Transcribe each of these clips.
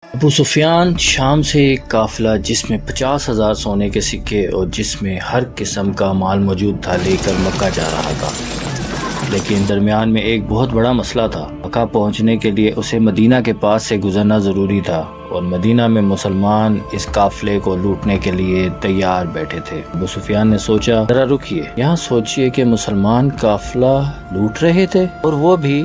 ابو سفیان شام سے ایک قافلہ جس میں 50,000 سونے کے سکے اور جس میں ہر قسم کا مال موجود تھا لے کر مکہ جا رہا تھا، لیکن درمیان میں ایک بہت بڑا مسئلہ تھا۔ مکہ پہنچنے کے لیے اسے مدینہ کے پاس سے گزرنا ضروری تھا اور مدینہ میں مسلمان اس قافلے کو لوٹنے کے لیے تیار بیٹھے تھے۔ ابو سفیان نے سوچا، ذرا رکیے، یہاں سوچئے کہ مسلمان قافلہ لوٹ رہے تھے اور وہ بھی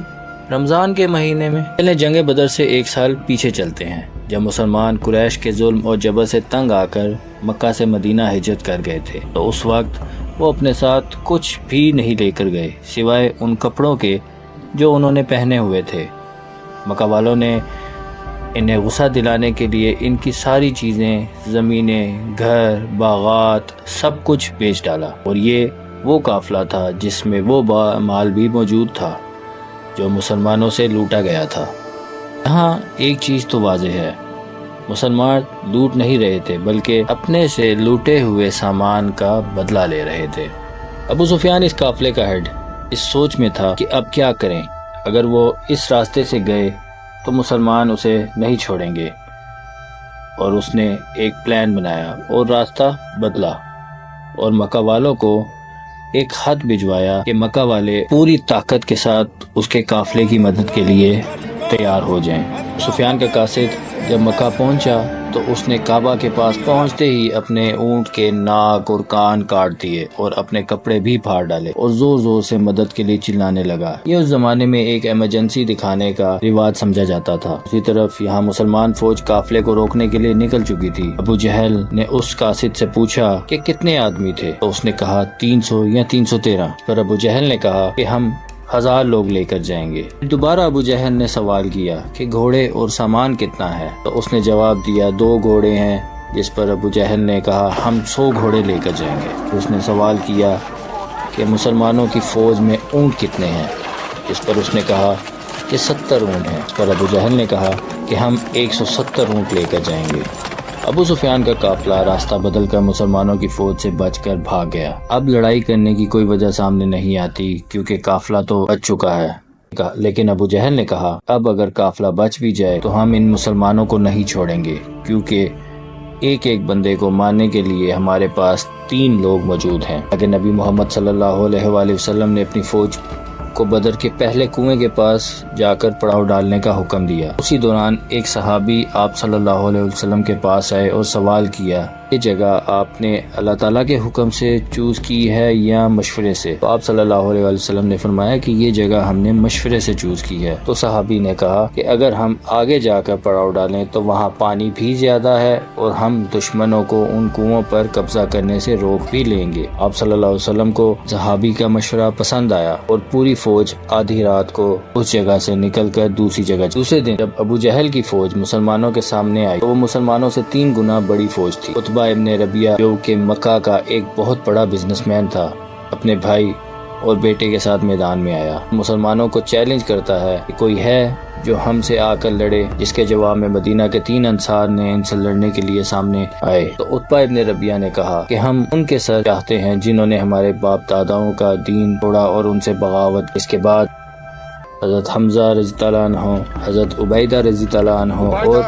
رمضان کے مہینے میں۔ پہلے جنگ بدر سے 1 سال پیچھے چلتے ہیں، جب مسلمان قریش کے ظلم اور جبر سے تنگ آ کر مکہ سے مدینہ ہجرت کر گئے تھے، تو اس وقت وہ اپنے ساتھ کچھ بھی نہیں لے کر گئے سوائے ان کپڑوں کے جو انہوں نے پہنے ہوئے تھے۔ مکہ والوں نے انہیں غصہ دلانے کے لیے ان کی ساری چیزیں، زمینیں، گھر، باغات، سب کچھ بیچ ڈالا، اور یہ وہ قافلہ تھا جس میں وہ مال بھی موجود تھا جو مسلمانوں سے لوٹا گیا تھا۔ یہاں ایک چیز تو واضح ہے، مسلمان لوٹ نہیں رہے تھے بلکہ اپنے سے لوٹے ہوئے سامان کا بدلہ لے رہے تھے۔ ابو سفیان اس قافلے کا ہیڈ اس سوچ میں تھا کہ اب کیا کریں۔ اگر وہ اس راستے سے گئے تو مسلمان اسے نہیں چھوڑیں گے، اور اس نے ایک پلان بنایا اور راستہ بدلا اور مکہ والوں کو ایک خط بھجوایا کہ مکہ والے پوری طاقت کے ساتھ اس کے قافلے کی مدد کے لیے تیار ہو جائیں۔ سفیان کا قاصد جب مکہ پہنچا تو اس نے کعبہ کے پاس پہنچتے ہی اپنے اونٹ کے ناک اور کان کاٹ دیے اور اپنے کپڑے بھی پھاڑ ڈالے اور زور زور سے مدد کے لیے چلانے لگا۔ یہ اس زمانے میں ایک ایمرجنسی دکھانے کا رواج سمجھا جاتا تھا۔ اسی طرف یہاں مسلمان فوج قافلے کو روکنے کے لیے نکل چکی تھی۔ ابو جہل نے اس قاصد سے پوچھا کہ کتنے آدمی تھے، تو اس نے کہا 300 یا 313۔ پر ابو جہل نے کہا کہ ہم 1000 لوگ لے کر جائیں گے۔ دوبارہ ابو جہل نے سوال کیا کہ گھوڑے اور سامان کتنا ہے، تو اس نے جواب دیا 2 گھوڑے ہیں، جس پر ابو جہل نے کہا ہم 100 گھوڑے لے کر جائیں گے۔ اس نے سوال کیا کہ مسلمانوں کی فوج میں اونٹ کتنے ہیں، جس پر اس نے کہا کہ 70 اونٹ ہیں۔ اس پر ابو جہل نے کہا کہ ہم 170 اونٹ لے کر جائیں گے۔ ابو سفیان کا قافلہ راستہ بدل کر مسلمانوں کی فوج سے بچ کر بھاگ گیا۔ اب لڑائی کرنے کی کوئی وجہ سامنے نہیں آتی کیونکہ قافلہ تو بچ چکا ہے، لیکن ابو جہل نے کہا اب اگر قافلہ بچ بھی جائے تو ہم ان مسلمانوں کو نہیں چھوڑیں گے، کیونکہ ایک ایک بندے کو مارنے کے لیے ہمارے پاس 3 لوگ موجود ہیں۔ اگر نبی محمد صلی اللہ علیہ وآلہ وسلم نے اپنی فوج کو بدر کے پہلے کنویں کے پاس جا کر پڑاؤ ڈالنے کا حکم دیا۔ اسی دوران ایک صحابی آپ صلی اللہ علیہ وسلم کے پاس آئے اور سوال کیا یہ جگہ آپ نے اللہ تعالیٰ کے حکم سے چوز کی ہے یا مشورے سے؟ تو آپ صلی اللہ علیہ وسلم نے فرمایا کہ یہ جگہ ہم نے مشورے سے چوز کی ہے۔ تو صحابی نے کہا کہ اگر ہم آگے جا کر پڑاؤ ڈالیں تو وہاں پانی بھی زیادہ ہے اور ہم دشمنوں کو ان کنووں پر قبضہ کرنے سے روک بھی لیں گے۔ آپ صلی اللہ علیہ وسلم کو صحابی کا مشورہ پسند آیا اور پوری فوج آدھی رات کو اس جگہ سے نکل کر دوسری جگہ۔ دوسرے دن جب ابو جہل کی فوج مسلمانوں کے سامنے آئی تو وہ مسلمانوں سے 3 گنا بڑی فوج تھی۔ عتبہ ابن ربیعہ جو کہ مکہ کا ایک بہت بڑا بزنس مین تھا، اپنے بھائی اور بیٹے کے ساتھ میدان میں آیا۔ مسلمانوں کو چیلنج کرتا ہے کہ کوئی ہے جو ہم سے آ کر لڑے، جس کے جواب میں مدینہ کے 3 انصار نے ان سے لڑنے کے لیے سامنے آئے۔ تو عتبہ ابن ربیعہ نے کہا کہ ہم ان کے سر چاہتے ہیں جنہوں نے ہمارے باپ داداؤں کا دین توڑا اور ان سے بغاوت۔ اس کے بعد حضرت حمزہ رضی اللہ عنہ، حضرت عبیدہ رضی اللہ عنہ اور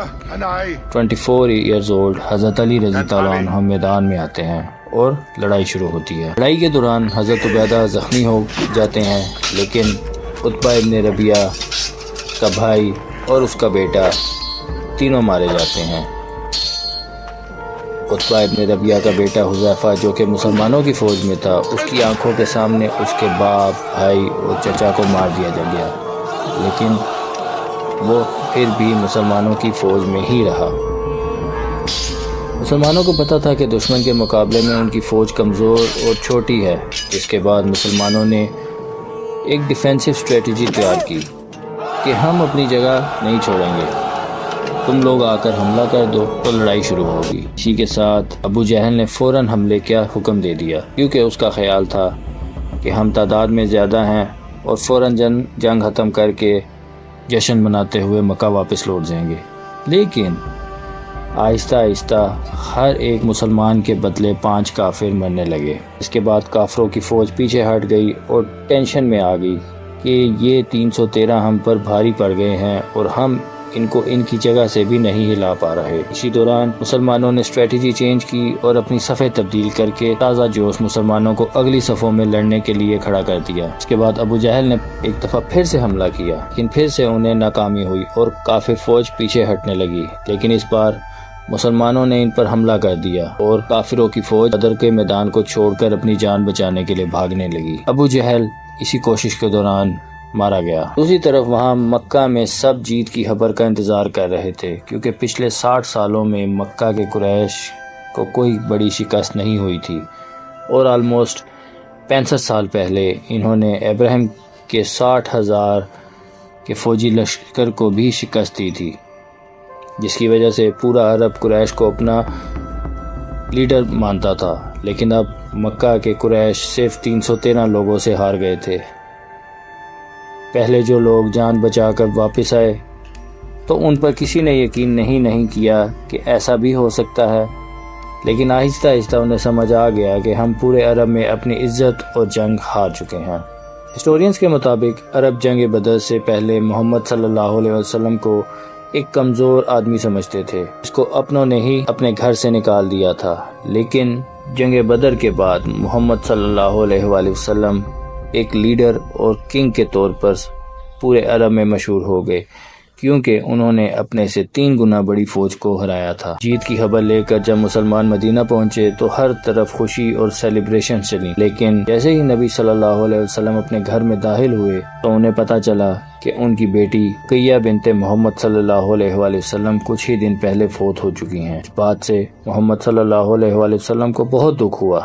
24 ایئرز اولڈ حضرت علی رضی اللہ عنہ میدان میں آتے ہیں اور لڑائی شروع ہوتی ہے۔ لڑائی کے دوران حضرت عبیدہ زخمی ہو جاتے ہیں، لیکن عتبہ ابن ربیعہ کا بھائی اور اس کا بیٹا تینوں مارے جاتے ہیں۔ عتبہ ابن ربیعہ کا بیٹا حذیفہ جو کہ مسلمانوں کی فوج میں تھا، اس کی آنکھوں کے سامنے اس کے باپ، بھائی اور چچا کو مار دیا گیا، لیکن وہ پھر بھی مسلمانوں کی فوج میں ہی رہا۔ مسلمانوں کو پتہ تھا کہ دشمن کے مقابلے میں ان کی فوج کمزور اور چھوٹی ہے۔ اس کے بعد مسلمانوں نے ایک ڈیفینسو اسٹریٹجی تیار کی کہ ہم اپنی جگہ نہیں چھوڑیں گے، تم لوگ آ کر حملہ کر دو تو لڑائی شروع ہوگی۔ اسی کے ساتھ ابو جہل نے فوراً حملے کا حکم دے دیا، کیونکہ اس کا خیال تھا کہ ہم تعداد میں زیادہ ہیں اور فوراً جنگ ختم کر کے جشن مناتے ہوئے مکہ واپس لوٹ جائیں گے۔ لیکن آہستہ آہستہ ہر ایک مسلمان کے بدلے 5 کافر مرنے لگے۔ اس کے بعد کافروں کی فوج پیچھے ہٹ گئی اور ٹینشن میں آ گئی کہ یہ 313 ہم پر بھاری پڑ گئے ہیں اور ہم ان کو ان کی جگہ سے بھی نہیں ہلا پا رہے۔ اسی دوران مسلمانوں نے اسٹریٹجی چینج کی اور اپنی صفیں تبدیل کر کے تازہ جوش مسلمانوں کو اگلی صفوں میں لڑنے کے لیے کھڑا کر دیا۔ اس کے بعد ابو جہل نے ایک دفعہ پھر سے حملہ کیا، لیکن پھر سے انہیں ناکامی ہوئی اور کافر فوج پیچھے ہٹنے لگی، لیکن اس بار مسلمانوں نے ان پر حملہ کر دیا اور کافروں کی فوج بدر کے میدان کو چھوڑ کر اپنی جان بچانے کے لیے بھاگنے لگی۔ ابو جہل اسی کوشش کے دوران مارا گیا۔ دوسری طرف وہاں مکہ میں سب جیت کی خبر کا انتظار کر رہے تھے، کیونکہ پچھلے 60 سالوں میں مکہ کے قریش کو کوئی بڑی شکست نہیں ہوئی تھی، اور آلموسٹ 65 سال پہلے انہوں نے ابراہیم کے 60,000 کے فوجی لشکر کو بھی شکست دی تھی، جس کی وجہ سے پورا عرب قریش کو اپنا لیڈر مانتا تھا۔ لیکن اب مکہ کے قریش صرف 313 لوگوں سے ہار گئے تھے۔ پہلے جو لوگ جان بچا کر واپس آئے تو ان پر کسی نے یقین نہیں کیا کہ ایسا بھی ہو سکتا ہے، لیکن آہستہ آہستہ انہیں سمجھ آ گیا کہ ہم پورے عرب میں اپنی عزت اور جنگ ہار چکے ہیں۔ ہسٹورینز کے مطابق عرب جنگ بدر سے پہلے محمد صلی اللہ علیہ وسلم کو ایک کمزور آدمی سمجھتے تھے، اس کو اپنوں نے ہی اپنے گھر سے نکال دیا تھا، لیکن جنگ بدر کے بعد محمد صلی اللہ علیہ وآلہ وسلم ایک لیڈر اور کنگ کے طور پر پورے عرب میں مشہور ہو گئے، کیونکہ انہوں نے اپنے سے 3 گنا بڑی فوج کو ہرایا تھا۔ جیت کی خبر لے کر جب مسلمان مدینہ پہنچے تو ہر طرف خوشی اور سیلیبریشن چلی، لیکن جیسے ہی نبی صلی اللہ علیہ وسلم اپنے گھر میں داخل ہوئے تو انہیں پتہ چلا کہ ان کی بیٹی رقیہ بنت محمد صلی اللہ علیہ وآلہ وسلم کچھ ہی دن پہلے فوت ہو چکی ہیں۔ اس بات سے محمد صلی اللہ علیہ وآلہ وسلم کو بہت دکھ ہوا،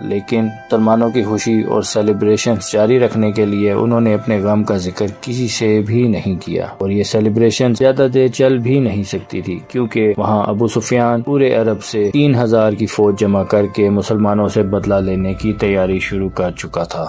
لیکن مسلمانوں کی خوشی اور سیلیبریشنز جاری رکھنے کے لیے انہوں نے اپنے غم کا ذکر کسی سے بھی نہیں کیا، اور یہ سیلیبریشن زیادہ دیر چل بھی نہیں سکتی تھی، کیونکہ وہاں ابو سفیان پورے عرب سے 3000 کی فوج جمع کر کے مسلمانوں سے بدلہ لینے کی تیاری شروع کر چکا تھا۔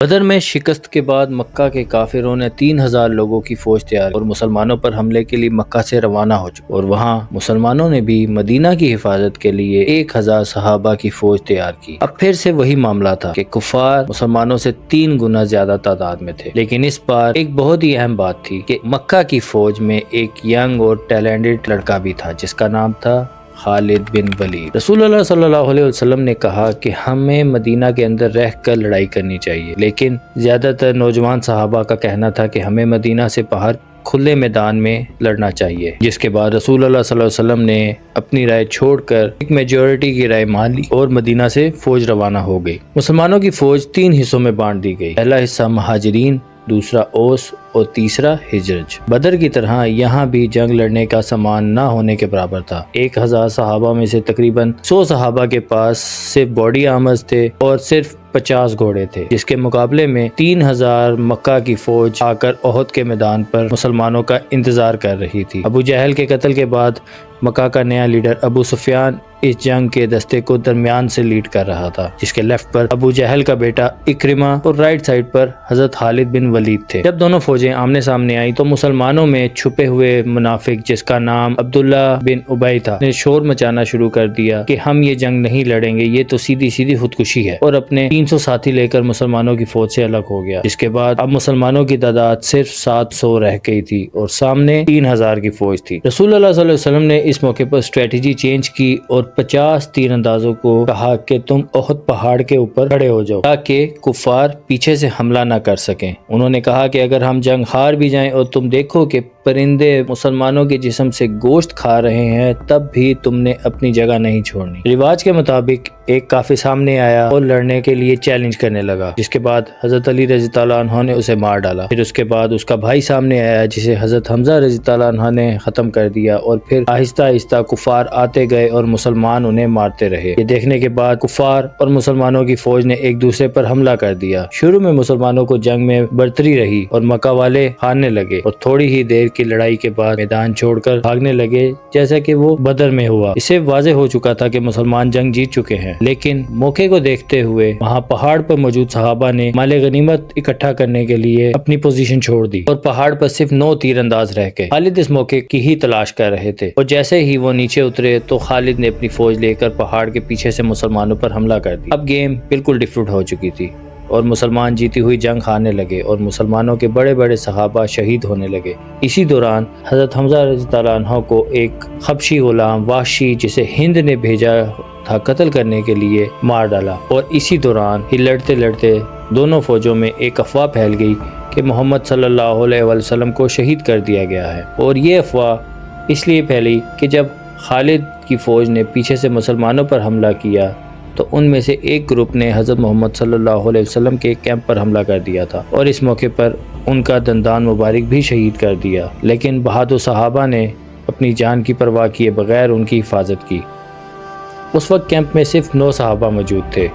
بدر میں شکست کے بعد مکہ کے کافروں نے 3000 لوگوں کی فوج تیار اور مسلمانوں پر حملے کے لیے مکہ سے روانہ ہو چکے، اور وہاں مسلمانوں نے بھی مدینہ کی حفاظت کے لیے 1000 صحابہ کی فوج تیار کی۔ اب پھر سے وہی معاملہ تھا کہ کفار مسلمانوں سے 3 گنا زیادہ تعداد میں تھے، لیکن اس بار ایک بہت ہی اہم بات تھی کہ مکہ کی فوج میں ایک ینگ اور ٹیلنٹڈ لڑکا بھی تھا جس کا نام تھا خالد بن ولید۔ رسول اللہ صلی اللہ علیہ وسلم نے کہا کہ ہمیں مدینہ کے اندر رہ کر لڑائی کرنی چاہیے، لیکن زیادہ تر نوجوان صحابہ کا کہنا تھا کہ ہمیں مدینہ سے باہر کھلے میدان میں لڑنا چاہیے، جس کے بعد رسول اللہ صلی اللہ علیہ وسلم نے اپنی رائے چھوڑ کر ایک میجورٹی کی رائے مان لی اور مدینہ سے فوج روانہ ہو گئی۔ مسلمانوں کی فوج 3 حصوں میں بانٹ دی گئی، پہلا حصہ مہاجرین، دوسرا اوس اور تیسرا ہجرج۔ بدر کی طرح یہاں بھی جنگ لڑنے کا سامان نہ ہونے کے برابر تھا۔ 1000 صحابہ میں سے تقریباً 100 صحابہ کے پاس صرف باڈی آرمرز تھے اور صرف 50 گھوڑے تھے، جس کے مقابلے میں 3000 مکہ کی فوج آ کر احد کے میدان پر مسلمانوں کا انتظار کر رہی تھی۔ ابو جہل کے قتل کے بعد مکہ کا نیا لیڈر ابو سفیان اس جنگ کے دستے کو درمیان سے لیڈ کر رہا تھا، جس کے لیفٹ پر ابو جہل کا بیٹا اکرمہ اور رائٹ سائڈ پر حضرت خالد بن ولید تھے۔ جب دونوں فوجیں آمنے سامنے آئیں تو مسلمانوں میں چھپے ہوئے منافق جس کا نام عبداللہ بن ابی تھا نے شور مچانا شروع کر دیا کہ ہم یہ جنگ نہیں لڑیں گے، یہ تو سیدھی سیدھی خودکشی ہے، اور اپنے 300 ساتھی لے کر مسلمانوں کی فوج سے الگ ہو گیا، جس کے بعد اب مسلمانوں کی تعداد صرف 700 رہ گئی تھی اور سامنے 3000 کی فوج تھی۔ رسول اللہ صلی اللہ علیہ وسلم نے اس موقع پر اسٹریٹجی چینج کی اور 50 تیر اندازوں کو کہا کہ تم احد پہاڑ کے اوپر کھڑے ہو جاؤ تاکہ کفار پیچھے سے حملہ نہ کر سکیں۔ انہوں نے کہا کہ اگر ہم جنگ ہار بھی جائیں اور تم دیکھو کہ پرندے مسلمانوں کے جسم سے گوشت کھا رہے ہیں، تب بھی تم نے اپنی جگہ نہیں چھوڑنی۔ رواج کے مطابق ایک کافر سامنے آیا اور لڑنے کے لیے چیلنج کرنے لگا، جس کے بعد حضرت علی رضی اللہ عنہ نے اسے مار ڈالا۔ پھر اس کے بعد اس کا بھائی سامنے آیا جسے حضرت حمزہ رضی اللہ عنہ نے ختم کر دیا، اور پھر آہستہ آہستہ کفار آتے گئے اور مسلمان انہیں مارتے رہے۔ یہ دیکھنے کے بعد کفار اور مسلمانوں کی فوج نے ایک دوسرے پر حملہ کر دیا۔ شروع میں مسلمانوں کو جنگ میں برتری رہی اور مکہ والے ہارنے لگے، اور تھوڑی ہی دیر کی لڑائی کے بعد میدان چھوڑ کر بھاگنے لگے، جیسا کہ وہ بدر میں ہوا۔ اسے واضح ہو چکا تھا کہ مسلمان جنگ جیت چکے ہیں، لیکن موقع کو دیکھتے ہوئے وہاں پہاڑ پر موجود صحابہ نے مال غنیمت اکٹھا کرنے کے لیے اپنی پوزیشن چھوڑ دی اور پہاڑ پر صرف 9 تیر انداز رہ گئے۔ خالد اس موقع کی ہی تلاش کر رہے تھے، اور جیسے ہی وہ نیچے اترے تو خالد نے اپنی فوج لے کر پہاڑ کے پیچھے سے مسلمانوں پر حملہ کر دیا۔ اب گیم بالکل ڈفرنٹ ہو چکی تھی اور مسلمان جیتی ہوئی جنگ ہارنے لگے اور مسلمانوں کے بڑے بڑے صحابہ شہید ہونے لگے۔ اسی دوران حضرت حمزہ رضی اللہ عنہ کو ایک حبشی غلام وحشی جسے ہند نے بھیجا تھا قتل کرنے کے لیے مار ڈالا، اور اسی دوران ہی لڑتے لڑتے دونوں فوجوں میں ایک افواہ پھیل گئی کہ محمد صلی اللہ علیہ وسلم کو شہید کر دیا گیا ہے۔ اور یہ افواہ اس لیے پھیلی کہ جب خالد کی فوج نے پیچھے سے مسلمانوں پر حملہ کیا تو ان میں سے ایک گروپ نے حضرت محمد صلی اللہ علیہ وسلم کے کیمپ پر حملہ کر دیا تھا، اور اس موقع پر ان کا دندان مبارک بھی شہید کر دیا، لیکن بہادر صحابہ نے اپنی جان کی پرواہ کیے بغیر ان کی حفاظت کی۔ اس وقت کیمپ میں صرف 9 صحابہ موجود تھے۔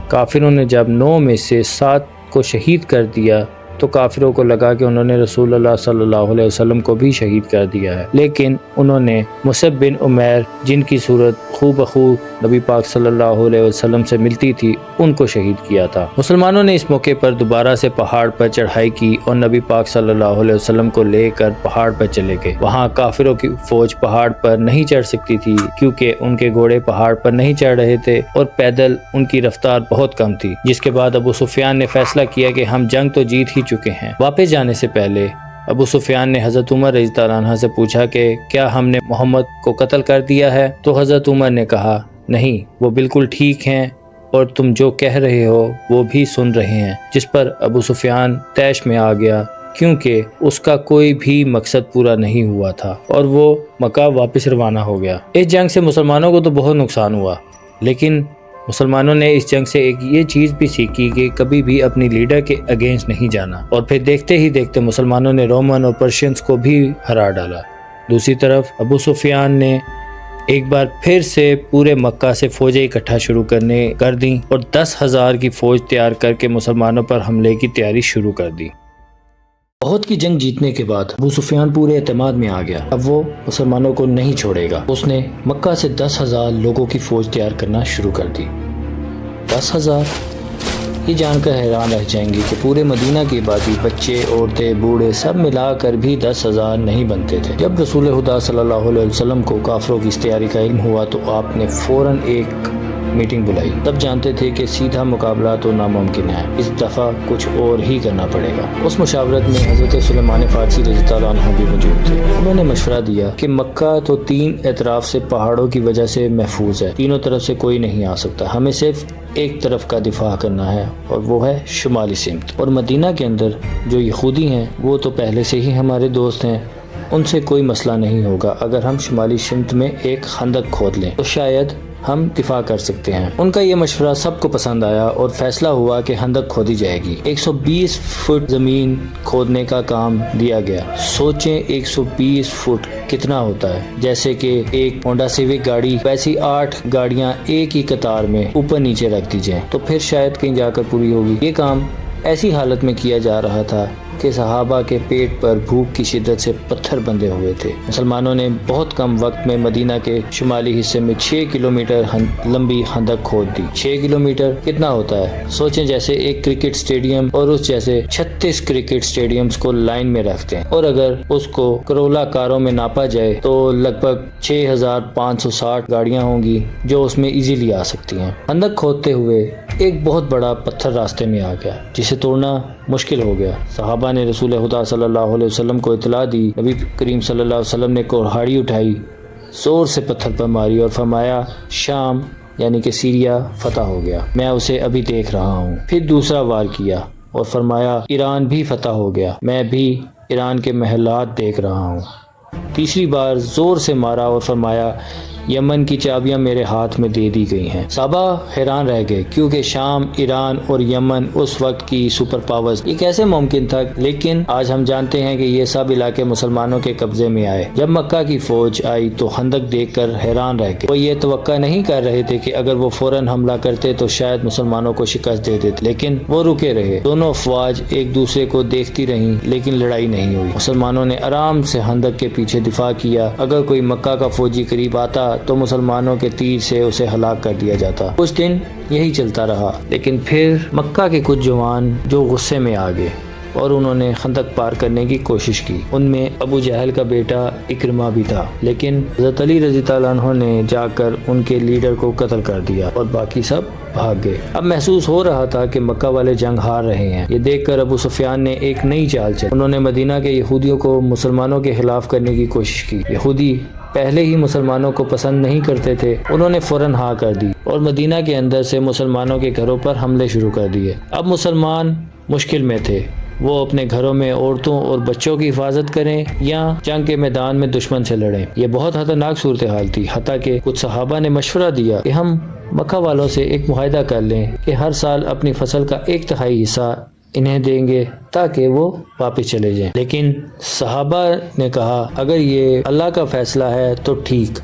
کافروں نے جب 9 میں سے 7 کو شہید کر دیا تو کافروں کو لگا کہ انہوں نے رسول اللہ صلی اللہ علیہ وسلم کو بھی شہید کر دیا ہے، لیکن انہوں نے مصعب بن عمیر جن کی صورت خو بخو نبی پاک صلی اللہ علیہ وسلم سے ملتی تھی ان کو شہید کیا تھا۔ مسلمانوں نے اس موقع پر دوبارہ سے پہاڑ پر چڑھائی کی اور نبی پاک صلی اللہ علیہ وسلم کو لے کر پہاڑ پر چلے گئے۔ وہاں کافروں کی فوج پہاڑ پر نہیں چڑھ سکتی تھی کیونکہ ان کے گھوڑے پہاڑ پر نہیں چڑھ رہے تھے اور پیدل ان کی رفتار بہت کم تھی، جس کے بعد ابو سفیان نے فیصلہ کیا کہ ہم جنگ تو جیت ہی چکے ہیں۔ واپس جانے سے پہلے ابو سفیان نے حضرت عمر رضی اللہ عنہ سے پوچھا کہ کیا ہم نے محمد کو قتل کر دیا ہے؟ تو حضرت عمر نے کہا نہیں، وہ بالکل ٹھیک ہیں اور تم جو کہہ رہے ہو وہ بھی سن رہے ہیں، جس پر ابو سفیان طیش میں آ گیا کیونکہ اس کا کوئی بھی مقصد پورا نہیں ہوا تھا اور وہ مکہ واپس روانہ ہو گیا۔ اس جنگ سے مسلمانوں کو تو بہت نقصان ہوا، لیکن مسلمانوں نے اس جنگ سے ایک یہ چیز بھی سیکھی کہ کبھی بھی اپنی لیڈر کے اگینسٹ نہیں جانا، اور پھر دیکھتے ہی دیکھتے مسلمانوں نے رومن اور پرشینز کو بھی ہرا ڈالا۔ دوسری طرف ابو سفیان نے ایک بار پھر سے پورے مکہ سے فوجیں اکٹھا شروع کر دیں اور 10,000 کی فوج تیار کر کے مسلمانوں پر حملے کی تیاری شروع کر دی۔ احد کی جنگ جیتنے کے بعد ابو سفیان پورے اعتماد میں آ گیا، اب وہ مسلمانوں کو نہیں چھوڑے گا۔ اس نے مکہ سے 10,000 لوگوں کی فوج تیار کرنا شروع کر دی۔ 10,000 یہ جان کر حیران رہ جائیں گے کہ پورے مدینہ کی آبادی، بچے، عورتیں، بوڑھے سب ملا کر بھی 10,000 نہیں بنتے تھے۔ جب رسول خدا صلی اللہ علیہ وسلم کو کافروں کی اس تیاری کا علم ہوا تو آپ نے فوراً ایک میٹنگ بلائی۔ تب جانتے تھے کہ سیدھا مقابلہ تو ناممکن ہے، اس دفعہ کچھ اور ہی کرنا پڑے گا۔ اس مشاورت میں حضرت سلیمان فارسی رضی اللہ عنہ بھی موجود تھے۔ انہوں نے مشورہ دیا کہ مکہ تو 3 اطراف سے پہاڑوں کی وجہ سے محفوظ ہے، تینوں طرف سے کوئی نہیں آ سکتا، ہمیں صرف ایک طرف کا دفاع کرنا ہے اور وہ ہے شمالی سمت، اور مدینہ کے اندر جو یہودی ہیں وہ تو پہلے سے ہی ہمارے دوست ہیں، ان سے کوئی مسئلہ نہیں ہوگا۔ اگر ہم شمالی سمت میں ایک خندق کھود لیں تو شاید ہم دفاع کر سکتے ہیں۔ ان کا یہ مشورہ سب کو پسند آیا اور فیصلہ ہوا کہ خندق کھودی جائے گی۔ 120 فٹ زمین کھودنے کا کام دیا گیا۔ سوچیں 120 فٹ کتنا ہوتا ہے، جیسے کہ ایک ہونڈا سیوک گاڑی، ویسی 8 گاڑیاں ایک ہی قطار میں اوپر نیچے رکھ دی جائیں تو پھر شاید کہیں جا کر پوری ہوگی۔ یہ کام ایسی حالت میں کیا جا رہا تھا کہ صحابہ کے پیٹ پر بھوک کی شدت سے پتھر بندھے ہوئے تھے۔ مسلمانوں نے بہت کم وقت میں مدینہ کے شمالی حصے میں 6 کلومیٹر لمبی خندق کھود دی۔ 6 کلومیٹر کتنا ہوتا ہے؟ سوچیں جیسے ایک کرکٹ سٹیڈیم اور اس جیسے 36 کرکٹ سٹیڈیمز کو لائن میں رکھتے ہیں، اور اگر اس کو کرولا کاروں میں ناپا جائے تو لگ بھگ 6560 گاڑیاں ہوں گی جو اس میں ایزیلی آ سکتی ہیں۔ خندق کھودتے ہوئے ایک بہت بڑا پتھر راستے میں آ گیا جسے توڑنا مشکل ہو گیا۔ صحابہ نے رسول خدا صلی اللہ علیہ وسلم کو اطلاع دی۔ نبی کریم صلی اللہ علیہ وسلم نے کڑھاڑی اٹھائی، زور سے پتھر پر ماری اور فرمایا شام یعنی کہ سیریا فتح ہو گیا، میں اسے ابھی دیکھ رہا ہوں۔ پھر دوسرا وار کیا اور فرمایا ایران بھی فتح ہو گیا، میں بھی ایران کے محلات دیکھ رہا ہوں۔ تیسری بار زور سے مارا اور فرمایا یمن کی چابیاں میرے ہاتھ میں دے دی گئی ہیں۔ صحابہ حیران رہ گئے کیونکہ شام، ایران اور یمن اس وقت کی سپر پاورز، یہ کیسے ممکن تھا؟ لیکن آج ہم جانتے ہیں کہ یہ سب علاقے مسلمانوں کے قبضے میں آئے۔ جب مکہ کی فوج آئی تو خندق دیکھ کر حیران رہ گئے۔ وہ یہ توقع نہیں کر رہے تھے کہ اگر وہ فوراً حملہ کرتے تو شاید مسلمانوں کو شکست دے دیتے، لیکن وہ رکے رہے۔ دونوں افواج ایک دوسرے کو دیکھتی رہیں لیکن لڑائی نہیں ہوئی۔ مسلمانوں نے آرام سے خندق کے پیچھے دفاع کیا۔ اگر کوئی مکہ کا فوجی قریب آتا تو مسلمانوں کے تیر سے اسے ہلاک کر دیا جاتا۔ کچھ دن یہی چلتا رہا، لیکن پھر مکہ کے کچھ جوان جو غصے میں آ گئے اور انہوں نے خندق پار کرنے کی کوشش کی۔ ان میں ابو جہل کا بیٹا اکرمہ بھی تھا، لیکن حضرت علی رضی اللہ عنہ نے جا کر ان کے لیڈر کو قتل کر دیا اور باقی سب بھاگ گئے۔ اب محسوس ہو رہا تھا کہ مکہ والے جنگ ہار رہے ہیں۔ یہ دیکھ کر ابو سفیان نے ایک نئی چال چلی۔ انہوں نے مدینہ کے یہودیوں کو مسلمانوں کے خلاف کرنے کی کوشش کی۔ یہودی پہلے ہی مسلمانوں کو پسند نہیں کرتے تھے، انہوں نے فوراً ہاں کر دی اور مدینہ کے اندر سے مسلمانوں کے گھروں پر حملے شروع کر دیے۔ اب مسلمان مشکل میں تھے، وہ اپنے گھروں میں عورتوں اور بچوں کی حفاظت کریں یا جنگ کے میدان میں دشمن سے لڑیں۔ یہ بہت خطرناک صورتحال تھی، حتیٰ کہ کچھ صحابہ نے مشورہ دیا کہ ہم مکہ والوں سے ایک معاہدہ کر لیں کہ ہر سال اپنی فصل کا 1/3 حصہ انہیں دیں گے تاکہ وہ واپس چلے جائیں۔ لیکن صحابہ نے کہا اگر یہ اللہ کا فیصلہ ہے تو ٹھیک،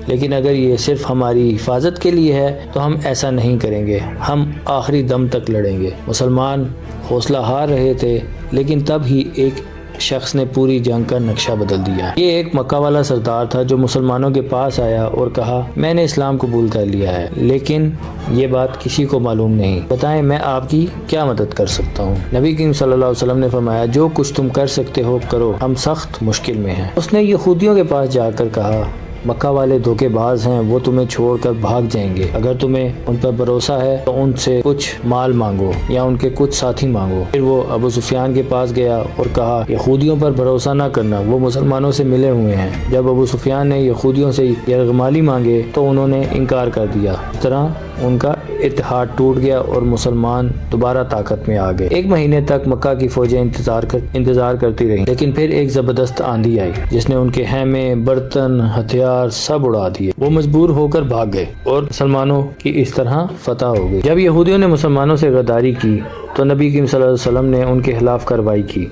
لیکن اگر یہ صرف ہماری حفاظت کے لیے ہے تو ہم ایسا نہیں کریں گے، ہم آخری دم تک لڑیں گے۔ مسلمان حوصلہ ہار رہے تھے، لیکن تب ہی ایک شخص نے پوری جنگ کا نقشہ بدل دیا۔ یہ ایک مکہ والا سردار تھا جو مسلمانوں کے پاس آیا اور کہا میں نے اسلام قبول کر لیا ہے، لیکن یہ بات کسی کو معلوم نہیں، بتائیں میں آپ کی کیا مدد کر سکتا ہوں؟ نبی کریم صلی اللہ علیہ وسلم نے فرمایا جو کچھ تم کر سکتے ہو کرو، ہم سخت مشکل میں ہیں۔ اس نے یہودیوں کے پاس جا کر کہا مکہ والے دھوکے باز ہیں، وہ تمہیں چھوڑ کر بھاگ جائیں گے، اگر تمہیں ان پر بھروسہ ہے تو ان سے کچھ مال مانگو یا ان کے کچھ ساتھی مانگو۔ پھر وہ ابو سفیان کے پاس گیا اور کہا یہودیوں پر بھروسہ نہ کرنا، وہ مسلمانوں سے ملے ہوئے ہیں۔ جب ابو سفیان نے یہودیوں سے یرغمالی مانگے تو انہوں نے انکار کر دیا۔ اس طرح ان کا اتحاد ٹوٹ گیا اور مسلمان دوبارہ طاقت میں آ گئے۔ 1 مہینے تک مکہ کی فوجیں انتظار کرتی رہیں، لیکن پھر ایک زبردست آندھی آئی جس نے ان کے خیمے، برتن، ہتھیار سب اڑا دیے۔ وہ مجبور ہو کر بھاگ گئے اور مسلمانوں کی اس طرح فتح ہو گئی۔ جب یہودیوں نے مسلمانوں سے غداری کی تو نبی کریم صلی اللہ علیہ وسلم نے ان کے خلاف کارروائی کی،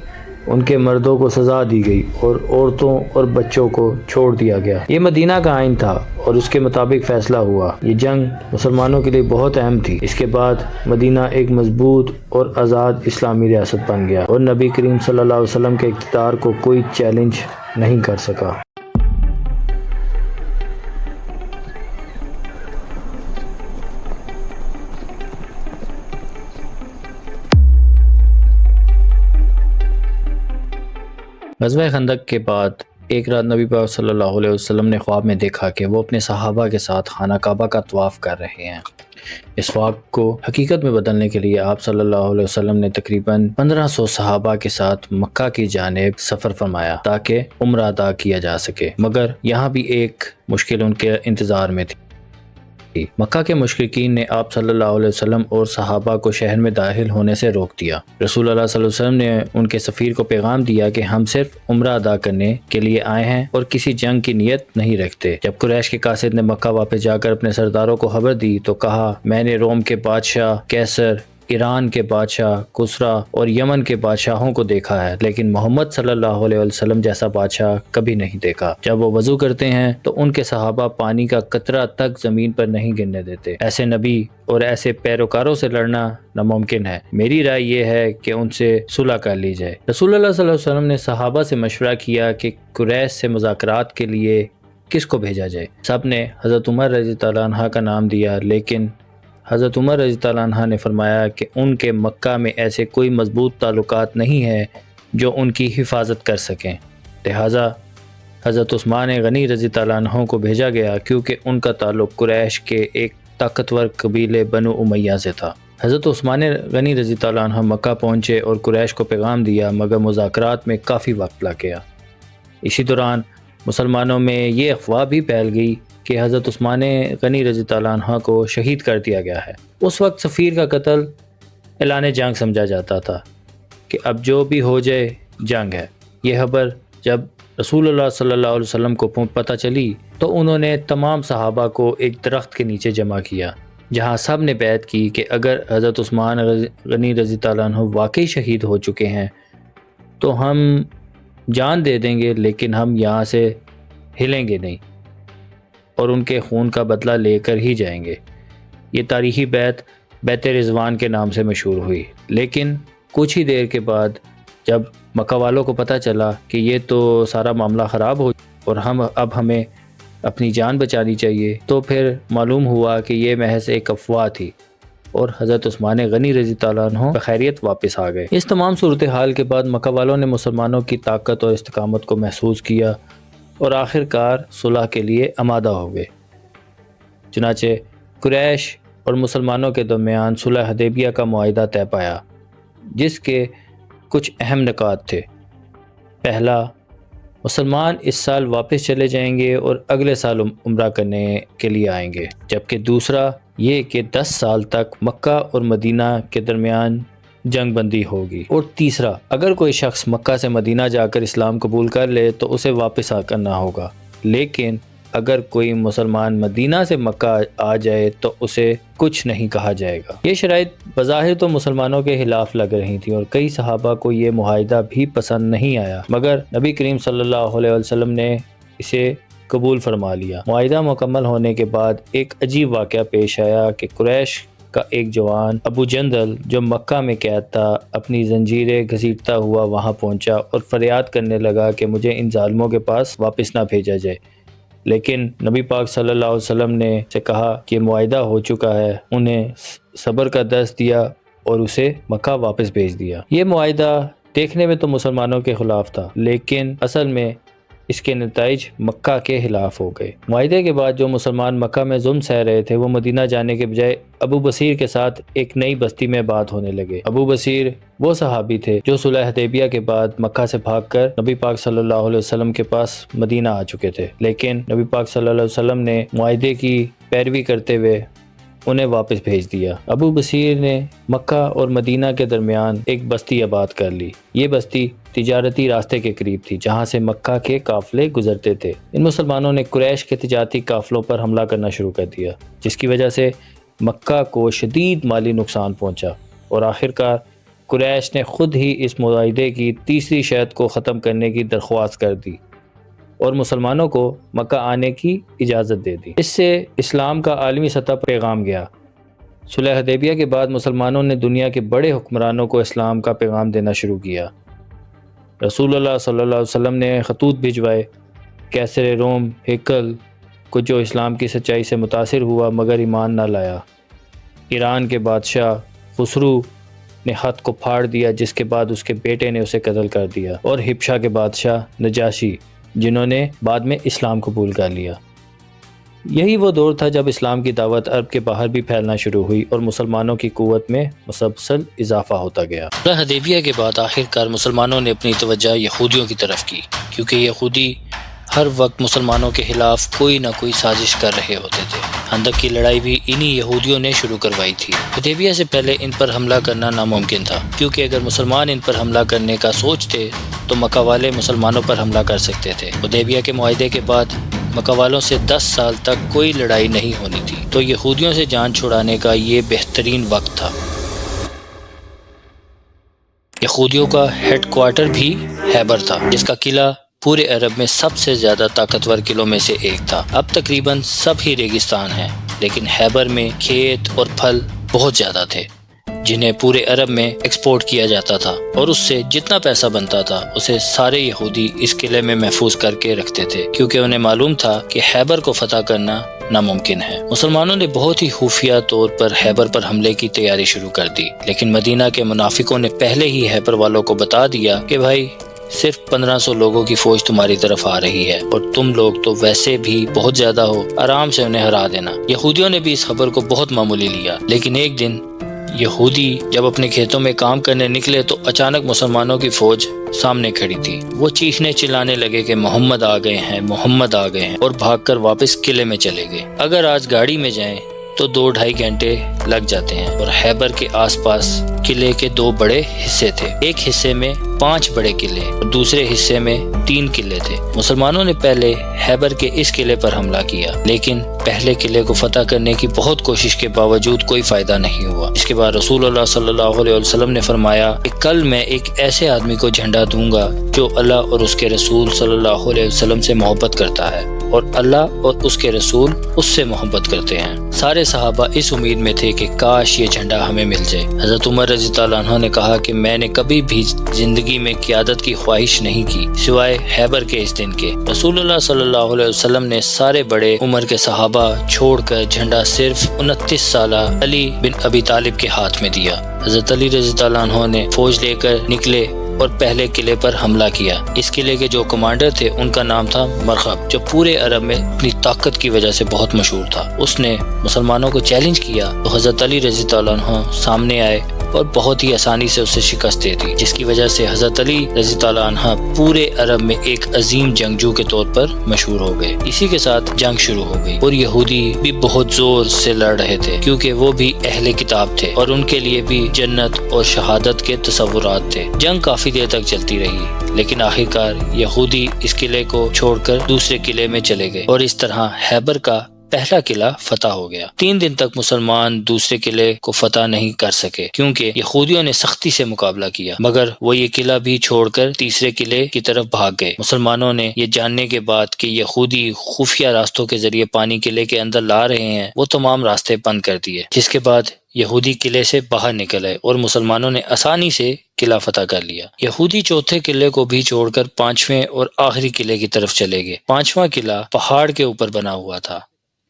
ان کے مردوں کو سزا دی گئی اور عورتوں اور بچوں کو چھوڑ دیا گیا۔ یہ مدینہ کا آئین تھا اور اس کے مطابق فیصلہ ہوا۔ یہ جنگ مسلمانوں کے لیے بہت اہم تھی۔ اس کے بعد مدینہ ایک مضبوط اور آزاد اسلامی ریاست بن گیا اور نبی کریم صلی اللہ علیہ وسلم کے اقتدار کو کوئی چیلنج نہیں کر سکا۔ غزوہ خندق کے بعد ایک رات نبی پاک صلی اللہ علیہ وسلم نے خواب میں دیکھا کہ وہ اپنے صحابہ کے ساتھ خانہ کعبہ کا طواف کر رہے ہیں۔ اس خواب کو حقیقت میں بدلنے کے لیے آپ صلی اللہ علیہ وسلم نے تقریباً 1500 صحابہ کے ساتھ مکہ کی جانب سفر فرمایا تاکہ عمرہ ادا کیا جا سکے، مگر یہاں بھی ایک مشکل ان کے انتظار میں تھی۔ مکہ کے مشرکین نے آپ صلی اللہ علیہ وسلم اور صحابہ کو شہر میں داخل ہونے سے روک دیا۔ رسول اللہ صلی اللہ علیہ وسلم نے ان کے سفیر کو پیغام دیا کہ ہم صرف عمرہ ادا کرنے کے لیے آئے ہیں اور کسی جنگ کی نیت نہیں رکھتے۔ جب قریش کے قاصد نے مکہ واپس جا کر اپنے سرداروں کو خبر دی تو کہا میں نے روم کے بادشاہ قیصر ایران کے بادشاہ کسرا اور یمن کے بادشاہوں کو دیکھا ہے، لیکن محمد صلی اللہ علیہ وسلم جیسا بادشاہ کبھی نہیں دیکھا۔ جب وہ وضو کرتے ہیں تو ان کے صحابہ پانی کا قطرہ تک زمین پر نہیں گرنے دیتے۔ ایسے نبی اور ایسے پیروکاروں سے لڑنا ناممکن ہے۔ میری رائے یہ ہے کہ ان سے صلح کر لی جائے۔ رسول اللہ صلی اللہ علیہ وسلم نے صحابہ سے مشورہ کیا کہ قریش سے مذاکرات کے لیے کس کو بھیجا جائے۔ سب نے حضرت عمر رضی اللہ عنہ کا نام دیا، لیکن حضرت عمر رضی اللہ عنہ نے فرمایا کہ ان کے مکہ میں ایسے کوئی مضبوط تعلقات نہیں ہیں جو ان کی حفاظت کر سکیں، لہٰذا حضرت عثمان غنی رضی اللہ عنہ کو بھیجا گیا کیونکہ ان کا تعلق قریش کے ایک طاقتور قبیلے بنو امیہ سے تھا۔ حضرت عثمان غنی رضی اللہ عنہ مکہ پہنچے اور قریش کو پیغام دیا، مگر مذاکرات میں کافی وقت لگ گیا۔ اسی دوران مسلمانوں میں یہ افواہ بھی پھیل گئی کہ حضرت عثمان غنی رضی اللہ عنہ کو شہید کر دیا گیا ہے۔ اس وقت سفیر کا قتل اعلان جنگ سمجھا جاتا تھا کہ اب جو بھی ہو جائے جنگ ہے۔ یہ خبر جب رسول اللہ صلی اللہ علیہ وسلم کو پتہ چلی تو انہوں نے تمام صحابہ کو ایک درخت کے نیچے جمع کیا، جہاں سب نے بیعت کی کہ اگر حضرت عثمان غنی رضی اللہ عنہ واقعی شہید ہو چکے ہیں تو ہم جان دے دیں گے، لیکن ہم یہاں سے ہلیں گے نہیں اور ان کے خون کا بدلہ لے کر ہی جائیں گے۔ یہ تاریخی بیعت رضوان کے نام سے مشہور ہوئی، لیکن کچھ ہی دیر کے بعد جب مکہ والوں کو پتہ چلا کہ یہ تو سارا معاملہ خراب ہو اور اب ہمیں اپنی جان بچانی چاہیے، تو پھر معلوم ہوا کہ یہ محض ایک افواہ تھی اور حضرت عثمان غنی رضی اللہ عنہ بخیریت واپس آ گئے۔ اس تمام صورتحال کے بعد مکہ والوں نے مسلمانوں کی طاقت اور استقامت کو محسوس کیا اور آخر کار صلح کے لیے آمادہ ہو گئے۔ چنانچہ قریش اور مسلمانوں کے درمیان صلح حدیبیہ کا معاہدہ طے پایا، جس کے کچھ اہم نکات تھے۔ پہلا، مسلمان اس سال واپس چلے جائیں گے اور اگلے سال عمرہ کرنے کے لیے آئیں گے، جبکہ دوسرا یہ کہ 10 سال تک مکہ اور مدینہ کے درمیان جنگ بندی ہوگی، اور تیسرا، اگر کوئی شخص مکہ سے مدینہ جا کر اسلام قبول کر لے تو اسے واپس کرنا ہوگا، لیکن اگر کوئی مسلمان مدینہ سے مکہ آ جائے تو اسے کچھ نہیں کہا جائے گا۔ یہ شرائط بظاہر تو مسلمانوں کے خلاف لگ رہی تھیں اور کئی صحابہ کو یہ معاہدہ بھی پسند نہیں آیا، مگر نبی کریم صلی اللہ علیہ وسلم نے اسے قبول فرما لیا۔ معاہدہ مکمل ہونے کے بعد ایک عجیب واقعہ پیش آیا کہ قریش کا ایک جوان ابو جندل جو مکہ میں قید تھا، اپنی زنجیریں گھسیٹتا ہوا وہاں پہنچا اور فریاد کرنے لگا کہ مجھے ان ظالموں کے پاس واپس نہ بھیجا جائے، لیکن نبی پاک صلی اللہ علیہ وسلم نے سے کہا کہ معاہدہ ہو چکا ہے، انہیں صبر کا درس دیا اور اسے مکہ واپس بھیج دیا۔ یہ معاہدہ دیکھنے میں تو مسلمانوں کے خلاف تھا، لیکن اصل میں اس کے نتائج مکہ کے خلاف ہو گئے۔ معاہدے کے بعد جو مسلمان مکہ میں ظلم سہ رہے تھے وہ مدینہ جانے کے بجائے ابو بصیر کے ساتھ ایک نئی بستی میں آباد ہونے لگے۔ ابو بصیر وہ صحابی تھے جو صلح حدیبیہ کے بعد مکہ سے بھاگ کر نبی پاک صلی اللہ علیہ وسلم کے پاس مدینہ آ چکے تھے، لیکن نبی پاک صلی اللہ علیہ وسلم نے معاہدے کی پیروی کرتے ہوئے انہیں واپس بھیج دیا۔ ابو بصیر نے مکہ اور مدینہ کے درمیان ایک بستی آباد کر لی۔ یہ بستی تجارتی راستے کے قریب تھی جہاں سے مکہ کے قافلے گزرتے تھے۔ ان مسلمانوں نے قریش کے تجارتی قافلوں پر حملہ کرنا شروع کر دیا، جس کی وجہ سے مکہ کو شدید مالی نقصان پہنچا اور آخرکار قریش نے خود ہی اس معاہدے کی تیسری شرط کو ختم کرنے کی درخواست کر دی اور مسلمانوں کو مکہ آنے کی اجازت دے دی۔ اس سے اسلام کا عالمی سطح پر پیغام گیا۔ صلح حدیبیہ کے بعد مسلمانوں نے دنیا کے بڑے حکمرانوں کو اسلام کا پیغام دینا شروع کیا۔ رسول اللہ صلی اللہ علیہ وسلم نے خطوط بھجوائے۔ کیسر روم ہرقل کو جو اسلام کی سچائی سے متاثر ہوا مگر ایمان نہ لایا۔ ایران کے بادشاہ خسرو نے خط کو پھاڑ دیا، جس کے بعد اس کے بیٹے نے اسے قتل کر دیا، اور حبشہ کے بادشاہ نجاشی جنہوں نے بعد میں اسلام قبول کر لیا۔ یہی وہ دور تھا جب اسلام کی دعوت عرب کے باہر بھی پھیلنا شروع ہوئی اور مسلمانوں کی قوت میں مسلسل اضافہ ہوتا گیا۔ صلح حدیبیہ کے بعد آخرکار مسلمانوں نے اپنی توجہ یہودیوں کی طرف کی، کیونکہ یہودی ہر وقت مسلمانوں کے خلاف کوئی نہ کوئی سازش کر رہے ہوتے تھے۔ خندق کی لڑائی بھی انہی یہودیوں نے شروع کروائی تھی۔ حدیبیہ سے پہلے ان پر حملہ کرنا ناممکن تھا، کیونکہ اگر مسلمان ان پر حملہ کرنے کا سوچتے تو مکہ والے مسلمانوں پر حملہ کر سکتے تھے۔ حدیبیہ کے معاہدے کے بعد مکہ والوں سے 10 سال تک کوئی لڑائی نہیں ہونی تھی، تو یہودیوں سے جان چھڑانے کا یہ بہترین وقت تھا۔ یہودیوں کا ہیڈ کوارٹر بھی خیبر تھا، جس کا قلعہ پورے عرب میں سب سے زیادہ طاقتور قلعوں میں سے ایک تھا۔ اب تقریباً سب ہی ریگستان ہیں، لیکن خیبر میں کھیت اور پھل بہت زیادہ تھے جنہیں پورے عرب میں ایکسپورٹ کیا جاتا تھا، اور اس سے جتنا پیسہ بنتا تھا اسے سارے یہودی اس قلعے میں محفوظ کر کے رکھتے تھے، کیونکہ انہیں معلوم تھا کہ خیبر کو فتح کرنا ناممکن ہے۔ مسلمانوں نے بہت ہی خفیہ طور پر خیبر پر حملے کی تیاری شروع کر دی، لیکن مدینہ کے منافقوں نے پہلے ہی خیبر والوں کو بتا دیا کہ بھائی صرف 1500 لوگوں کی فوج تمہاری طرف آ رہی ہے، اور تم لوگ تو ویسے بھی بہت زیادہ ہو، آرام سے انہیں ہرا دینا۔ یہودیوں نے بھی اس خبر کو بہت معمولی لیا، لیکن ایک دن یہودی جب اپنے کھیتوں میں کام کرنے نکلے تو اچانک مسلمانوں کی فوج سامنے کھڑی تھی۔ وہ چیخنے چلانے لگے کہ محمد آ گئے ہیں، محمد آ گئے ہیں، اور بھاگ کر واپس قلعے میں چلے گئے۔ اگر آج گاڑی میں جائیں تو 2-2.5 گھنٹے لگ جاتے ہیں، اور خیبر کے آس پاس قلعے کے 2 بڑے حصے تھے۔ ایک حصے میں 5 بڑے قلعے اور دوسرے حصے میں 3 قلعے تھے۔ مسلمانوں نے پہلے خیبر کے اس قلعے پر حملہ کیا، لیکن پہلے قلعے کو فتح کرنے کی بہت کوشش کے باوجود کوئی فائدہ نہیں ہوا۔ اس کے بعد رسول اللہ صلی اللہ علیہ وسلم نے فرمایا کہ کل میں ایک ایسے آدمی کو جھنڈا دوں گا جو اللہ اور اس کے رسول صلی اللہ علیہ وسلم سے محبت کرتا ہے، اور اللہ اور اس کے رسول اس سے محبت کرتے ہیں۔ سارے صحابہ اس امید میں تھے کہ کاش یہ جھنڈا ہمیں مل جائے۔ حضرت عمر رضی اللہ عنہ نے کہا کہ میں نے کبھی بھی زندگی میں قیادت کی خواہش نہیں کی سوائے خیبر کے اس دن کے۔ رسول اللہ صلی اللہ علیہ وسلم نے سارے بڑے عمر کے صحابہ چھوڑ کر جھنڈا صرف 29 سالہ علی بن ابی طالب کے ہاتھ میں دیا۔ حضرت علی رضی اللہ عنہ نے فوج لے کر نکلے اور پہلے قلعے پر حملہ کیا۔ اس قلعے کے جو کمانڈر تھے ان کا نام تھا مرخب، جو پورے عرب میں اپنی طاقت کی وجہ سے بہت مشہور تھا۔ اس نے مسلمانوں کو چیلنج کیا تو حضرت علی رضی اللہ عنہ سامنے آئے اور بہت ہی آسانی سے اسے شکست دے دی، جس کی وجہ سے حضرت علی رضی اللہ عنہ پورے عرب میں ایک عظیم جنگجو کے طور پر مشہور ہو گئے۔ اسی کے ساتھ جنگ شروع ہو گئی، اور یہودی بھی بہت زور سے لڑ رہے تھے، کیونکہ وہ بھی اہل کتاب تھے اور ان کے لیے بھی جنت اور شہادت کے تصورات تھے۔ جنگ کافی دیر تک چلتی رہی، لیکن آخرکار یہودی اس قلعے کو چھوڑ کر دوسرے قلعے میں چلے گئے، اور اس طرح خیبر کا پہلا قلعہ فتح ہو گیا۔ 3 دن تک مسلمان دوسرے قلعے کو فتح نہیں کر سکے، کیونکہ یہودیوں نے سختی سے مقابلہ کیا، مگر وہ یہ قلعہ بھی چھوڑ کر تیسرے قلعے کی طرف بھاگ گئے۔ مسلمانوں نے یہ جاننے کے بعد کہ یہودی خفیہ راستوں کے ذریعے پانی قلعے کے اندر لا رہے ہیں، وہ تمام راستے بند کر دیے، جس کے بعد یہودی قلعے سے باہر نکل آئے اور مسلمانوں نے آسانی سے قلعہ فتح کر لیا۔ یہودی چوتھے قلعے کو بھی چھوڑ کر 5ویں اور آخری قلعے کی طرف چلے گئے۔ 5واں قلعہ پہاڑ کے اوپر بنا ہوا تھا،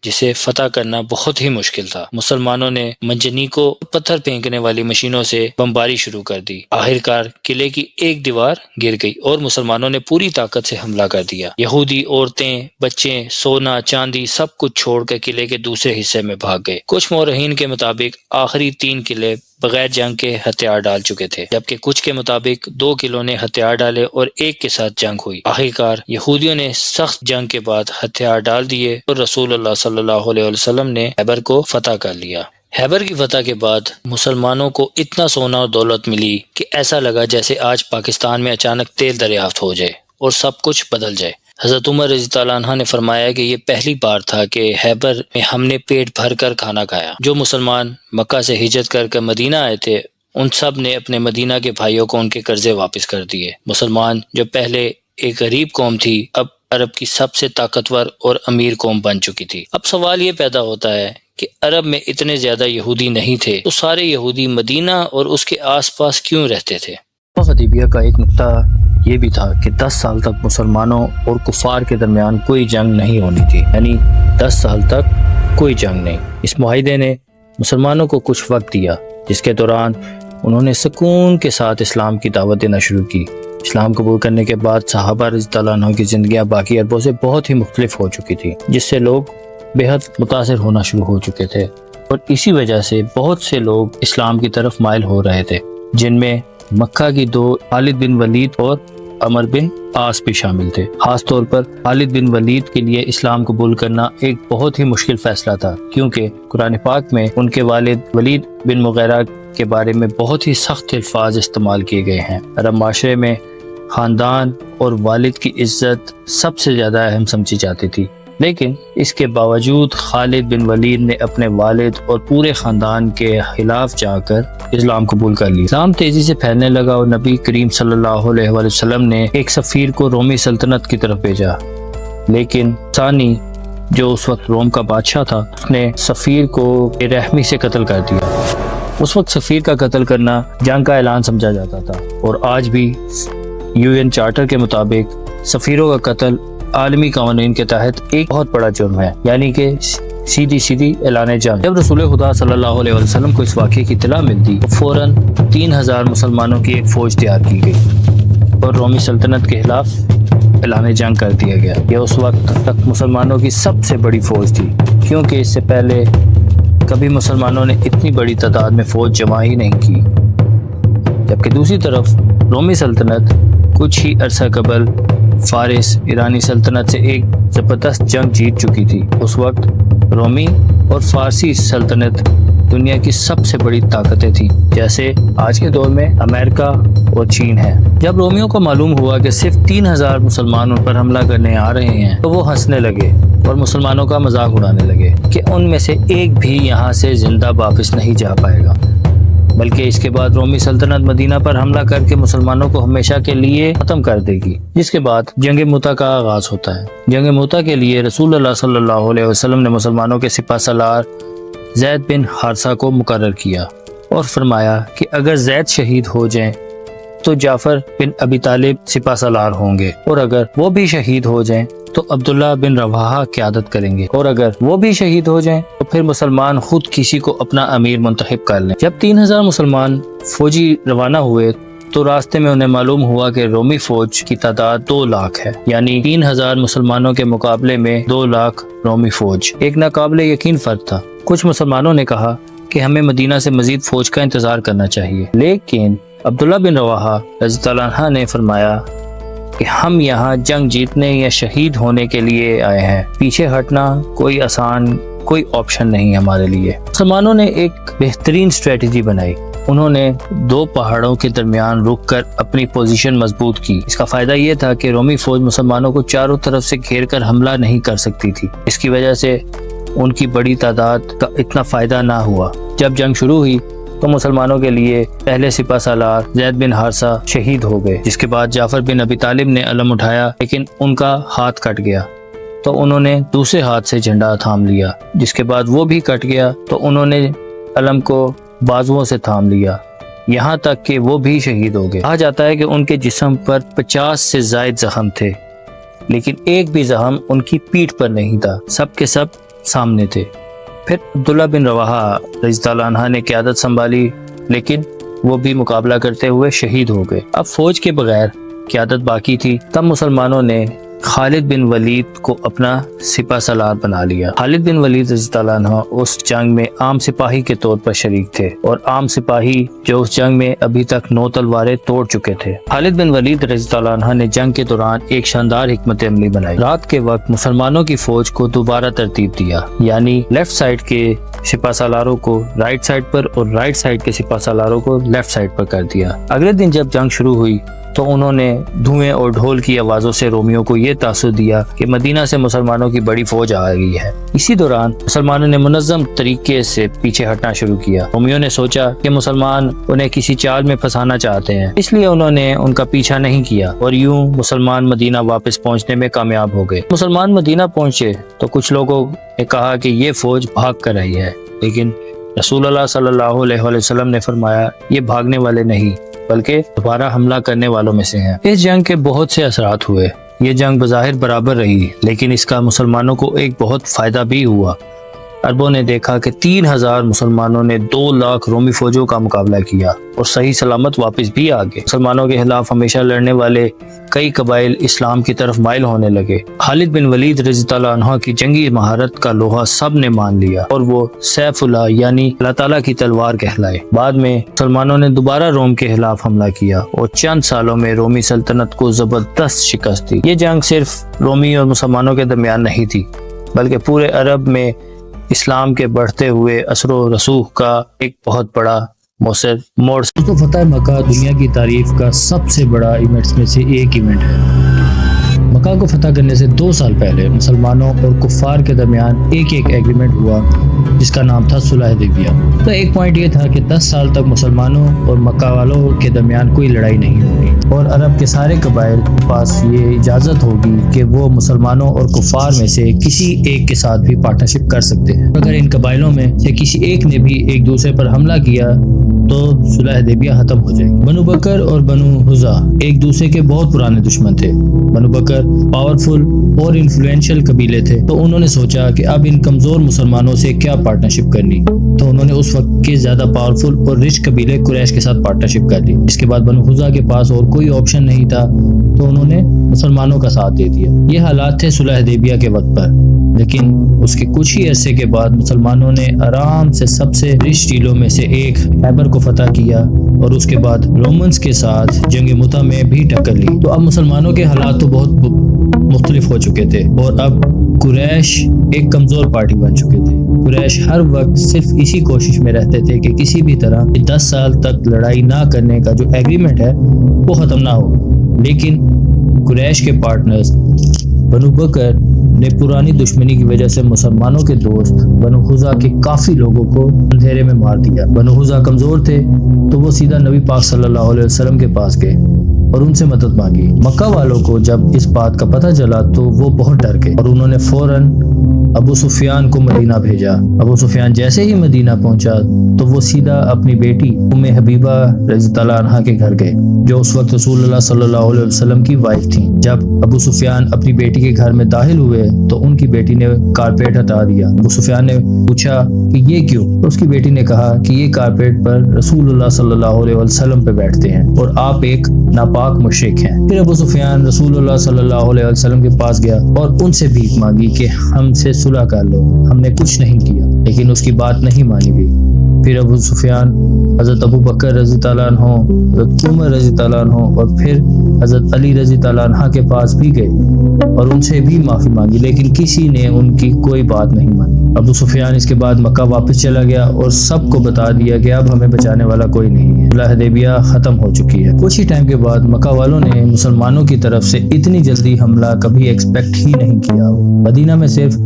جسے فتح کرنا بہت ہی مشکل تھا۔ مسلمانوں نے منجنیقوں کو پتھر پھینکنے والی مشینوں سے بمباری شروع کر دی۔ آخرکار قلعے کی ایک دیوار گر گئی اور مسلمانوں نے پوری طاقت سے حملہ کر دیا۔ یہودی عورتیں، بچے، سونا چاندی سب کچھ چھوڑ کر قلعے کے دوسرے حصے میں بھاگ گئے۔ کچھ مورخین کے مطابق آخری 3 قلعے بغیر جنگ کے ہتھیار ڈال چکے تھے، جبکہ کچھ کے مطابق 2 قلعوں نے ہتھیار ڈالے اور ایک کے ساتھ جنگ ہوئی۔ آخرکار یہودیوں نے سخت جنگ کے بعد ہتھیار ڈال دیے اور رسول اللہ صلی اللہ علیہ وسلم نے خیبر کو فتح کر لیا۔ خیبر کی فتح کے بعد مسلمانوں کو اتنا سونا اور دولت ملی کہ ایسا لگا جیسے آج پاکستان میں اچانک تیل دریافت ہو جائے اور سب کچھ بدل جائے۔ حضرت عمر رضی اللہ عنہ نے فرمایا کہ یہ پہلی بار تھا کہ خیبر میں ہم نے پیٹ بھر کر کھانا کھایا۔ جو مسلمان مکہ سے ہجرت کر کے مدینہ آئے تھے ان سب نے اپنے مدینہ کے بھائیوں کو ان کے قرضے واپس کر دیے۔ مسلمان جو پہلے ایک غریب قوم تھی اب عرب کی سب سے طاقتور اور امیر قوم بن چکی تھی۔ اب سوال یہ پیدا ہوتا ہے کہ عرب میں اتنے زیادہ یہودی نہیں تھے تو سارے یہودی مدینہ اور اس کے آس پاس کیوں رہتے تھے؟ حدیبیہ کا ایک نقطہ یہ بھی تھا کہ 10 سال تک مسلمانوں اور کفار کے درمیان کوئی جنگ نہیں ہونی تھی، یعنی 10 سال تک کوئی جنگ نہیں۔ اس معاہدے نے مسلمانوں کو کچھ وقت دیا جس کے دوران انہوں نے سکون کے ساتھ اسلام کی دعوت دینا شروع کی۔ اسلام قبول کرنے کے بعد صحابہ رضی اللہ عنہ کی زندگیاں باقی عربوں سے بہت ہی مختلف ہو چکی تھی، جس سے لوگ بے حد متاثر ہونا شروع ہو چکے تھے، اور اسی وجہ سے بہت سے لوگ اسلام کی طرف مائل ہو رہے تھے، جن میں مکہ کی 2 خالد بن ولید اور عمر بن عاص بھی شامل تھے۔ خاص طور پر خالد بن ولید کے لیے اسلام قبول کرنا ایک بہت ہی مشکل فیصلہ تھا، کیونکہ قرآن پاک میں ان کے والد ولید بن مغیرہ کے بارے میں بہت ہی سخت الفاظ استعمال کیے گئے ہیں۔ عرب معاشرے میں خاندان اور والد کی عزت سب سے زیادہ اہم سمجھی جاتی تھی، لیکن اس کے باوجود خالد بن ولید نے اپنے والد اور پورے خاندان کے خلاف جا کر اسلام قبول کر لی۔ اسلام تیزی سے پھیلنے لگا اور نبی کریم صلی اللہ علیہ وآلہ وسلم نے ایک سفیر کو رومی سلطنت کی طرف بھیجا، لیکن ثانی جو اس وقت روم کا بادشاہ تھا اس نے سفیر کو بے رحمی سے قتل کر دیا۔ اس وقت سفیر کا قتل کرنا جنگ کا اعلان سمجھا جاتا تھا، اور آج بھی UN چارٹر کے مطابق سفیروں کا قتل عالمی قوانین کے تحت ایک بہت بڑا جرم ہے، یعنی کہ سیدھی اعلان جنگ۔ جب رسول خدا صلی اللہ علیہ وسلم کو اس واقعے کی اطلاع ملتی تو فوراً 3000 مسلمانوں کی ایک فوج تیار کی گئی اور رومی سلطنت کے خلاف اعلان جنگ کر دیا گیا۔ یہ اس وقت تک مسلمانوں کی سب سے بڑی فوج تھی، کیونکہ اس سے پہلے کبھی مسلمانوں نے اتنی بڑی تعداد میں فوج جمع ہی نہیں کی۔ جبکہ دوسری طرف رومی سلطنت کچھ ہی عرصہ قبل فارس ایرانی سلطنت سے ایک زبردست جنگ جیت چکی تھی۔ اس وقت رومی اور فارسی سلطنت دنیا کی سب سے بڑی طاقتیں تھیں، جیسے آج کے دور میں امریکہ اور چین ہے۔ جب رومیوں کو معلوم ہوا کہ صرف 3000 مسلمان ان پر حملہ کرنے آ رہے ہیں تو وہ ہنسنے لگے اور مسلمانوں کا مذاق اڑانے لگے کہ ان میں سے ایک بھی یہاں سے زندہ واپس نہیں جا پائے گا۔ بلکہ اس کے بعد رومی سلطنت مدینہ پر حملہ کر کے مسلمانوں کو ہمیشہ کے لیے ختم کر دے گی، جس کے بعد جنگ موتا کا آغاز ہوتا ہے۔ جنگ موتا کے لیے رسول اللہ صلی اللہ علیہ وسلم نے مسلمانوں کے سپہ سالار زید بن حارثہ کو مقرر کیا اور فرمایا کہ اگر زید شہید ہو جائیں تو جعفر بن ابی طالب سپہ سالار ہوں گے، اور اگر وہ بھی شہید ہو جائیں تو عبداللہ بن رواحہ قیادت کریں گے، اور اگر وہ بھی شہید ہو جائیں تو پھر مسلمان خود کسی کو اپنا امیر منتخب کر لیں۔ جب 3000 مسلمان فوجی روانہ ہوئے تو راستے میں انہیں معلوم ہوا کہ رومی فوج کی تعداد 2 لاکھ ہے، یعنی 3000 مسلمانوں کے مقابلے میں 2 لاکھ رومی فوج۔ ایک ناقابل یقین فرق تھا۔ کچھ مسلمانوں نے کہا کہ ہمیں مدینہ سے مزید فوج کا انتظار کرنا چاہیے، لیکن عبداللہ بن رواحہ رضی اللہ عنہ نے فرمایا کہ ہم یہاں جنگ جیتنے یا شہید ہونے کے لیے آئے ہیں، پیچھے ہٹنا کوئی آپشن نہیں ہمارے لیے۔ مسلمانوں نے ایک بہترین اسٹریٹجی بنائی۔ انہوں نے 2 پہاڑوں کے درمیان رک کر اپنی پوزیشن مضبوط کی۔ اس کا فائدہ یہ تھا کہ رومی فوج مسلمانوں کو چاروں طرف سے گھیر کر حملہ نہیں کر سکتی تھی، اس کی وجہ سے ان کی بڑی تعداد کا اتنا فائدہ نہ ہوا۔ جب جنگ شروع ہوئی تو مسلمانوں کے لیے پہلے سپہ سالار زید بن حارثہ شہید ہو گئے، جس کے بعد جعفر بن ابی طالب نے علم اٹھایا، لیکن ان کا ہاتھ کٹ گیا تو انہوں نے دوسرے ہاتھ سے جھنڈا تھام لیا، جس کے بعد وہ بھی کٹ گیا تو انہوں نے علم کو بازوؤں سے تھام لیا، یہاں تک کہ وہ بھی شہید ہو گئے۔ کہا جاتا ہے کہ ان کے جسم پر 50 سے زائد زخم تھے، لیکن ایک بھی زخم ان کی پیٹھ پر نہیں تھا، سب کے سب سامنے تھے۔ پھر عبداللہ بن رواحہ رضی اللہ عنہ نے قیادت سنبھالی، لیکن وہ بھی مقابلہ کرتے ہوئے شہید ہو گئے۔ اب فوج کے بغیر قیادت باقی تھی، تب مسلمانوں نے خالد بن ولید کو اپنا سپہ سالار بنا لیا۔ خالد بن ولید رضی اللہ عنہ اس جنگ میں عام سپاہی کے طور پر شریک تھے، اور عام سپاہی جو اس جنگ میں ابھی تک 9 تلواریں توڑ چکے تھے۔ خالد بن ولید رضی اللہ عنہ نے جنگ کے دوران ایک شاندار حکمت عملی بنائی۔ رات کے وقت مسلمانوں کی فوج کو دوبارہ ترتیب دیا، یعنی لیفٹ سائڈ کے سپہ سالاروں کو رائٹ سائڈ پر اور رائٹ سائڈ کے سپہ سالاروں کو لیفٹ سائڈ پر کر دیا۔ اگلے دن جب جنگ شروع ہوئی تو انہوں نے دھوئیں اور ڈھول کی آوازوں سے رومیوں کو یہ تاثر دیا کہ مدینہ سے مسلمانوں کی بڑی فوج آ گئی ہے۔ اسی دوران مسلمانوں نے منظم طریقے سے پیچھے ہٹنا شروع کیا۔ رومیوں نے سوچا کہ مسلمان انہیں کسی چال میں پھنسانا چاہتے ہیں، اس لیے انہوں نے ان کا پیچھا نہیں کیا، اور یوں مسلمان مدینہ واپس پہنچنے میں کامیاب ہو گئے۔ مسلمان مدینہ پہنچے تو کچھ لوگوں نے کہا کہ یہ فوج بھاگ کر آئی ہے، لیکن رسول اللہ صلی اللہ علیہ وسلم نے فرمایا یہ بھاگنے والے نہیں بلکہ دوبارہ حملہ کرنے والوں میں سے ہیں۔ اس جنگ کے بہت سے اثرات ہوئے۔ یہ جنگ بظاہر برابر رہی، لیکن اس کا مسلمانوں کو ایک بہت فائدہ بھی ہوا۔ عربوں نے دیکھا کہ 3000 مسلمانوں نے 2 لاکھ رومی فوجوں کا مقابلہ کیا اور صحیح سلامت واپس بھی آ گئے۔ مسلمانوں کے خلاف ہمیشہ لڑنے والے کئی قبائل اسلام کی طرف مائل ہونے لگے۔ خالد بن ولید رضی اللہ عنہ کی جنگی مہارت کا لوہا سب نے مان لیا، اور وہ سیف اللہ یعنی اللہ تعالیٰ کی تلوار کہلائے۔ بعد میں مسلمانوں نے دوبارہ روم کے خلاف حملہ کیا اور چند سالوں میں رومی سلطنت کو زبردست شکست دی۔ یہ جنگ صرف رومی اور مسلمانوں کے درمیان نہیں تھی، بلکہ پورے عرب میں اسلام کے بڑھتے ہوئے اثر و رسوخ کا ایک بہت بڑا مؤثر موڑ۔ فتح مکہ دنیا کی تاریخ کا سب سے بڑا ایونٹس میں سے ایک ایونٹ ہے۔ مکہ کو فتح کرنے سے 2 سال پہلے مسلمانوں اور کفار کے درمیان ایک ایگریمنٹ ہوا جس کا نام تھا صلح حدیبیہ۔ تو ایک پوائنٹ یہ تھا کہ 10 سال تک مسلمانوں اور مکہ والوں کے درمیان کوئی لڑائی نہیں ہوگی اور عرب کے سارے قبائل کے پاس یہ اجازت ہوگی کہ وہ مسلمانوں اور کفار میں سے کسی ایک کے ساتھ بھی پارٹنرشپ کر سکتے ہیں۔ اگر ان قبائلوں میں سے کسی ایک نے بھی ایک دوسرے پر حملہ کیا تو صلح حدیبیہ ختم ہو جائے گی۔ بنو بکر اور بنو حذا ایک دوسرے کے بہت پرانے دشمن تھے۔ بنو بکر پاورفل اور انفلوئنشل قبیلے تھے، تو انہوں نے سوچا کہ اب ان کمزور مسلمانوں سے کیا پارٹنرشپ کرنی، تو انہوں نے اس وقت کے زیادہ پاورفل اور رچ قبیلے قریش کے ساتھ پارٹنرشپ کر لی۔ اس کے بعد بنو حذا کے پاس اور کوئی آپشن نہیں تھا، تو انہوں نے مسلمانوں کا ساتھ دے دیا۔ یہ حالات تھے صلح حدیبیہ کے وقت پر، لیکن اس کے کچھ ہی عرصے کے بعد مسلمانوں نے آرام سے سب سے رچ ٹیلوں میں سے ایک خیبر کو فتح کیا اور اس کے بعد رومنز کے ساتھ جنگ مؤتہ میں بھی ٹکر لی۔ تو اب مسلمانوں کے حالات تو بہت مختلف ہو چکے تھے اور اب قریش ایک کمزور پارٹی بن چکے تھے۔ قریش ہر وقت صرف اسی کوشش میں رہتے تھے کہ کسی بھی طرح 10 سال تک لڑائی نہ کرنے کا جو ایگریمنٹ ہے وہ ختم نہ ہو، لیکن قریش کے پارٹنرز بنو بکر نے پرانی دشمنی کی وجہ سے مسلمانوں کے دوست بنو حذا کے کافی لوگوں کو اندھیرے میں مار دیا۔ بنو حذا کمزور تھے تو وہ سیدھا نبی پاک صلی اللہ علیہ وسلم کے پاس گئے اور ان سے مدد مانگی۔ مکہ والوں کو جب اس بات کا پتہ چلا تو وہ بہت ڈر گئے اور انہوں نے فوراً ابو سفیان کو مدینہ بھیجا۔ ابو سفیان جیسے ہی مدینہ پہنچا تو وہ سیدھا اپنی بیٹی ام حبیبہ رضی اللہ عنہا کے گھر گئے، جو اس وقت رسول اللہ صلی اللہ علیہ وسلم کی وائف تھیں۔ جب ابو سفیان اپنی بیٹی کے گھر میں داخل ہوئے تو ان کی بیٹی نے کارپیٹ ہٹا دیا۔ ابو سفیان نے پوچھا کہ یہ کیوں؟ تو اس کی بیٹی نے کہا کہ یہ کارپیٹ پر رسول اللہ صلی اللہ علیہ وسلم پہ بیٹھتے ہیں اور آپ ایک ناپاک مشرک ہیں۔ پھر ابو سفیان رسول اللہ صلی اللہ علیہ وسلم کے پاس گیا اور ان سے بھیک مانگی کہ ہم سے صلح کر لو، ہم نے کچھ نہیں کیا، لیکن اس کی بات نہیں مانی گئی۔ پھر ابو سفیان حضرت ابو بکر رضی اللہ عنہ، حضرت عمر رضی اللہ عنہ اور پھر حضرت علی رضی اللہ عنہ کے پاس بھی گئے اور ان سے بھی معافی مانگی، لیکن کسی نے ان کی کوئی بات نہیں مانی۔ ابو سفیان اس کے بعد مکہ واپس چلا گیا اور سب کو بتا دیا کہ اب ہمیں بچانے والا کوئی نہیں ہے، صلح حدیبیہ ختم ہو چکی ہے۔ کچھ ہی ٹائم کے بعد مکہ والوں نے مسلمانوں کی طرف سے اتنی جلدی حملہ کبھی ایکسپیکٹ ہی نہیں کیا۔ مدینہ میں صرف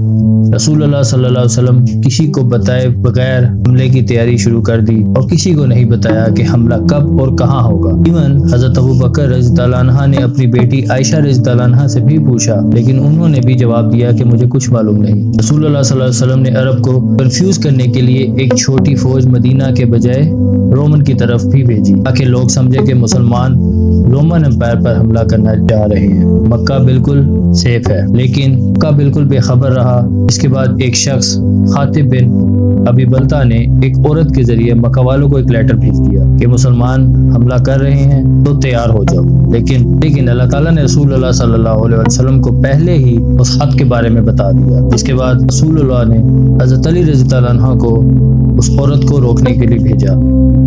رسول اللہ صلی اللہ علیہ وسلم کسی کو بتائے بغیر حملے کی تیاری شروع کر دی اور کسی کو نہیں بتایا کہ حملہ کب اور کہاں ہوگا۔ ایون حضرت ابو بکر رضی اللہ عنہ نے اپنی بیٹی عائشہ رضی اللہ عنہ سے بھی پوچھا، لیکن انہوں نے بھی جواب دیا کہ مجھے کچھ معلوم نہیں۔ رسول اللہ صلی اللہ علیہ وسلم نے عرب کو کنفیوز کرنے کے لیے ایک چھوٹی فوج مدینہ کے بجائے رومن کی طرف بھی بھیجی تاکہ لوگ سمجھے کہ مسلمان رومن امپائر پر حملہ کرنا چاہ رہے ہیں۔ مکہ بالکل سیف ہے، لیکن مکہ بالکل بے خبر رہا۔ اس کے بعد ایک شخص خاطب بن ابی بلتا نے ایک عورت کے ذریعے مکہ والوں کو ایک لیٹر بھیج دیا کہ مسلمان حملہ کر رہے ہیں تو تیار ہو جاؤ، لیکن اللہ تعالیٰ نے رسول اللہ صلی اللہ علیہ وسلم کو پہلے ہی اس خط کے بارے میں بتا دیا۔ اس کے بعد رسول اللہ نے حضرت علی رضی اللہ عنہ کو اس عورت کو روکنے کے لیے بھیجا۔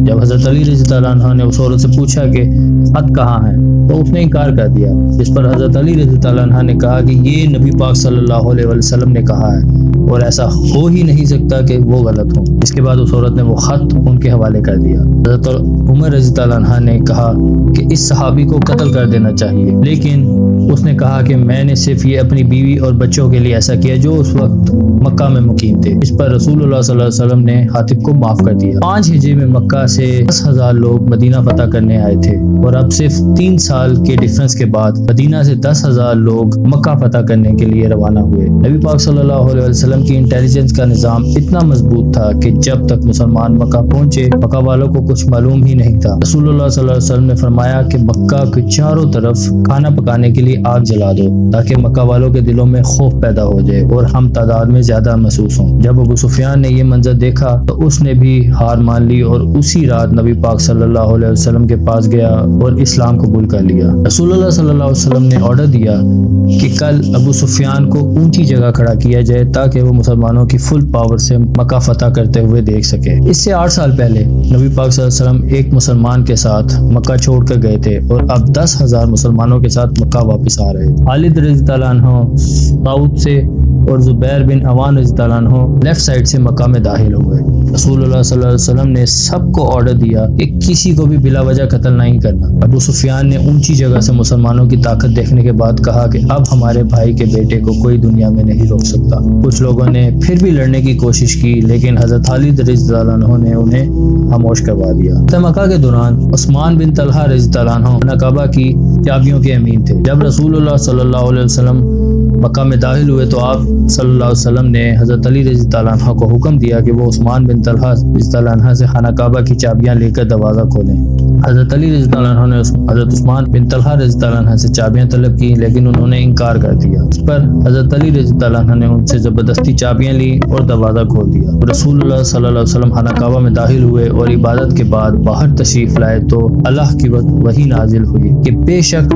جب حضرت علی رضی اللہ عنہ نے اس عورت سے پوچھا کہ خط کہاں ہے تو اس نے انکار کر دیا، جس پر حضرت علی رضی اللہ عنہ نے کہا کہ یہ نبی پاک صلی اللہ علیہ وسلم نے کہا ہے اور ایسا ہو ہی نہیں سکتا کہ وہ غلط ہوں۔ اس کے بعد اس عورت نے وہ خط ان کے حوالے کر دیا۔ حضرت عمر رضی اللہ عنہ نے کہا کہ اس صحابی کو قتل کر دینا چاہیے، لیکن اس نے کہا کہ میں نے صرف یہ اپنی بیوی اور بچوں کے لیے ایسا کیا جو اس وقت مکہ میں مقیم تھے۔ اس پر رسول اللہ صلی اللہ علیہ وسلم نے خاطب کو معاف کر دیا۔ 5 ہجری میں مکہ سے 10,000 لوگ مدینہ فتح کرنے آئے تھے اور اب صرف 3 سال کے ڈیفرنس کے بعد مدینہ سے 10,000 لوگ مکہ فتح کرنے کے لیے روانہ ہوئے۔ نبی پاک صلی اللہ علیہ وسلم کی انٹیلیجنس کا نظام اتنا مضبوط تھا کہ جب تک مسلمان مکہ پہنچے مکہ والوں کو کچھ معلوم ہی نہیں تھا۔ رسول اللہ صلی اللہ علیہ وسلم نے فرمایا کہ مکہ کے چاروں طرف کھانا پکانے کے لیے آگ جلا دو تاکہ مکہ والوں کے دلوں میں خوف پیدا ہو جائے اور ہم تعداد میں زیادہ محسوس ہوں۔ جب ابو سفیان نے یہ منظر دیکھا تو اس نے بھی ہار مان لی اور اسی رات نبی پاک صلی اللہ علیہ وسلم کے پاس گیا اور اسلام قبول کر لیا۔ رسول اللہ صلی اللہ علیہ وسلم نے آرڈر دیا کہ کل ابو سفیان کو اونچی جگہ کھڑا کیا جائے تاکہ وہ مسلمانوں کی فل پاور سے مکہ فتح کرتے ہوئے دیکھ سکے۔ اس سے 8 سال پہلے نبی پاک صلی اللہ علیہ وسلم ایک مسلمان کے ساتھ مکہ چھوڑ کر گئے تھے اور اب 10,000 مسلمانوں کے ساتھ مکہ واپس آ رہے تھے۔ خالد رضی اللہ عنہ سعود سے اور زبیر بن عوام عثمان رضی اللہ عنہ لیفٹ سائڈ سے مکہ میں داخل ہوئے۔ رسول اللہ صلی اللہ علیہ وسلم نے سب کو آرڈر دیا کہ کسی کو بھی بلا وجہ قتل نہیں کرنا۔ ابو سفیان نے اونچی جگہ سے مسلمانوں کی طاقت دیکھنے کے بعد کہا کہ اب ہمارے بھائی کے بیٹے کو کوئی دنیا میں نہیں روک سکتا۔ کچھ لوگوں نے پھر بھی لڑنے کی کوشش کی، لیکن حضرت خالد رضی اللہ عنہ نے انہیں خاموش کروا دیا۔ فتح مکہ کے دوران عثمان بن طلحہ رضی اللہ عنہ کعبہ کی چابیوں کے امین تھے۔ جب رسول اللہ صلی اللہ علیہ وسلم مکہ میں داخل ہوئے تو آپ صلی اللہ علیہ وسلم نے حضرت علی رضی اللہ عنہ کو حکم دیا کہ وہ عثمان بن طلحہ رضی اللہ عنہ سے خانہ کعبہ کی چابیاں لے کر دروازہ کھولیں۔ حضرت علی رضی اللہ عنہ نے حضرت عثمان بن طلحہ رضی اللہ عنہ سے چابیاں طلب کی، لیکن انہوں نے انکار کر دیا۔ اس پر حضرت علی رضی اللہ عنہ نے ان سے زبردستی چابیاں لی اور دروازہ کھول دیا۔ رسول اللہ صلی اللہ علیہ وسلم خانہ کعبہ میں داخل ہوئے اور عبادت کے بعد باہر تشریف لائے تو اللہ کی وحی نازل ہوئی کہ بے شک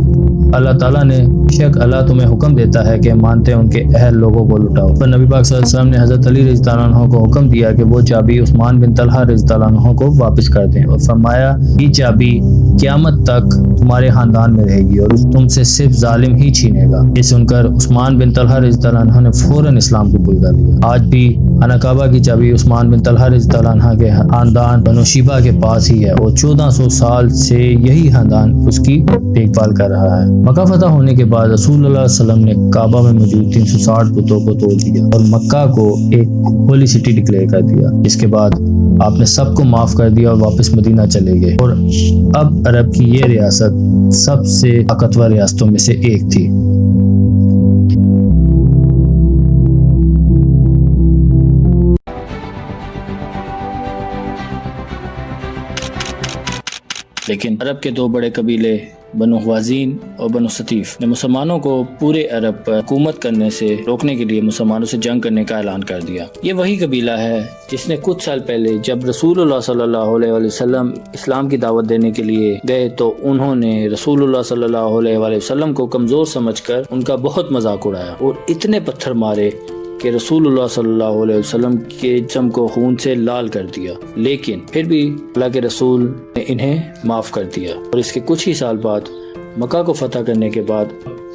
اللہ تعالیٰ نے اللہ تمہیں حکم دیتا ہے کہ مانتے ان کے اہل لوگوں کو لٹاؤ۔ پر نبی پاک صلی اللہ علیہ وسلم نے حضرت علی رضی اللہ عنہ کو حکم دیا کہ وہ چابی عثمان بن طلحہ رضی اللہ عنہ کو واپس کر دیں اور فرمایا یہ چابی قیامت تک تمہارے خاندان میں رہے گی اور تم سے صرف ظالم ہی چھینے گا۔ یہ سن کر عثمان بن طلحہ رضی اللہ عنہ نے فوراً اسلام قبول کر لیا۔ آج بھی خانہ کعبہ کی چابی عثمان بن طلحہ رضی اللہ عنہ کے خاندان بنو شیبہ کے پاس ہی ہے اور 1400 سال سے یہی خاندان اس کی دیکھ بھال کر رہا ہے۔ مکہ فتح ہونے کے بعد رسول اللہ صلی اللہ علیہ وسلم نے کعبہ میں موجود 360 بتوں کو توڑ دیا اور مکہ کو ایک ہولی سٹی ڈکلیئر کر دیا۔ اس کے بعد آپ نے سب کو معاف کر دیا اور واپس مدینہ چلے گئے اور اب عرب کی یہ ریاست سب سے طاقتور ریاستوں میں سے ایک تھی۔ لیکن عرب کے دو بڑے قبیلے بنو خوازین اور بنو ثقیف نے مسلمانوں کو پورے عرب پر حکومت کرنے سے روکنے کے لیے مسلمانوں سے جنگ کرنے کا اعلان کر دیا۔ یہ وہی قبیلہ ہے جس نے کچھ سال پہلے جب رسول اللہ صلی اللہ علیہ وسلم اسلام کی دعوت دینے کے لیے گئے تو انہوں نے رسول اللہ صلی اللہ علیہ وسلم کو کمزور سمجھ کر ان کا بہت مذاق اڑایا اور اتنے پتھر مارے کہ رسول اللہ صلی اللہ علیہ وسلم کے جسم کو خون سے لال کر دیا، لیکن پھر بھی اللہ کے رسول نے انہیں معاف کر دیا۔ اور اس کے کچھ ہی سال بعد مکہ کو فتح کرنے کے بعد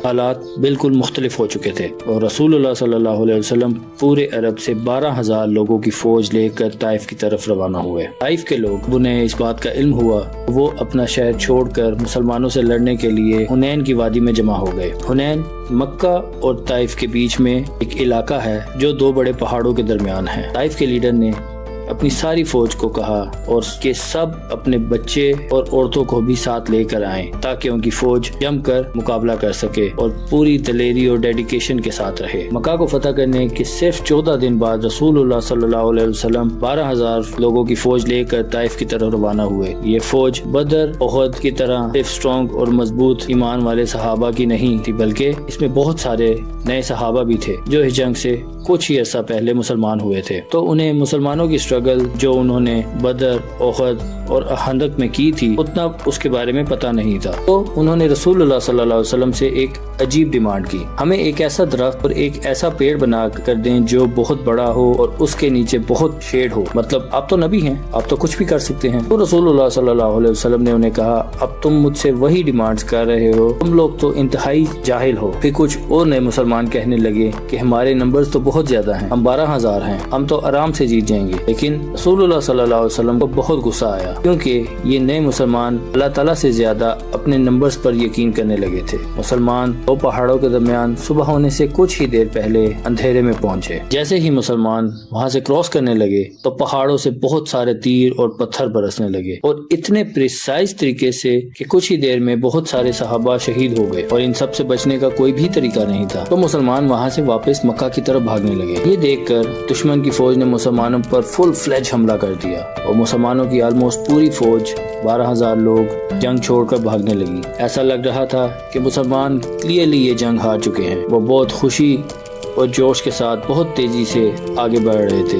حالات بالکل مختلف ہو چکے تھے اور رسول اللہ صلی اللہ علیہ وسلم پورے عرب سے 12,000 لوگوں کی فوج لے کر طائف کی طرف روانہ ہوئے۔ طائف کے لوگ انہیں اس بات کا علم ہوا، وہ اپنا شہر چھوڑ کر مسلمانوں سے لڑنے کے لیے حنین کی وادی میں جمع ہو گئے۔ حنین مکہ اور طائف کے بیچ میں ایک علاقہ ہے جو دو بڑے پہاڑوں کے درمیان ہے۔ طائف کے لیڈر نے اپنی ساری فوج کو کہا اور کہ سب اپنے بچے اور عورتوں کو بھی ساتھ لے کر آئیں تاکہ ان کی فوج جم کر مقابلہ کر سکے اور پوری دلیری اور ڈیڈیکیشن کے ساتھ رہے۔ مکہ کو فتح کرنے کے صرف 14 دن بعد رسول اللہ صلی اللہ علیہ وسلم 12,000 لوگوں کی فوج لے کر طائف کی طرف روانہ ہوئے۔ یہ فوج بدر احد کی طرح صرف اسٹرانگ اور مضبوط ایمان والے صحابہ کی نہیں تھی، بلکہ اس میں بہت سارے نئے صحابہ بھی تھے جو اس جنگ سے کچھ ہی عرصہ پہلے مسلمان ہوئے تھے، تو انہیں مسلمانوں کی اسٹرگل جو انہوں نے بدر احد اور خندق میں کی تھی اتنا اس کے بارے میں پتہ نہیں تھا۔ تو انہوں نے رسول اللہ صلی اللہ علیہ وسلم سے ایک عجیب ڈیمانڈ کی، ہمیں ایک ایسا درخت اور ایک ایسا پیڑ بنا کر دیں جو بہت بڑا ہو اور اس کے نیچے بہت شیڈ ہو، مطلب آپ تو نبی ہیں، آپ تو کچھ بھی کر سکتے ہیں۔ تو رسول اللہ صلی اللہ علیہ وسلم نے انہیں کہا اب تم مجھ سے وہی ڈیمانڈز کر رہے ہو، تم لوگ تو انتہائی جاہل ہو۔ پھر کچھ اور نئے مسلمان کہنے لگے کہ ہمارے نمبرز تو بہت زیادہ ہیں، ہم 12,000 ہیں، ہم تو آرام سے جیت جائیں گے۔ لیکن رسول اللہ صلی اللہ علیہ وسلم کو بہت غصہ آیا کیونکہ یہ نئے مسلمان اللہ تعالیٰ سے زیادہ اپنے نمبرز پر یقین کرنے لگے تھے۔ مسلمان دو پہاڑوں کے درمیان صبح ہونے سے کچھ ہی دیر پہلے اندھیرے میں پہنچے۔ جیسے ہی مسلمان وہاں سے کراس کرنے لگے تو پہاڑوں سے بہت سارے تیر اور پتھر برسنے لگے اور اتنے پریسائز طریقے سے کہ کچھ ہی دیر میں بہت سارے صحابہ شہید ہو گئے اور ان سب سے بچنے کا کوئی بھی طریقہ نہیں تھا۔ تو مسلمان وہاں سے واپس مکہ کی طرف بھاگنے لگے۔ یہ دیکھ کر دشمن کی فوج نے مسلمانوں پر فل فلیج حملہ کر دیا اور مسلمانوں کی آلموسٹ پوری فوج 12,000 لوگ جنگ چھوڑ کر بھاگنے لگی۔ ایسا لگ رہا تھا کہ مسلمان کلیئرلی یہ جنگ ہار چکے ہیں۔ وہ بہت خوشی اور جوش کے ساتھ بہت تیزی سے آگے بڑھ رہے تھے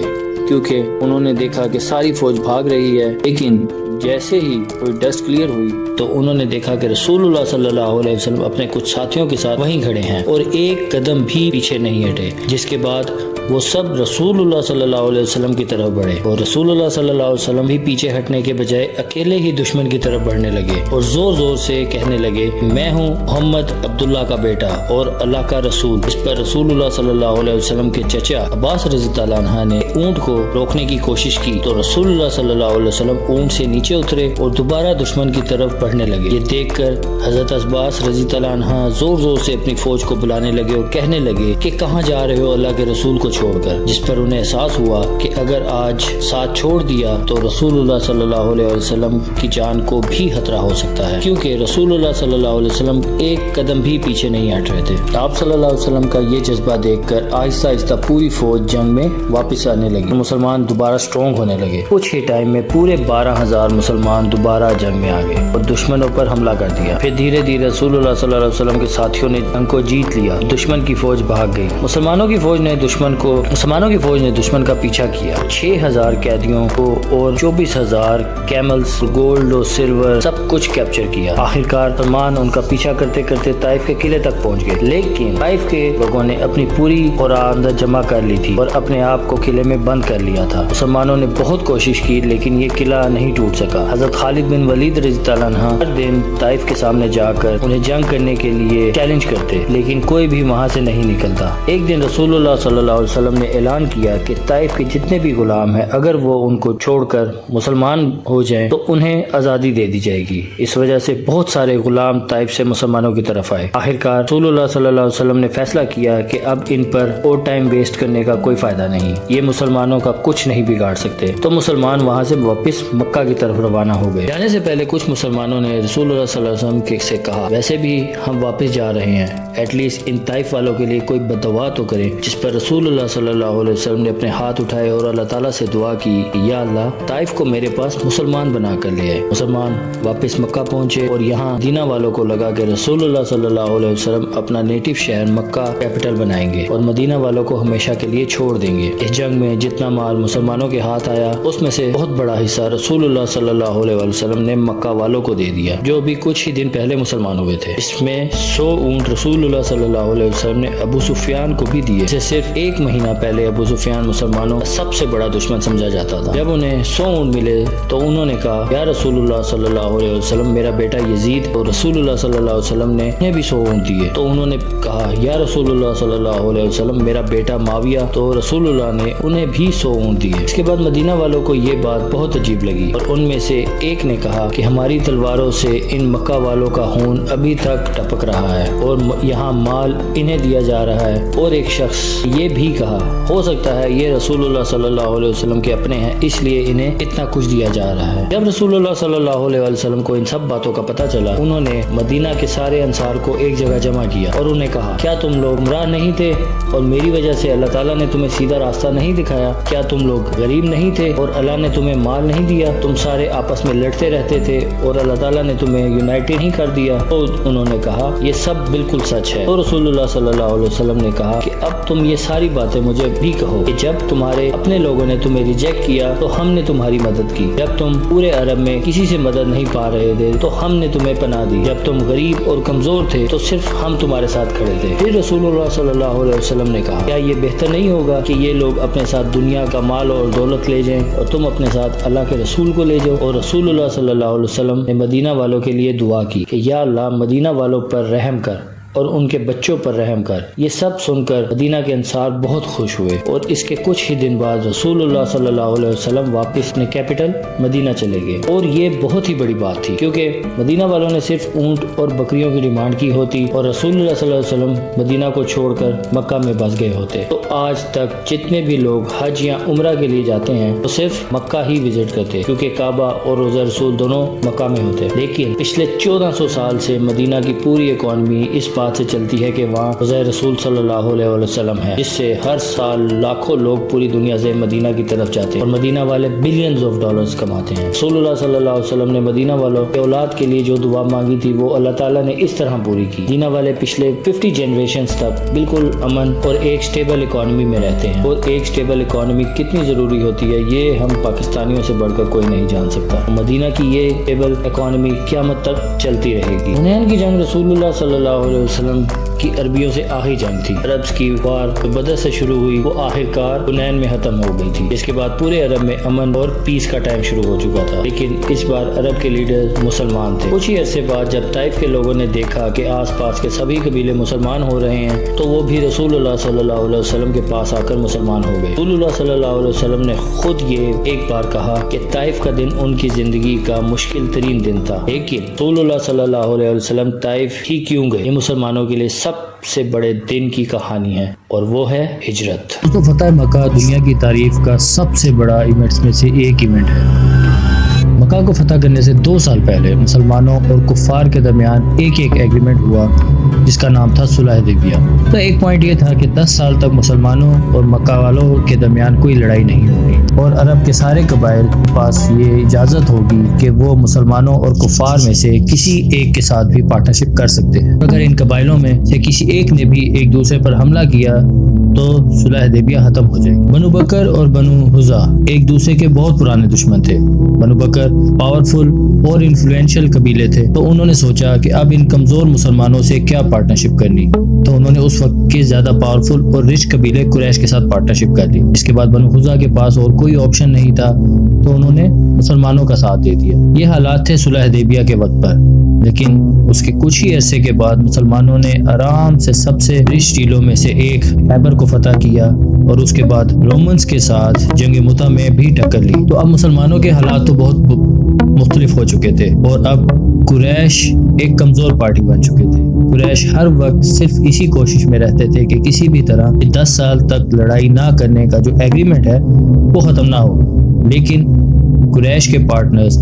کیونکہ انہوں نے دیکھا کہ ساری فوج بھاگ رہی ہے، لیکن جیسے ہی کوئی ڈسٹ کلیئر ہوئی تو انہوں نے دیکھا کہ رسول اللہ صلی اللہ علیہ وسلم اپنے کچھ ساتھیوں کے ساتھ وہیں کھڑے ہیں اور ایک قدم بھی پیچھے نہیں ہٹے، جس کے بعد وہ سب رسول اللہ صلی اللہ علیہ وسلم کی طرف بڑھے اور رسول اللہ صلی اللہ علیہ وسلم بھی پیچھے ہٹنے کے بجائے اکیلے ہی دشمن کی طرف بڑھنے لگے اور زور زور سے کہنے لگے، میں ہوں محمد عبداللہ کا بیٹا اور اللہ کا رسول۔ اس پر رسول اللہ صلی اللہ علیہ وسلم کے چچا عباس رضی اللہ عنہ نے اونٹ کو روکنے کی کوشش کی تو رسول اللہ صلی اللہ علیہ وسلم اونٹ سے نیچے اترے اور دوبارہ دشمن کی طرف بڑھنے لگے۔ یہ دیکھ کر حضرت عباس رضی اللہ عنہ زور زور سے اپنی فوج کو بلانے لگے اور کہنے لگے کہ کہاں جا رہے ہو اللہ کے رسول کو چھوڑ کر، جس پر انہیں احساس ہوا کہ اگر آج ساتھ چھوڑ دیا تو رسول اللہ صلی اللہ علیہ وسلم کی جان کو بھی خطرہ ہو سکتا ہے، کیونکہ رسول اللہ صلی اللہ علیہ وسلم ایک قدم بھی پیچھے نہیں ہٹ رہے تھے۔ آپ صلی اللہ علیہ وسلم کا یہ جذبہ دیکھ کر آہستہ آہستہ پوری فوج جنگ میں واپس آنے لگی، مسلمان دوبارہ سٹرونگ ہونے لگے۔ کچھ ہی ٹائم میں پورے 12,000 مسلمان دوبارہ جنگ میں آ گئے اور دشمنوں پر حملہ کر دیا۔ پھر دھیرے دھیرے رسول اللہ صلی اللہ علیہ وسلم کے ساتھیوں نے جنگ کو جیت لیا، دشمن کی فوج بھاگ گئی۔ مسلمانوں کی فوج نے دشمن کا پیچھا کیا، 6,000 قیدیوں کو اور 24,000 کیملز، گولڈ اور سلور سب کچھ کیپچر کیا۔ آخرکار مسلمان ان کا پیچھا کرتے کرتے طائف کے قلعے تک پہنچ گئے، لیکن طائف کے لوگوں نے اپنی پوری خوراک جمع کر لی تھی اور اپنے آپ کو قلعے میں بند کر لیا تھا۔ مسلمانوں نے بہت کوشش کی لیکن یہ قلعہ نہیں ٹوٹ سکا۔ حضرت خالد بن ولید رضی اللہ عنہ ہر دن طائف کے سامنے جا کر انہیں جنگ کرنے کے لیے چیلنج کرتے، لیکن کوئی بھی وہاں سے نہیں نکلتا۔ ایک دن رسول اللہ صلی اللہ علیہ وسلم نے اعلان کیا کہ طائف کے جتنے بھی غلام ہیں اگر وہ ان کو چھوڑ کر مسلمان ہو جائیں تو انہیں آزادی دے دی جائے گی۔ اس وجہ سے بہت سارے غلام طائف سے مسلمانوں کی طرف آئے۔ آخرکار رسول اللہ صلی اللہ علیہ وسلم نے فیصلہ کیا کہ اب ان پر اور ٹائم ویسٹ کرنے کا کوئی فائدہ نہیں، یہ مسلمانوں کا کچھ نہیں بگاڑ سکتے۔ تو مسلمان وہاں سے واپس مکہ کی طرف روانہ ہو گئے۔ جانے سے پہلے کچھ مسلمانوں نے رسول اللہ صلی اللہ علیہ وسلم سے کہا، ویسے بھی ہم واپس جا رہے ہیں، ایٹ لیسٹ ان طائف والوں کے لیے کوئی بد دعا تو کریں۔ جس پر رسول اللہ صلی اللہ علیہ وسلم نے اپنے ہاتھ اٹھائے اور اللہ تعالیٰ سے دعا کی، یا اللہ طائف کو میرے پاس مسلمان بنا کر لے آئے۔ مسلمان واپس مکہ پہنچے اور یہاں مدینہ والوں کو لگا کہ رسول اللہ صلی اللہ علیہ وسلم اپنا نیٹو شہر مکہ کیپٹل بنائیں گے اور مدینہ والوں کو ہمیشہ کے لیے چھوڑ دیں گے۔ اس جنگ میں جتنا مال مسلمانوں کے ہاتھ آیا اس میں سے بہت بڑا حصہ رسول اللہ صلی اللہ علیہ وسلم نے مکہ والوں کو دے دیا، جو بھی کچھ ہی دن پہلے مسلمان ہوئے تھے۔ اس میں 100 اونٹ رسول اللہ صلی اللہ علیہ وسلم نے ابو سفیان کو بھی دیے، جسے صرف ایک مہینہ پہلے ابو سفیان مسلمانوں کا سب سے بڑا دشمن سمجھا جاتا تھا۔ جب انہیں 100 اونٹ ملے تو انہوں نے کہا، یا رسول اللہ صلی اللہ علیہ وسلم میرا بیٹا یزید، اور رسول اللہ صلی اللہ علیہ وسلم نے انہیں بھی 100 اونٹ دیے۔ تو انہوں نے کہا، یا رسول اللہ صلی اللہ علیہ وسلم میرا بیٹا معاویہ، تو رسول اللہ نے انہیں بھی 100 اونٹ دیے۔ اس کے بعد مدینہ والوں کو یہ بات بہت عجیب لگی اور ان میں سے ایک نے کہا کہ ہماری تلواروں سے ان مکہ والوں کا خون ابھی تک ٹپک رہا ہے اور یہاں مال انہیں دیا جا رہا ہے۔ اور ایک شخص یہ بھی کہا، ہو سکتا ہے یہ رسول اللہ صلی اللہ علیہ وسلم کے اپنے ہیں اس لیے انہیں اتنا کچھ دیا جا رہا ہے۔ جب رسول اللہ صلی اللہ علیہ وسلم کو ان سب باتوں کا پتہ چلا، انہوں نے مدینہ کے سارے انصار کو ایک جگہ جمع کیا اور انہیں کہا، کیا تم لوگ گمراہ نہیں تھے اور میری وجہ سے اللہ تعالیٰ نے تمہیں سیدھا راستہ نہیں دکھایا؟ کیا تم لوگ غریب نہیں تھے اور اللہ نے تمہیں مال نہیں دیا؟ تم سارے آپس میں لڑتے رہتے تھے اور اللہ تعالیٰ نے تمہیں یونائٹڈ نہیں کر دیا؟ تو انہوں نے کہا، یہ سب بالکل سچ ہے۔ تو رسول اللہ صلی اللہ علیہ وسلم نے کہا کہ اب تم یہ ساری باتیں مجھے بھی کہو کہ جب تمہارے اپنے لوگوں نے تمہیں ریجیکٹ کیا تو ہم نے تمہاری مدد کی، جب تم پورے عرب میں کسی سے مدد نہیں پا رہے تھے تو ہم نے تمہیں پناہ دی، جب تم غریب اور کمزور تھے تو صرف ہم تمہارے ساتھ کھڑے تھے۔ پھر رسول اللہ صلی اللہ علیہ وسلم نے کہا، کیا یہ بہتر نہیں ہوگا کہ یہ لوگ اپنے ساتھ دنیا کا مال اور دولت لے جائیں اور تم اپنے ساتھ اللہ کے رسول کو لے جاؤ؟ اور رسول اللہ صلی اللہ علیہ وسلم نے مدینہ والوں کے لیے دعا کی کہ یا اللہ مدینہ والوں پر رحم کر اور ان کے بچوں پر رحم کر۔ یہ سب سن کر مدینہ کے انصار بہت خوش ہوئے اور اس کے کچھ ہی دن بعد رسول اللہ صلی اللہ علیہ وسلم واپس اپنے کیپٹل مدینہ چلے گئے۔ اور یہ بہت ہی بڑی بات تھی کیونکہ مدینہ والوں نے صرف اونٹ اور بکریوں کی ڈیمانڈ کی ہوتی اور رسول اللہ صلی اللہ علیہ وسلم مدینہ کو چھوڑ کر مکہ میں بس گئے ہوتے۔ تو آج تک جتنے بھی لوگ حج یا عمرہ کے لیے جاتے ہیں وہ صرف مکہ ہی وزٹ کرتے کیونکہ کعبہ اور روضہ رسول دونوں مکہ میں ہوتے، لیکن پچھلے 1400 سال سے مدینہ کی پوری اکانومی اس بات سے چلتی ہے کہ وہاں روضہ رسول صلی اللہ علیہ وسلم ہے، جس سے ہر سال لاکھوں لوگ پوری دنیا سے مدینہ کی طرف جاتے ہیں اور مدینہ والے بلینز آف ڈالرز کماتے ہیں۔ رسول اللہ صلی اللہ علیہ وسلم نے مدینہ والوں کے اولاد کے لیے جو دعا مانگی تھی وہ اللہ تعالیٰ نے اس طرح پوری کی۔ مدینہ والے پچھلے 50 جنریشنز تک بالکل امن اور ایک سٹیبل اکانومی میں رہتے ہیں، اور ایک سٹیبل اکانومی کتنی ضروری ہوتی ہے یہ ہم پاکستانیوں سے بڑھ کر کوئی نہیں جان سکتا۔ مدینہ کی یہ سٹیبل اکانومی قیامت تک چلتی رہے گی۔ حنین کی جنگ رسول اللہ صلی اللہ علیہ وسلم کی عربیوں سے آخری جنگ تھی۔ عرب کی وار بدر سے شروع ہوئی، وہ آخر کار حنین میں ختم ہو گئی تھی۔ اس کے بعد پورے عرب میں امن اور پیس کا ٹائم شروع ہو چکا تھا، لیکن اس بار عرب کے لیڈر مسلمان تھے۔ کچھ ہی عرصے بعد جب طائف کے لوگوں نے دیکھا کہ آس پاس کے سبھی قبیلے مسلمان ہو رہے ہیں تو وہ بھی رسول اللہ صلی اللہ علیہ وسلم کے پاس آ کر مسلمان ہو گئے۔ رسول اللہ صلی اللہ علیہ وسلم نے خود یہ ایک بار کہا کہ طائف کا دن ان کی زندگی کا مشکل ترین دن تھا، لیکن رسول اللہ صلی اللہ علیہ وسلم طائف ہی کیوں گئے؟ یہ مسلمانوں کے لیے سب سے بڑے دن کی کہانی ہے، اور وہ ہے ہجرت۔ تو فتح مکہ دنیا کی تاریخ کا سب سے بڑا ایونٹس میں سے ایک ایونٹ ہے۔ مکہ کو فتح کرنے سے 2 سال پہلے مسلمانوں اور کفار کے درمیان ایک ایگریمنٹ ہوا جس کا نام تھا صلح حدیبیہ۔ تو ایک پوائنٹ یہ تھا کہ 10 سال تک مسلمانوں اور مکہ والوں کے درمیان کوئی لڑائی نہیں ہوگی، اور عرب کے سارے قبائل کے پاس یہ اجازت ہوگی کہ وہ مسلمانوں اور کفار میں سے کسی ایک کے ساتھ بھی پارٹنرشپ کر سکتے ہیں۔ اگر ان قبائلوں میں سے کسی ایک نے بھی ایک دوسرے پر حملہ کیا تو صلح حدیبیہ ختم ہو جائے گی۔ بنو بکر اور بنو حذا ایک دوسرے کے بہت پرانے دشمن تھے۔ بنو بکر پاورفل اور انفلوئنشل قبیلے تھے، تو انہوں نے سوچا کہ اب ان کمزور مسلمانوں سے کیا پارٹنرشپ کرنی، تو انہوں نے اس وقت کے زیادہ پاورفل اور رچ قبیلے قریش کے ساتھ پارٹنرشپ کر لی۔ اس کے بعد بنو حذا کے پاس اور کوئی آپشن نہیں تھا، تو انہوں نے مسلمانوں کا ساتھ دے دیا۔ یہ حالات تھے صلح حدیبیہ کے وقت پر، لیکن اس کے کچھ ہی عرصے کے بعد مسلمانوں نے آرام سے سب سے رچ ڈیلوں میں سے ایک خیبر کو فتح کیا، اور اس کے بعد رومنز کے ساتھ جنگ مؤتہ میں بھی ٹکر لی۔ تو اب مسلمانوں کے حالات تو بہت مختلف ہو چکے تھے، اور اب قریش ایک کمزور پارٹی بن چکے تھے۔ قریش ہر وقت صرف اسی کوشش میں رہتے تھے کہ کسی بھی طرح 10 سال تک لڑائی نہ کرنے کا جو ایگریمنٹ ہے وہ ختم نہ ہو، لیکن قریش کے پارٹنرز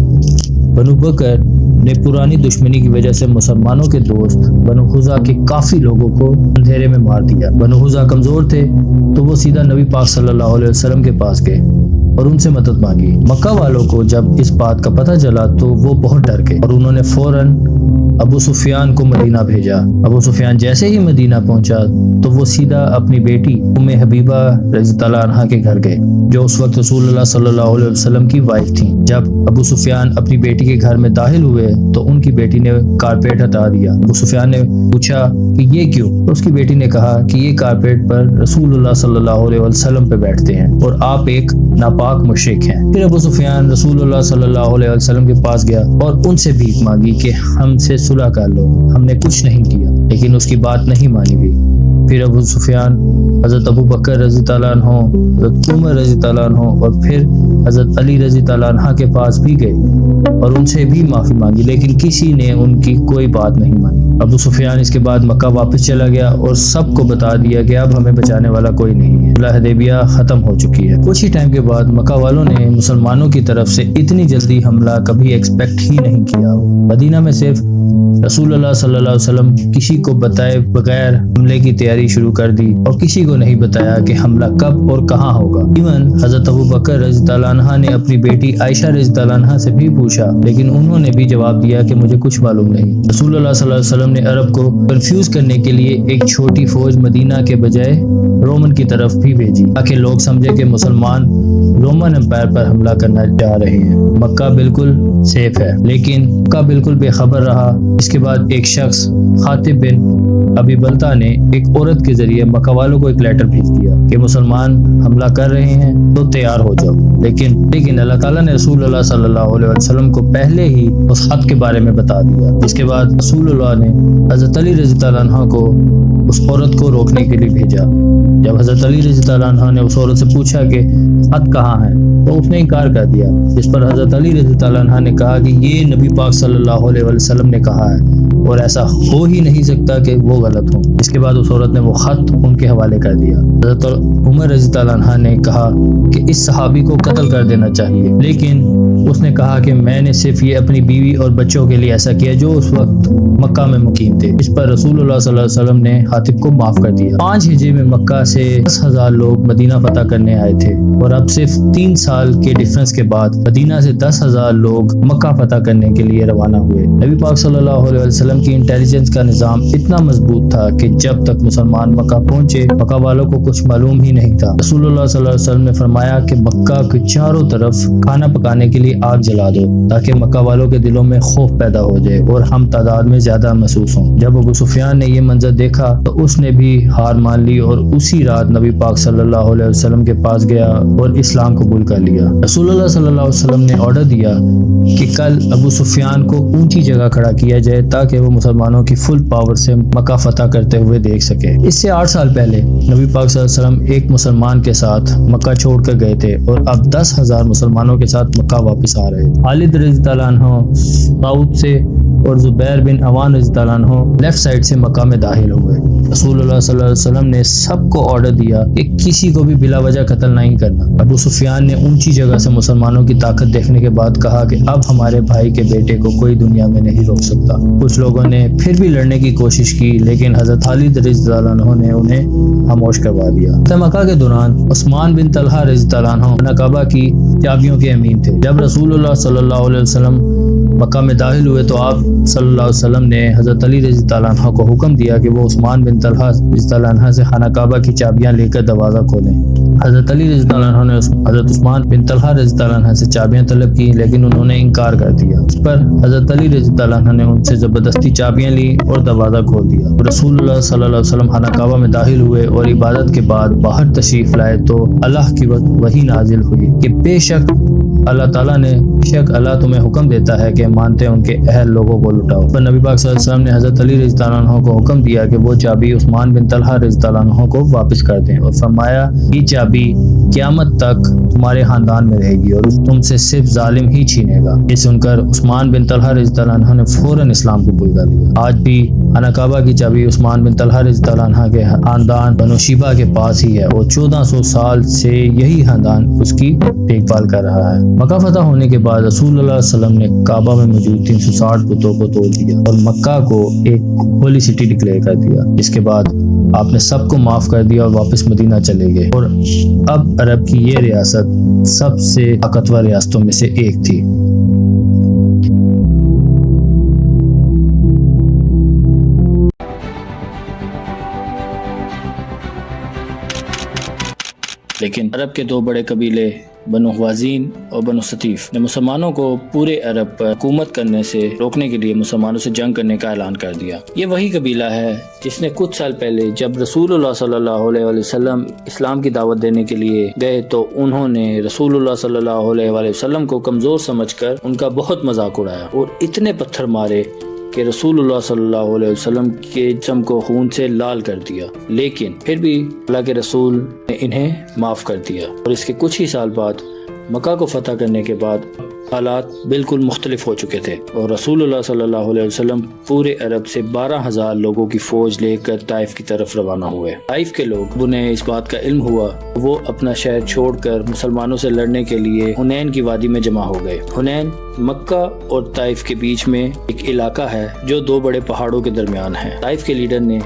بنو بکر نے پرانی دشمنی کی وجہ سے مسلمانوں کے دوست بنو حذا کے کافی لوگوں کو اندھیرے میں مار دیا۔ بنو حذا کمزور تھے تو وہ سیدھا نبی پاک صلی اللہ علیہ وسلم کے پاس گئے اور ان سے مدد مانگی۔ مکہ والوں کو جب اس بات کا پتہ چلا تو وہ بہت ڈر گئے، اور انہوں نے فوراً ابو سفیان کو مدینہ بھیجا۔ ابو سفیان جیسے ہی مدینہ پہنچا تو وہ سیدھا اپنی بیٹی ام حبیبہ رضی اللہ عنہا کے گھر گئے، جو اس وقت رسول اللہ صلی اللہ علیہ وسلم کی وائف تھیں۔ جب ابو سفیان اپنی بیٹی کے گھر میں داخل ہوئے تو ان کی بیٹی نے کارپیٹ ہٹا دیا۔ ابو سفیان نے پوچھا کہ یہ کیوں؟ تو اس کی بیٹی نے کہا کہ یہ کارپیٹ پر رسول اللہ صلی اللہ علیہ وسلم پہ بیٹھتے ہیں اور آپ ایک ناپاک مشرک ہیں۔ پھر ابو سفیان رسول اللہ صلی اللہ علیہ وسلم کے پاس گیا اور ان سے بھیک مانگی کہ ہم سے صلح کر لو، ہم نے کچھ نہیں کیا، لیکن اس کی بات نہیں مانی گئی۔ پھر ابو سفیان حضرت ابو بکر رضی اللہ عنہ، حضرت عمر رضی اللہ عنہ اور پھر حضرت علی رضی اللہ عنہ کے پاس بھی گئے اور ان سے بھی معافی مانگی، لیکن کسی نے ان کی کوئی بات نہیں مانی۔ ابو سفیان اس کے بعد مکہ واپس چلا گیا اور سب کو بتا دیا کہ اب ہمیں بچانے والا کوئی نہیں ہے، صلح حدیبیہ ختم ہو چکی ہے۔ کچھ ہی ٹائم کے بعد مکہ والوں نے مسلمانوں کی طرف سے اتنی جلدی حملہ کبھی ایکسپیکٹ ہی نہیں کیا۔ مدینہ میں صرف رسول اللہ صلی اللہ علیہ وسلم کسی کو بتائے بغیر حملے کی تیاری شروع کر دی، اور کسی کو نہیں بتایا کہ حملہ کب اور کہاں ہوگا۔ ایون حضرت ابو بکر رضی اللہ عنہ نے اپنی بیٹی عائشہ رضی اللہ عنہ سے بھی پوچھا، لیکن انہوں نے بھی جواب دیا کہ مجھے کچھ معلوم نہیں۔ رسول اللہ صلی اللہ علیہ وسلم نے عرب کو کنفیوز کرنے کے لیے ایک چھوٹی فوج مدینہ کے بجائے رومن کی طرف بھی بھیجی، تاکہ لوگ سمجھے کہ مسلمان رومن امپائر پر حملہ کرنا چاہ رہے ہیں۔ مکہ بالکل سیف ہے، لیکن مکہ بالکل بے خبر رہا۔ اس کے بعد ایک شخص خاطب بن ابی بلتا نے ایک عورت کے ذریعے مکہ والوں کو ایک لیٹر بھیج دیا کہ مسلمان حملہ کر رہے ہیں تو تیار ہو جاؤ، لیکن اللہ تعالیٰ نے رسول اللہ صلی اللہ علیہ وسلم کو پہلے ہی اس خط کے بارے میں بتا دیا۔ اس کے بعد رسول اللہ نے حضرت علی رضی اللہ عنہ کو اس عورت کو روکنے کے لیے بھیجا۔ جب حضرت علی رضی اللہ عنہ نے اس عورت سے پوچھا کہ خط کہاں کہاں ہیں؟ تو اس نے انکار کر دیا، جس پر حضرت علی رضی اللہ عنہ نے کہا کہ یہ نبی پاک صلی اللہ علیہ وسلم نے کہا ہے اور ایسا ہو ہی نہیں سکتا کہ وہ غلط ہوں۔ اس کے بعد اس عورت نے وہ خط ان کے حوالے کر دیا۔ حضرت عمر رضی اللہ عنہ نے کہا کہ اس صحابی کو قتل کر دینا چاہیے، لیکن اس نے کہا کہ میں نے صرف یہ اپنی بیوی اور بچوں کے لیے ایسا کیا جو اس وقت مکہ میں مقیم تھے۔ اس پر رسول اللہ صلی اللہ علیہ وسلم نے حاطب کو معاف کر دیا۔ 5 ہجری میں مکہ سے 10,000 لوگ مدینہ فتح کرنے آئے تھے اور اب صرف 3 سال کے ڈیفرنس کے بعد مدینہ سے 10,000 لوگ مکہ فتح کرنے کے لیے روانہ ہوئے۔ نبی پاک صلی اللہ علیہ وسلم کی انٹیلیجنس کا نظام اتنا مضبوط تھا کہ جب تک مسلمان مکہ پہنچے مکہ والوں کو کچھ معلوم ہی نہیں تھا۔ رسول اللہ صلی اللہ علیہ وسلم نے فرمایا کہ مکہ کے چاروں طرف کھانا پکانے کے لیے آگ جلا دو تاکہ مکہ والوں کے دلوں میں خوف پیدا ہو جائے اور ہم تعداد میں زیادہ محسوس ہوں۔ جب ابو سفیان نے یہ منظر دیکھا تو اس نے بھی ہار مان لی اور اسی رات نبی پاک صلی اللہ علیہ وسلم کے پاس گیا اور اسلام قبول کر لیا۔ رسول اللہ صلی اللہ علیہ وسلم نے آرڈر دیا کہ کل ابو سفیان کو اونچی جگہ کھڑا کیا جائے تاکہ وہ مسلمانوں کی فل پاور سے مکہ فتح کرتے ہوئے دیکھ سکے۔ اس سے 8 سال پہلے نبی پاک صلی اللہ علیہ وسلم ایک مسلمان کے ساتھ مکہ چھوڑ کر گئے تھے اور اب 10,000 مسلمانوں کے ساتھ مکہ واپس آ رہے تھے۔ خالد رضی اللہ عنہ ساؤتھ سے اور زبیر بن عوان رضی اللہ عنہ لیفٹ سائڈ سے مکہ میں داخل ہوئے۔ رسول اللہ صلی اللہ علیہ وسلم نے سب کو آرڈر دیا کہ کسی کو بھی بلا وجہ قتل نہیں کرنا۔ ابو سفیان نے اونچی جگہ سے مسلمانوں کی طاقت دیکھنے کے بعد کہا کہ اب ہمارے بھائی کے بیٹے کو کوئی دنیا میں نہیں روک سکتا۔ کچھ لوگوں نے پھر بھی لڑنے کی کوشش کی لیکن حضرت خالد رضی اللہ عنہ نے انہیں خاموش کروا دیا۔ مکہ کے دوران عثمان بن طلحہ رضی اللہ عنہ کعبہ کی چابیوں کے امین تھے۔ جب رسول اللہ صلی اللہ علیہ وسلم مکہ میں داخل ہوئے تو آپ صلی اللہ علیہ وسلم نے حضرت علی رضی اللہ عنہ کو حکم دیا کہ وہ عثمان بن طلحہ رضی اللہ عنہ سے خانہ کعبہ کی چابیاں لے کر دروازہ کھولیں۔ حضرت علی رضی اللہ عنہ نے حضرت عثمان بن طلحہ رضی اللہ عنہ سے چابیاں طلب کی لیکن انہوں نے انکار کر دیا۔ اس پر حضرت علی رضی اللہ عنہ نے ان سے زبردستی چابیاں لی اور دروازہ کھول دیا۔ رسول اللہ صلی اللہ علیہ وسلم خانہ کعبہ میں داخل ہوئے اور عبادت کے بعد باہر تشریف لائے تو اللہ کی وحی نازل ہوئی کہ بے شک اللہ تعالیٰ نے اللہ تمہیں حکم دیتا ہے کہ مانتے ان کے اہل لوگوں کو لٹاؤ۔ پر نبی پاک صلی اللہ علیہ وسلم نے حضرت علی رضی اللہ عنہ کو حکم دیا کہ وہ چابی عثمان بن طلحہ رضی اللہ عنہ کو واپس کر دیں اور فرمایا یہ چابی قیامت تک تمہارے خاندان میں رہے گی اور تم سے صرف ظالم ہی چھینے گا۔ یہ سن کر عثمان بن طلحہ رضی اللہ عنہ نے فوراً اسلام قبول کر لیا۔ آج بھی خانہ کعبہ کی چابی عثمان بن طلحہ رضی اللہ عنہ کے خاندان بنو شیبہ کے پاس ہی ہے اور 1400 سال سے یہی خاندان اس کی دیکھ بھال کر رہا ہے۔ مکہ فتح ہونے کے بعد رسول اللہ صلی اللہ علیہ وسلم نے کعبہ میں موجود 360 بتوں کو توڑ دیا اور مکہ کو ایک ہولی سٹی ڈکلیئر کر دیا۔ اس کے بعد آپ نے سب کو معاف کر دیا اور واپس مدینہ چلے گئے اور اب عرب کی یہ ریاست سب سے طاقتور ریاستوں میں سے ایک تھی۔ لیکن عرب کے 2 بڑے قبیلے بنو خوازین اور بنو ثقیف نے مسلمانوں کو پورے عرب پر حکومت کرنے سے روکنے کے لیے مسلمانوں سے جنگ کرنے کا اعلان کر دیا۔ یہ وہی قبیلہ ہے جس نے کچھ سال پہلے جب رسول اللہ صلی اللہ علیہ وسلم اسلام کی دعوت دینے کے لیے گئے تو انہوں نے رسول اللہ صلی اللہ علیہ وسلم کو کمزور سمجھ کر ان کا بہت مذاق اڑایا اور اتنے پتھر مارے کہ رسول اللہ صلی اللہ علیہ وسلم کے جسم کو خون سے لال کر دیا، لیکن پھر بھی اللہ کے رسول نے انہیں معاف کر دیا۔ اور اس کے کچھ ہی سال بعد مکہ کو فتح کرنے کے بعد حالات بالکل مختلف ہو چکے تھے اور رسول اللہ صلی اللہ علیہ وسلم پورے عرب سے 12,000 لوگوں کی فوج لے کر طائف کی طرف روانہ ہوئے۔ طائف کے لوگ انہیں اس بات کا علم ہوا، وہ اپنا شہر چھوڑ کر مسلمانوں سے لڑنے کے لیے حنین کی وادی میں جمع ہو گئے۔ حنین مکہ اور طائف کے بیچ میں ایک علاقہ ہے جو 2 بڑے پہاڑوں کے درمیان ہے۔ طائف کے لیڈر نے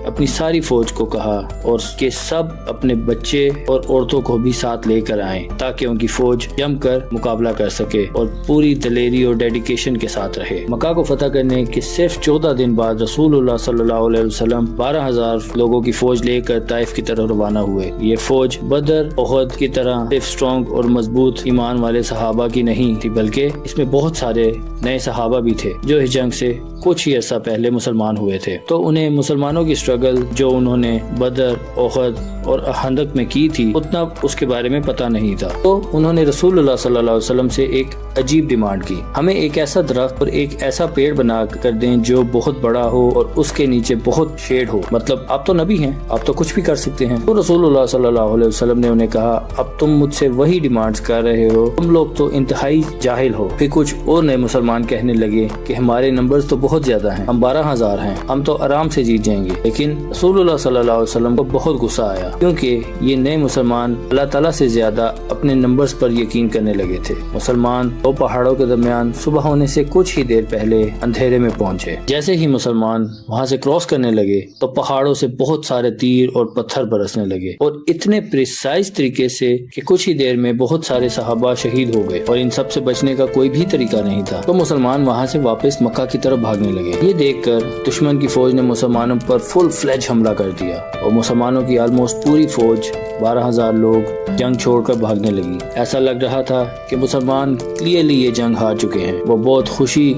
اپنی ساری فوج کو کہا اور کہ سب اپنے بچے اور عورتوں کو بھی ساتھ لے کر آئیں تاکہ ان کی فوج جم کر مقابلہ کر سکے اور پوری دلیری اور ڈیڈیکیشن کے ساتھ رہے۔ مکہ کو فتح کرنے کے صرف 14 دن بعد رسول اللہ صلی اللہ علیہ وسلم 12,000 لوگوں کی فوج لے کر طائف کی طرف روانہ ہوئے۔ یہ فوج بدر احد کی طرح صرف اسٹرانگ اور مضبوط ایمان والے صحابہ کی نہیں تھی بلکہ اس میں بہت سارے نئے صحابہ بھی تھے جو اس جنگ سے کچھ ہی عرصہ پہلے مسلمان ہوئے تھے، تو انہیں مسلمانوں کی اسٹرگل اسٹرگل جو انہوں نے بدر، احد اور خندق میں کی تھی اتنا اس کے بارے میں پتہ نہیں تھا، تو انہوں نے رسول اللہ صلی اللہ علیہ وسلم سے ایک عجیب ڈیمانڈ کی، ہمیں ایک ایسا درخت اور ایک ایسا پیڑ بنا کر دیں جو بہت بڑا ہو اور اس کے نیچے بہت شیڈ ہو، مطلب آپ تو نبی ہیں، آپ تو کچھ بھی کر سکتے ہیں۔ تو رسول اللہ صلی اللہ علیہ وسلم نے انہیں کہا، اب تم مجھ سے وہی ڈیمانڈز کر رہے ہو، تم لوگ تو انتہائی جاہل ہو۔ پھر کچھ اور نئے مسلمان کہنے لگے کہ ہمارے نمبرز تو بہت زیادہ ہیں، ہم 12,000 ہیں، ہم تو آرام سے جیت جائیں گے۔ لیکن رسول اللہ صلی اللہ علیہ وسلم کو بہت غصہ آیا، کیونکہ یہ نئے مسلمان اللہ تعالیٰ سے زیادہ اپنے نمبرز پر یقین کرنے لگے تھے۔ مسلمان دو پہاڑوں کے درمیان صبح ہونے سے کچھ ہی دیر پہلے اندھیرے میں پہنچے۔ جیسے ہی مسلمان وہاں سے کراس کرنے لگے تو پہاڑوں سے بہت سارے تیر اور پتھر برسنے لگے، اور اتنے پریسائز طریقے سے کہ کچھ ہی دیر میں بہت سارے صحابہ شہید ہو گئے، اور ان سب سے بچنے کا کوئی بھی طریقہ نہیں تھا۔ تو مسلمان وہاں سے واپس مکہ کی طرف بھاگنے لگے۔ یہ دیکھ کر دشمن کی فوج نے مسلمانوں پر فل فلیج حملہ کر دیا، اور مسلمانوں کی آلموسٹ پوری فوج 12,000 لوگ جنگ چھوڑ کر بھاگنے لگی۔ ایسا لگ رہا تھا کہ مسلمان کلیئرلی یہ جنگ ہار چکے ہیں۔ وہ بہت خوشی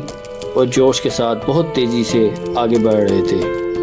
اور جوش کے ساتھ بہت تیزی سے آگے بڑھ رہے تھے،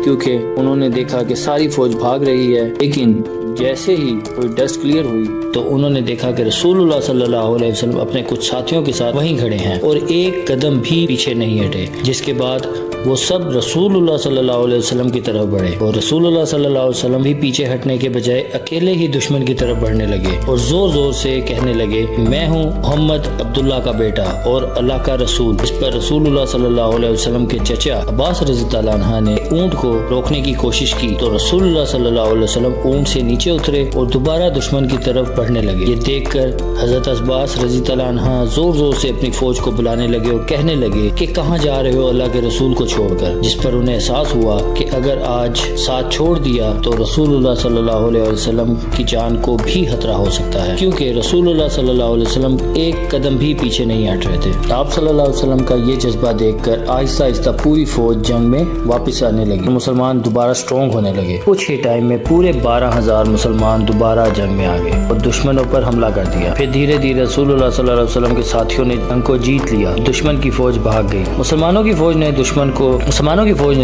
کیونکہ انہوں نے دیکھا کہ ساری فوج بھاگ رہی ہے، لیکن جیسے ہی کوئی ڈسٹ کلیئر ہوئی تو انہوں نے دیکھا کہ رسول اللہ صلی اللہ علیہ وسلم اپنے کچھ ساتھیوں کے ساتھ وہیں کھڑے ہیں اور ایک قدم بھی پیچھے نہیں ہٹے، جس کے بعد وہ سب رسول اللہ صلی اللہ علیہ وسلم کی طرف بڑھے، اور رسول اللہ صلی اللہ علیہ وسلم بھی پیچھے ہٹنے کے بجائے اکیلے ہی دشمن کی طرف بڑھنے لگے اور زور زور سے کہنے لگے، میں ہوں محمد عبداللہ کا بیٹا اور اللہ کا رسول۔ اس پر رسول اللہ صلی اللہ علیہ وسلم کے چچا عباس رضی اللہ عنہ نے اونٹ کو روکنے کی کوشش کی، تو رسول اللہ صلی اللہ علیہ وسلم اونٹ سے نیچے اترے اور دوبارہ دشمن کی طرف بڑھنے لگے۔ یہ دیکھ کر حضرت عباس رضی اللہ عنہ زور زور سے اپنی فوج کو بلانے لگے اور کہنے لگے کہ کہاں جا رہے ہو اللہ کے رسول کو چھوڑ کر، جس پر انہیں احساس ہوا کہ اگر آج ساتھ چھوڑ دیا تو رسول اللہ صلی اللہ علیہ وسلم کی جان کو بھی خطرہ ہو سکتا ہے، کیونکہ رسول اللہ صلی اللہ علیہ وسلم ایک قدم بھی پیچھے نہیں ہٹ رہے تھے۔ آپ صلی اللہ علیہ وسلم کا یہ جذبہ دیکھ کر آہستہ آہستہ پوری فوج جنگ میں واپس آنے لگی، مسلمان دوبارہ اسٹرانگ ہونے لگے۔ کچھ ہی ٹائم میں پورے 12,000 مسلمان دوبارہ جنگ میں آ گئے اور دشمنوں پر حملہ کر دیا۔ پھر دھیرے دھیرے رسول اللہ صلی اللہ علیہ وسلم کے ساتھیوں نے جنگ کو جیت لیا، دشمن کی فوج بھاگ گئی۔ مسلمانوں کی فوج نے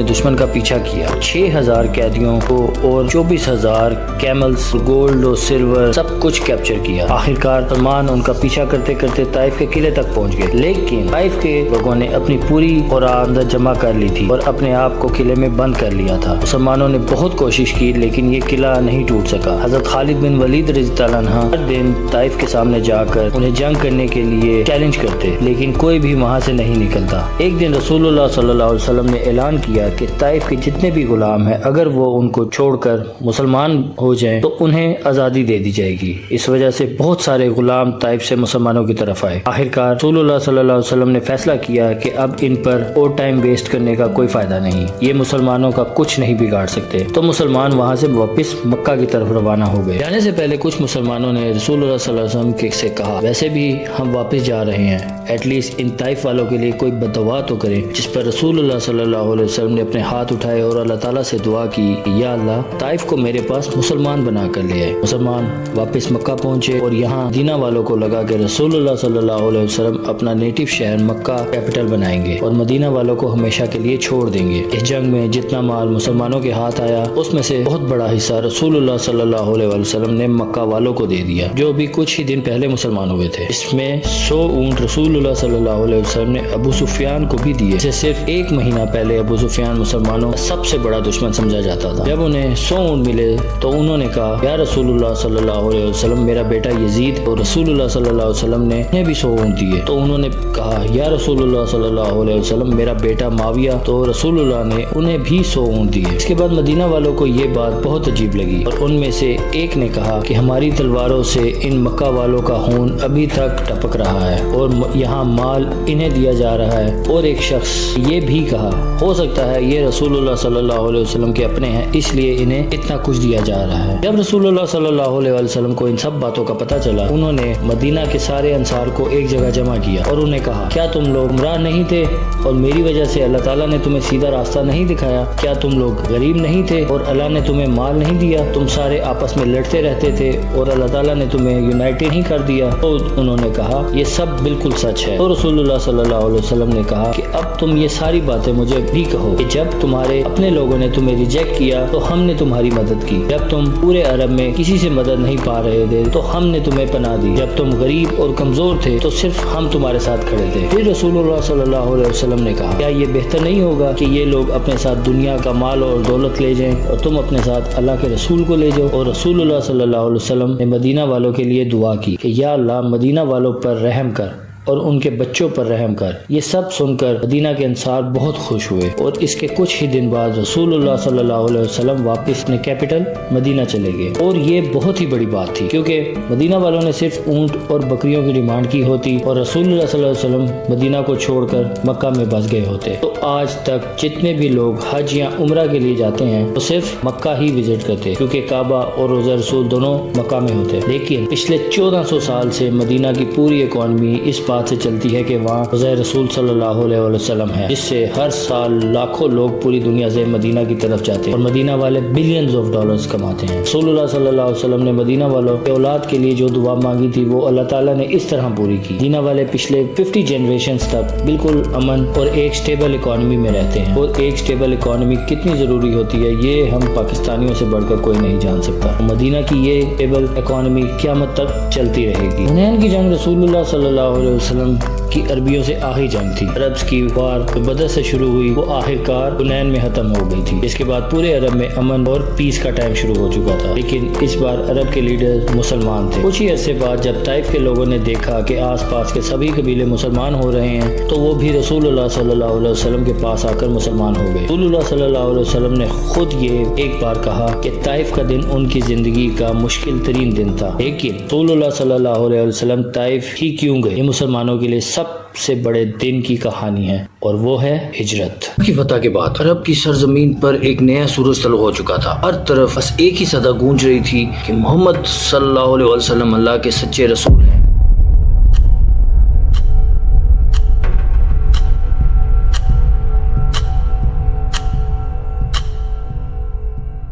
دشمن کا پیچھا کیا، 6,000 قیدیوں کو اور 24,000 کیملز، گولڈ اور سلور سب کچھ کیپچر کیا۔ آخرکار مسلمان ان کا پیچھا کرتے کرتے طائف کے قلعے تک پہنچ گئے، لیکن طائف کے لوگوں نے اپنی پوری خوراک اندر جمع کر لی تھی اور اپنے آپ کو قلعے میں بند کر لیا تھا۔ مسلمانوں نے بہت کوشش کی لیکن یہ قلعہ نہیں ٹوٹ سکا۔ حضرت خالد بن ولید رضی اللہ عنہ ہر دن طائف کے سامنے جا کر انہیں جنگ کرنے کے لیے چیلنج کرتے، لیکن کوئی بھی وہاں سے نہیں نکلتا۔ ایک دن رسول اللہ صلی اللہ علیہ وسلم نے اعلان کیا کہ طائف کے جتنے بھی غلام ہیں اگر وہ ان کو چھوڑ کر مسلمان ہو جائیں تو انہیں آزادی دے دی جائے گی۔ اس وجہ سے بہت سارے غلام طائف سے مسلمانوں کی طرف آئے۔ آخرکار رسول اللہ صلی اللہ علیہ وسلم نے فیصلہ کیا کہ اب ان پر اور ٹائم ویسٹ کرنے کا کوئی فائدہ نہیں، یہ مسلمانوں کا کچھ نہیں بگاڑ سکتے۔ تو مسلمان وہاں سے واپس مکہ کی طرف روانہ ہو گئے۔ جانے سے پہلے کچھ مسلمانوں نے رسول اللہ صلی اللہ علیہ وسلم سے کہا، ویسے بھی ہم واپس جا رہے ہیں، ایٹ لیسٹ ان طائف والوں کے لیے کوئی بد دعا تو کریں۔ جس پر رسول اللہ صلی اللہ علیہ وسلم نے اپنے ہاتھ اٹھائے اور اللہ تعالیٰ سے دعا کی، یا اللہ طائف کو میرے پاس مسلمان بنا کر لے آئے۔ مسلمان واپس مکہ پہنچے اور یہاں مدینہ والوں کو لگا کہ رسول اللہ صلی اللہ علیہ وسلم اپنا نیٹو شہر مکہ کیپٹل بنائیں گے اور مدینہ والوں کو ہمیشہ کے لیے چھوڑ دیں گے۔ اس جنگ میں جتنا مال مسلمانوں کے ہاتھ آیا اس میں سے بہت بڑا حصہ رسول اللہ صلی اللہ علیہ وسلم نے مکہ والوں کو دے دیا، جو بھی کچھ ہی دن پہلے مسلمان ہوئے تھے۔ اس میں 100 اونٹ رسول اللہ صلی اللہ علیہ وسلم نے ابو سفیان کو بھی دیے، جسے صرف ایک مہینہ پہلے ابو سفیان مسلمانوں کا سب سے بڑا دشمن سمجھا جاتا تھا۔ جب انہیں 100 اونٹ ملے تو انہوں نے کہا، یا رسول اللہ صلی اللہ علیہ وسلم میرا بیٹا یزید، اور رسول اللہ صلی اللہ علیہ وسلم نے انہیں بھی 100 اونٹ دیے۔ تو انہوں نے کہا، یا رسول اللہ صلی اللہ علیہ وسلم میرا بیٹا معاویہ، تو رسول اللہ نے انہیں بھی 100 اونٹ دیے۔ اس کے بعد مدینہ والوں کو یہ بات بہت عجیب لگی اور ان میں سے ایک نے کہا کہ ہماری تلواروں سے ان مکہ والوں کا خون ابھی تک ٹپک رہا ہے اور یہاں مال انہیں دیا جا رہا ہے۔ اور ایک شخص یہ بھی کہا، ہو سکتا ہے یہ رسول اللہ صلی اللہ علیہ وسلم کے اپنے ہیں اس لیے انہیں اتنا کچھ دیا جا رہا ہے۔ جب رسول اللہ صلی اللہ علیہ وسلم کو ان سب باتوں کا پتہ چلا، انہوں نے مدینہ کے سارے انصار کو ایک جگہ جمع کیا اور انہیں کہا، کیا تم لوگ گمراہ نہیں تھے اور میری وجہ سے اللہ تعالیٰ نے تمہیں سیدھا راستہ نہیں دکھایا؟ کیا تم لوگ غریب نہیں تھے اور اللہ نے تمہیں مال نہیں دیا؟ تم سارے آپس میں لڑتے رہتے تھے اور اللہ تعالیٰ نے تمہیں یونائٹڈ نہیں کر دیا؟ تو انہوں نے کہا، یہ سب بالکل سچ ہے۔ تو رسول اللہ صلی اللہ علیہ وسلم نے کہا کہ اب تم یہ ساری باتیں باتیں مجھے بھی کہو کہ جب تمہارے اپنے لوگوں نے تمہیں ریجیکٹ کیا تو ہم نے تمہاری مدد کی، جب تم پورے عرب میں کسی سے مدد نہیں پا رہے تھے تو ہم نے تمہیں پناہ دی، جب تم غریب اور کمزور تھے تو صرف ہم تمہارے ساتھ کھڑے تھے۔ پھر رسول اللہ صلی اللہ علیہ وسلم نے کہا، کیا یہ بہتر نہیں ہوگا کہ یہ لوگ اپنے ساتھ دنیا کا مال اور دولت لے جائیں اور تم اپنے ساتھ اللہ کے رسول کو لے جاؤ؟ اور رسول اللہ صلی اللہ علیہ وسلم نے مدینہ والوں کے لیے دعا کی کہ یا اللہ مدینہ والوں پر رحم کر اور ان کے بچوں پر رحم کر۔ یہ سب سن کر مدینہ کے انصار بہت خوش ہوئے اور اس کے کچھ ہی دن بعد رسول اللہ صلی اللہ علیہ وسلم واپس اپنے کیپٹل مدینہ چلے گئے، اور یہ بہت ہی بڑی بات تھی کیونکہ مدینہ والوں نے صرف اونٹ اور بکریوں کی ڈیمانڈ کی ہوتی اور رسول اللہ صلی اللہ علیہ وسلم مدینہ کو چھوڑ کر مکہ میں بس گئے ہوتے۔ تو آج تک جتنے بھی لوگ حج یا عمرہ کے لیے جاتے ہیں وہ صرف مکہ ہی وزٹ کرتے کیونکہ کعبہ اور روضہ رسول دونوں مکہ میں ہوتے، لیکن پچھلے 1400 سال سے مدینہ کی پوری اکانومی اس بات سے چلتی ہے کہ وہاں روضہ رسول صلی اللہ علیہ وسلم ہے، جس سے ہر سال لاکھوں لوگ پوری دنیا سے مدینہ کی طرف جاتے ہیں اور مدینہ والے بلینز آف ڈالرز کماتے ہیں۔ رسول اللہ صلی اللہ علیہ وسلم نے مدینہ والوں کے اولاد کے لیے جو دعا مانگی تھی وہ اللہ تعالیٰ نے اس طرح پوری کی۔ مدینہ والے پچھلے 50 جنریشنز تک بالکل امن اور ایک سٹیبل اکانومی میں رہتے ہیں، اور ایک سٹیبل اکانومی کتنی ضروری ہوتی ہے یہ ہم پاکستانیوں سے بڑھ کر کوئی نہیں جان سکتا۔ مدینہ کی یہ سٹیبل اکانومی قیامت تک چلتی رہے گی۔ حنین کی جنگ رسول اللہ صلی اللہ علیہ وسلم کی عربیوں سے آخری جنگ تھی۔ عرب کی وار جو بدر سے شروع ہوئی وہ آخر کار حنین میں ختم ہو گئی تھی، اس کے بعد پورے عرب میں امن اور پیس کا ٹائم شروع ہو چکا تھا، لیکن اس بار عرب کے لیڈر مسلمان تھے۔ کچھ ہی عرصے بعد جب طائف کے لوگوں نے دیکھا کہ آس پاس کے سبھی قبیلے مسلمان ہو رہے ہیں تو وہ بھی رسول اللہ صلی اللہ علیہ وسلم کے پاس آ کر مسلمان ہو گئے۔ رسول اللہ صلی اللہ علیہ وسلم نے خود یہ ایک بار کہا کہ طائف کا دن ان کی زندگی کا مشکل ترین دن تھا، لیکن رسول اللہ صلی اللہ علیہ وسلم طائف ہی کیوں گئے؟ یہ مسلمانوں کے لیے سب سے بڑے دن کی کہانی ہے اور وہ ہے ہجرت کی فتح کے بعد عرب کی سرزمین پر ایک نیا سورج طلوع ہو چکا تھا۔ ہر طرف بس ایک ہی صدا گونج رہی تھی کہ محمد صلی اللہ علیہ وسلم اللہ کے سچے رسول ہیں۔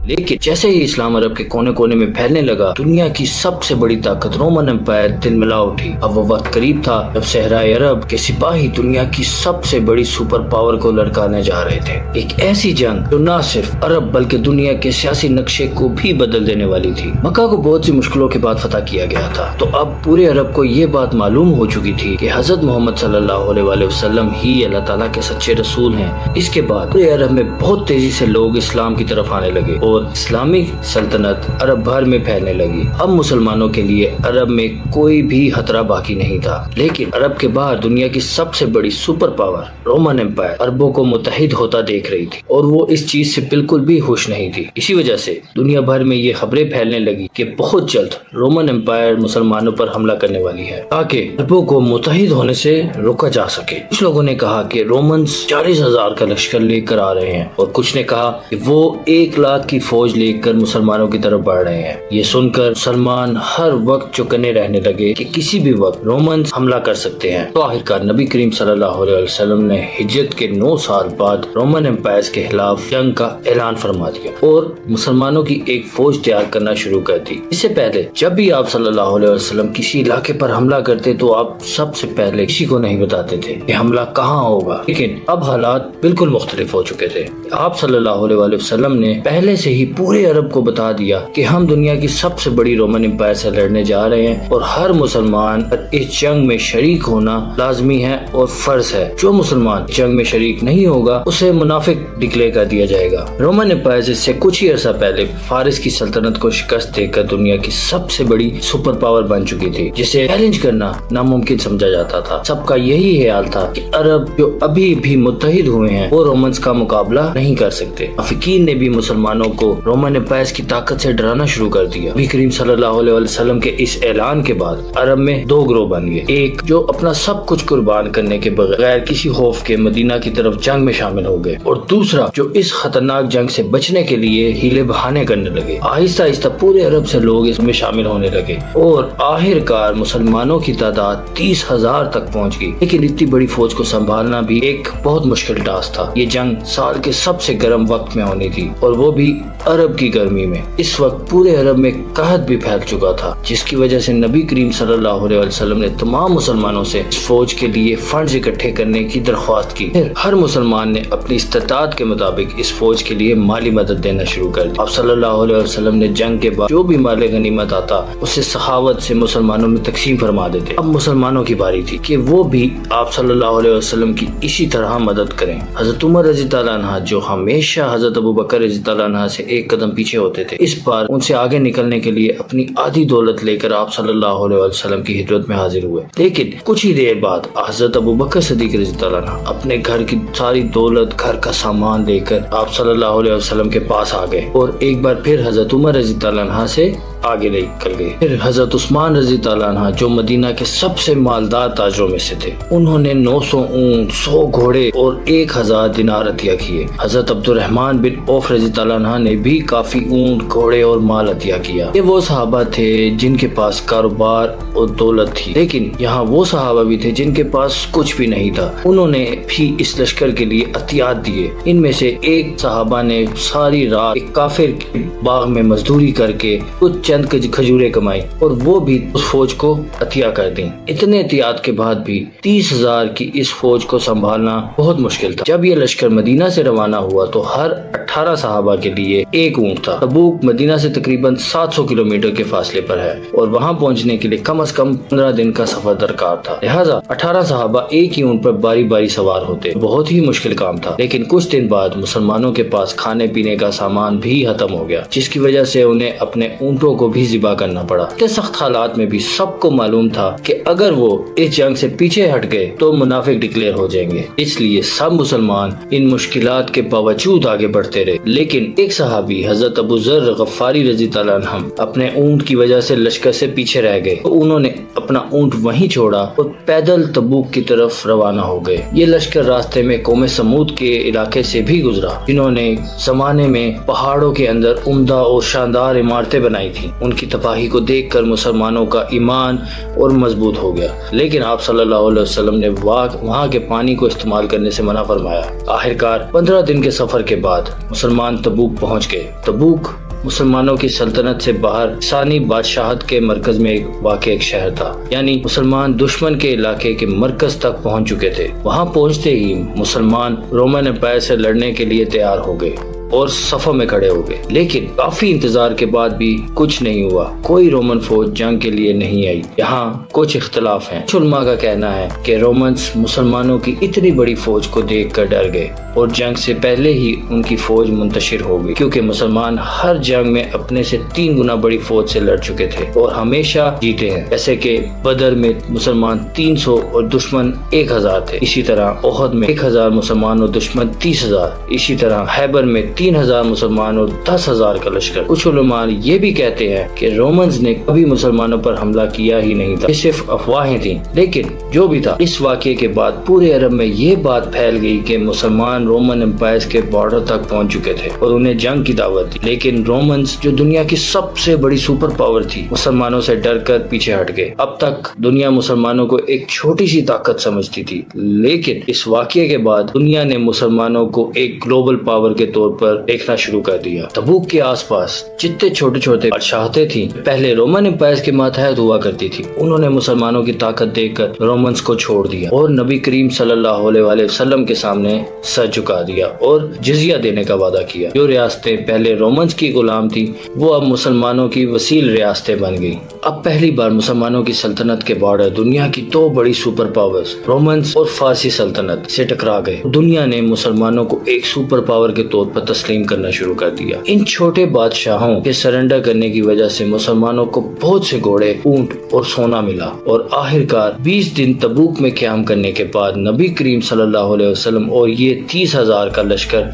لیکن جیسے ہی اسلام عرب کے کونے کونے میں پھیلنے لگا دنیا کی سب سے بڑی طاقت رومن امپائر دل ملا اٹھی۔ اب وہ وقت قریب تھا جب صحرائے عرب کے سپاہی دنیا کی سب سے بڑی سپر پاور کو لڑکانے جا رہے تھے، ایک ایسی جنگ جو نہ صرف عرب بلکہ دنیا کے سیاسی نقشے کو بھی بدل دینے والی تھی۔ مکہ کو بہت سی مشکلوں کے بعد فتح کیا گیا تھا، تو اب پورے عرب کو یہ بات معلوم ہو چکی تھی کہ حضرت محمد صلی اللہ علیہ وسلم ہی اللہ تعالیٰ کے سچے رسول ہیں۔ اس کے بعد پورے عرب میں بہت تیزی سے لوگ اسلام کی طرف آنے لگے اور اسلامی سلطنت عرب بھر میں پھیلنے لگی۔ اب مسلمانوں کے لیے عرب میں کوئی بھی خطرہ باقی نہیں تھا، لیکن عرب کے باہر دنیا کی سب سے بڑی سپر پاور رومن امپائر عربوں کو متحد ہوتا دیکھ رہی تھی اور وہ اس چیز سے بالکل بھی خوش نہیں تھی۔ اسی وجہ سے دنیا بھر میں یہ خبریں پھیلنے لگی کہ بہت جلد رومن امپائر مسلمانوں پر حملہ کرنے والی ہے تاکہ عربوں کو متحد ہونے سے روکا جا سکے۔ کچھ لوگوں نے کہا کہ رومنز 40,000 کا لشکر لے کر آ رہے ہیں اور کچھ نے کہا کہ وہ 1 لاکھ کی فوج لے کر مسلمانوں کی طرف بڑھ رہے ہیں۔ یہ سن کر مسلمان ہر وقت چکنے رہنے لگے کہ کسی بھی وقت رومنز حملہ کر سکتے ہیں۔ تو آخرکار نبی کریم صلی اللہ علیہ وسلم نے ہجرت کے 9 سال بعد رومن امپائرز کے خلاف جنگ کا اعلان فرما دیا اور مسلمانوں کی ایک فوج تیار کرنا شروع کر دی۔ اس سے پہلے جب بھی آپ صلی اللہ علیہ وسلم کسی علاقے پر حملہ کرتے تو آپ سب سے پہلے کسی کو نہیں بتاتے تھے کہ حملہ کہاں ہوگا، لیکن اب حالات بالکل مختلف ہو چکے تھے۔ آپ صلی اللہ علیہ وسلم نے پہلے سے ہی پورے عرب کو بتا دیا کہ ہم دنیا کی سب سے بڑی رومن امپائر سے لڑنے جا رہے ہیں اور ہر مسلمان پر اس جنگ میں شریک ہونا لازمی ہے اور فرض ہے۔ جو مسلمان جنگ میں شریک نہیں ہوگا اسے منافق ڈکلیئر کر دیا جائے گا۔ رومن امپائر اس سے کچھ ہی عرصہ پہلے فارس کی سلطنت کو شکست دے کر دنیا کی سب سے بڑی سپر پاور بن چکی تھی، جسے چیلنج کرنا ناممکن سمجھا جاتا تھا۔ سب کا یہی خیال تھا کہ عرب جو ابھی بھی متحد ہوئے ہیں وہ رومنز کا مقابلہ نہیں کر سکتے۔ منافقین نے بھی مسلمانوں کو رومن امپائر کی طاقت سے ڈرانا شروع کر دیا۔ نبی کریم صلی اللہ علیہ وسلم کے اس اعلان کے بعد عرب میں 2 گروہ بن گئے، ایک جو اپنا سب کچھ قربان کرنے کے بغیر کسی خوف کے مدینہ کی طرف جنگ میں شامل ہو گئے، اور دوسرا جو اس خطرناک جنگ سے بچنے کے لیے ہیلے بہانے کرنے لگے۔ آہستہ آہستہ پورے عرب سے لوگ اس میں شامل ہونے لگے اور آخر کار مسلمانوں کی تعداد 30,000 تک پہنچ گئی، لیکن اتنی بڑی فوج کو سنبھالنا بھی ایک بہت مشکل ٹاسک تھا۔ یہ جنگ سال کے سب سے گرم وقت میں ہونی تھی اور وہ بھی عرب کی گرمی میں اس وقت پورے عرب میں قحط بھی پھیل چکا تھا، جس کی وجہ سے نبی کریم صلی اللہ علیہ وسلم نے تمام مسلمانوں سے اس فوج کے لیے فنڈز اکٹھے کرنے کی درخواست کی۔ پھر ہر مسلمان نے اپنی استطاعت کے مطابق اس فوج کے لیے مالی مدد دینا شروع کر دی۔ آپ صلی اللہ علیہ وسلم نے جنگ کے بعد جو بھی مال غنیمت آتا اسے سخاوت سے مسلمانوں میں تقسیم فرما دیتے۔ اب مسلمانوں کی باری تھی کہ وہ بھی آپ صلی اللہ علیہ وسلم کی اسی طرح مدد کریں۔ حضرت عمر رضی اللہ عنہ جو ہمیشہ حضرت ابو بکر رضی اللہ عنہ سے ایک قدم پیچھے ہوتے تھے، اس بار ان سے آگے نکلنے کے لیے اپنی آدھی دولت لے کر آپ صلی اللہ علیہ وسلم کی خدمت میں حاضر ہوئے۔ لیکن کچھ ہی دیر بعد حضرت ابو بکر صدیق رضی اللہ عنہ اپنے گھر کی ساری دولت، گھر کا سامان لے کر آپ صلی اللہ علیہ وسلم کے پاس آ گئے اور ایک بار پھر حضرت عمر رضی اللہ عنہ سے آگے نکل گئے۔ پھر حضرت عثمان رضی اللہ عنہ جو مدینہ کے سب سے مالدار تاجروں میں سے تھے، انہوں نے 900 اونٹ، 100 گھوڑے اور 1000 دینار عطیہ کیے۔ حضرت عبد الرحمن بن عوف رضی اللہ عنہ نے بھی کافی اونٹ، گھوڑے اور مال عطیہ کیا۔ یہ وہ صحابہ تھے جن کے پاس کاروبار اور دولت تھی، لیکن یہاں وہ صحابہ بھی تھے جن کے پاس کچھ بھی نہیں تھا۔ انہوں نے بھی اس لشکر کے لیے عطیات دیے۔ ان میں سے ایک صحابہ نے ساری رات ایک کافر کے باغ میں مزدوری کر کے کچھ چند کھجوریں کمائی اور وہ بھی اس فوج کو عطیہ کر دیں۔ اتنے احتیاط کے بعد بھی 30,000 کی اس فوج کو سنبھالنا بہت مشکل تھا۔ جب یہ لشکر مدینہ سے روانہ ہوا تو ہر 18 صحابہ کے لیے ایک اونٹ تھا۔ تبوک مدینہ سے تقریباً 700 کلومیٹر کے فاصلے پر ہے اور وہاں پہنچنے کے لیے کم از کم 15 دن کا سفر درکار تھا، لہٰذا 18 صحابہ ایک ہی اونٹ پر باری باری سوار ہوتے۔ بہت ہی مشکل کام تھا، لیکن کچھ دن بعد مسلمانوں کے پاس کھانے پینے کا سامان بھی ختم ہو گیا، جس کی وجہ سے انہیں اپنے اونٹوں کو بھی ذبح کرنا پڑا۔ اتنے سخت حالات میں بھی سب کو معلوم تھا کہ اگر وہ اس جنگ سے پیچھے ہٹ گئے تو منافق ڈکلیئر ہو جائیں گے، اس لیے سب مسلمان ان مشکلات کے باوجود آگے بڑھتے رہے۔ لیکن ایک صحابی حضرت ابو ذر غفاری رضی اللہ عنہ اپنے اونٹ کی وجہ سے لشکر سے پیچھے رہ گئے تو انہوں نے اپنا اونٹ وہیں چھوڑا اور پیدل تبوک کی طرف روانہ ہو گئے۔ یہ لشکر راستے میں قوم سمود کے علاقے سے بھی گزرا، جنہوں نے زمانے میں پہاڑوں کے اندر عمدہ اور شاندار عمارتیں بنائی تھیں۔ ان کی تباہی کو دیکھ کر مسلمانوں کا ایمان اور مضبوط ہو گیا، لیکن آپ صلی اللہ علیہ وسلم نے وہاں کے پانی کو استعمال کرنے سے منع فرمایا۔ آخرکار 15 دن کے سفر کے بعد مسلمان تبوک پہنچ گئے۔ تبوک مسلمانوں کی سلطنت سے باہر ثانی بادشاہت کے مرکز میں واقع ایک شہر تھا، یعنی مسلمان دشمن کے علاقے کے مرکز تک پہنچ چکے تھے۔ وہاں پہنچتے ہی مسلمان رومن امپائر سے لڑنے کے لیے تیار ہو گئے اور صفوں میں کھڑے ہو گئے، لیکن کافی انتظار کے بعد بھی کچھ نہیں ہوا۔ کوئی رومن فوج جنگ کے لیے نہیں آئی۔ یہاں کچھ اختلاف ہیں۔ کچھ علماء کا کہنا ہے کہ رومنز مسلمانوں کی اتنی بڑی فوج کو دیکھ کر ڈر گئے اور جنگ سے پہلے ہی ان کی فوج منتشر ہو گئی، کیونکہ مسلمان ہر جنگ میں اپنے سے 3 گنا بڑی فوج سے لڑ چکے تھے اور ہمیشہ جیتے ہیں۔ جیسے کہ بدر میں مسلمان 300 اور دشمن 1000 تھے، اسی طرح احد میں 1000 مسلمان اور دشمن 30,000، اسی طرح خیبر میں 3000 مسلمان اور 10,000 کا لشکر۔ کچھ علماء یہ بھی کہتے ہیں کہ رومنز نے کبھی مسلمانوں پر حملہ کیا ہی نہیں تھا، یہ صرف افواہیں تھیں۔ لیکن جو بھی تھا، اس واقعے کے بعد پورے عرب میں یہ بات پھیل گئی کہ مسلمان رومن امپائر کے بارڈر تک پہنچ چکے تھے اور انہیں جنگ کی دعوت دی۔ لیکن رومنز جو دنیا کی سب سے بڑی سپر پاور تھی، مسلمانوں سے ڈر کر پیچھے ہٹ گئے۔ اب تک دنیا مسلمانوں کو ایک چھوٹی سی طاقت سمجھتی تھی، لیکن اس واقعے کے بعد دنیا نے مسلمانوں کو ایک گلوبل پاور کے طور پر دیکھنا شروع کر دیا۔ تبوک کے آس پاس جتنے چھوٹے چھوٹے بادشاہتیں تھیں، پہلے رومن امپائر کے ماتحت ہوا کرتی تھی، انہوں نے مسلمانوں کی طاقت دیکھ کر رومنز کو چھوڑ دیا اور نبی کریم صلی اللہ علیہ وسلم کے سامنے سر جھکا دیا اور جزیہ دینے کا وعدہ کیا۔ جو ریاستیں پہلے رومنز کی غلام تھی، وہ اب مسلمانوں کی وسیع ریاستیں بن گئی۔ اب پہلی بار مسلمانوں کی سلطنت کے بارڈر دنیا کی 2 بڑی سپر پاورز رومنز اور فارسی سلطنت سے ٹکرا گئے۔ دنیا نے مسلمانوں کو ایک سپر پاور کے طور پر تسلیم کرنا شروع کر دیا۔ ان چھوٹے بادشاہوں کے سرنڈر کرنے کی وجہ سے مسلمانوں کو بہت سے گھوڑے، اونٹ اور سونا ملا اور آخرکار 20 دن تبوک میں قیام کرنے کے بعد نبی کریم صلی اللہ علیہ وسلم اور یہ 30,000 کا لشکر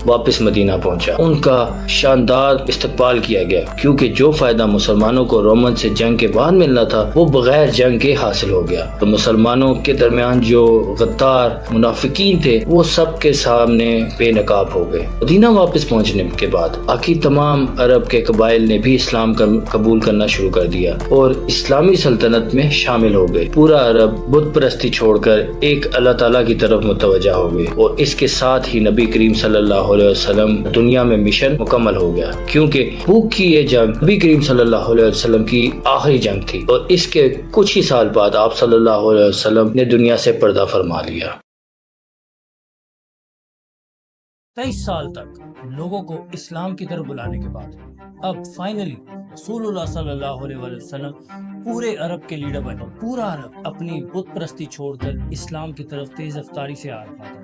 واپس مدینہ پہنچا۔ ان کا شاندار استقبال کیا گیا، کیونکہ جو فائدہ مسلمانوں کو رومن سے جنگ کے بعد ملنا تھا وہ بغیر جنگ کے حاصل ہو گیا۔ تو مسلمانوں کے درمیان جو غدار منافقین تھے وہ سب کے سامنے بے نقاب ہو گئے۔ مدینہ واپس پہنچنے کے بعد باقی تمام عرب کے قبائل نے بھی اسلام قبول کرنا شروع کر دیا اور اسلامی سلطنت میں شامل ہو گئے۔ پورا عرب بت پرستی چھوڑ کر ایک اللہ تعالیٰ کی طرف متوجہ ہو گئے اور اس کے ساتھ ہی نبی کریم صلی اللہ علیہ وسلم دنیا میں مشن مکمل ہو گیا، کیونکہ بھوک کی یہ جنگ نبی کریم صلی اللہ علیہ وسلم کی آخری جنگ تھی اور اس کے کچھ ہی سال بعد آپ صلی اللہ علیہ وسلم نے دنیا سے پردہ فرما لیا۔ 23 سال تک لوگوں کو اسلام کی طرف بلانے کے بعد اب فائنلی رسول اللہ صلی اللہ علیہ وسلم پورے عرب کے لیڈر بنے، پورا عرب اپنی بت پرستی چھوڑ کر اسلام کی طرف تیز رفتاری سے آ رہا تھا۔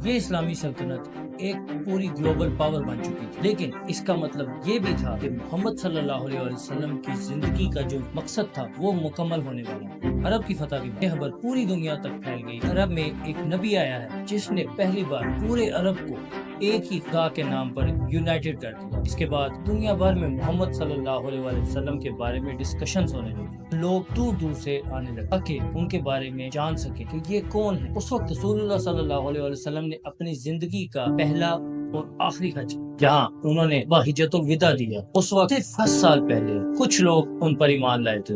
یہ اسلامی سلطنت ایک پوری گلوبل پاور بن چکی تھی، لیکن اس کا مطلب یہ بھی تھا کہ محمد صلی اللہ علیہ وسلم کی زندگی کا جو مقصد تھا وہ مکمل ہونے والا۔ عرب کی فتح کی خبر پوری دنیا تک پھیل گئی۔ عرب میں ایک نبی آیا ہے جس نے پہلی بار پورے عرب کو ایک ہی خدا کے نام پر یونائٹڈ کر دیا۔ اس کے بعد دنیا بھر میں محمد صلی اللہ علیہ وسلم کے بارے میں ڈسکشنز ہونے لگے، لوگ دور دور سے آنے لگے تاکہ ان کے بارے میں جان سکے کہ یہ کون ہے۔ اس وقت رسول اللہ صلی اللہ علیہ وسلم نے اپنی زندگی کا پہلا اور آخری حج جہاں انہوں نے حجۃ الوداع دیا، اس وقت صرف 10 سال پہلے کچھ لوگ ان پر ایمان لائے تھے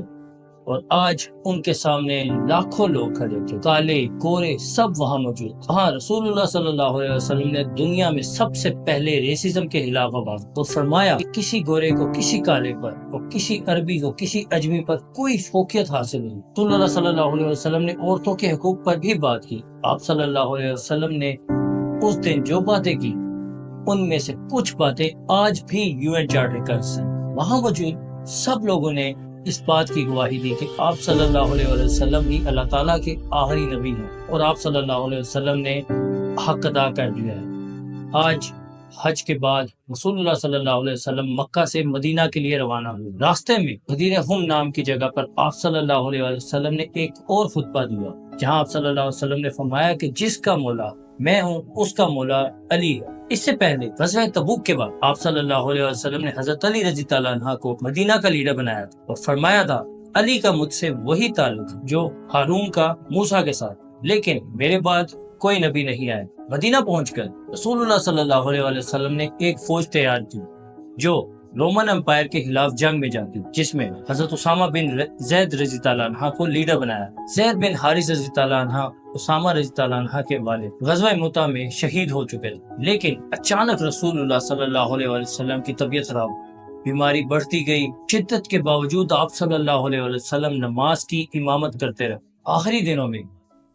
اور آج ان کے سامنے لاکھوں لوگ کھڑے تھے، کالے گورے سب وہاں موجود تھے۔ ہاں، رسول اللہ صلی اللہ علیہ وسلم نے دنیا میں سب سے پہلے ریسزم کے خلاف آواز اور فرمایا کہ کسی گورے کو کسی کالے پر اور کسی عربی کو کسی اجمی پر کوئی فوقیت حاصل نہیں۔ رسول اللہ صلی اللہ علیہ وسلم نے عورتوں کے حقوق پر بھی بات کی۔ آپ صلی اللہ علیہ وسلم نے اس دن جو باتیں کی ان میں سے کچھ باتیں آج بھی UN چارٹر کا حصہ ہیں۔ وہاں موجود سب لوگوں نے اس بات کی گواہی دی کہ آپ صلی اللہ علیہ وسلم ہی اللہ تعالیٰ کے آخری نبی ہیں اور آپ صلی اللہ علیہ وسلم نے حق ادا کر دیا ہے۔ آج حج کے بعد رسول اللہ صلی اللہ علیہ وسلم مکہ سے مدینہ کے لیے روانہ ہوئے۔ راستے میں مدینہ ہم نام کی جگہ پر آپ صلی اللہ علیہ وسلم نے ایک اور خطبہ دیا جہاں آپ صلی اللہ علیہ وسلم نے فرمایا کہ جس کا مولا میں ہوں اس کا مولا علی ہے۔ اس سے پہلے غزوہ تبوک کے بعد آپ صلی اللہ علیہ وسلم نے حضرت علی رضی اللہ عنہ کو مدینہ کا لیڈر بنایا تھا اور فرمایا تھا علی کا مجھ سے وہی تعلق جو ہارون کا موسیٰ کے ساتھ، لیکن میرے بعد کوئی نبی نہیں آئے۔ مدینہ پہنچ کر رسول اللہ صلی اللہ علیہ وسلم نے ایک فوج تیار کی جو رومن امپائر کے خلاف جنگ میں جاتی، جس میں حضرت اسامہ بن زید رضی اللہ عنہ کو لیڈر بنایا۔ زید بن حارث رضی اللہ عنہ اسامہ رضی اللہ عنہ کے والد غزوہ مؤتہ میں شہید ہو چکے تھے، لیکن اچانک رسول اللہ صلی اللہ علیہ وسلم کی طبیعت خراب، بیماری بڑھتی گئی۔ شدت کے باوجود آپ صلی اللہ علیہ وسلم نماز کی امامت کرتے رہے۔ آخری دنوں میں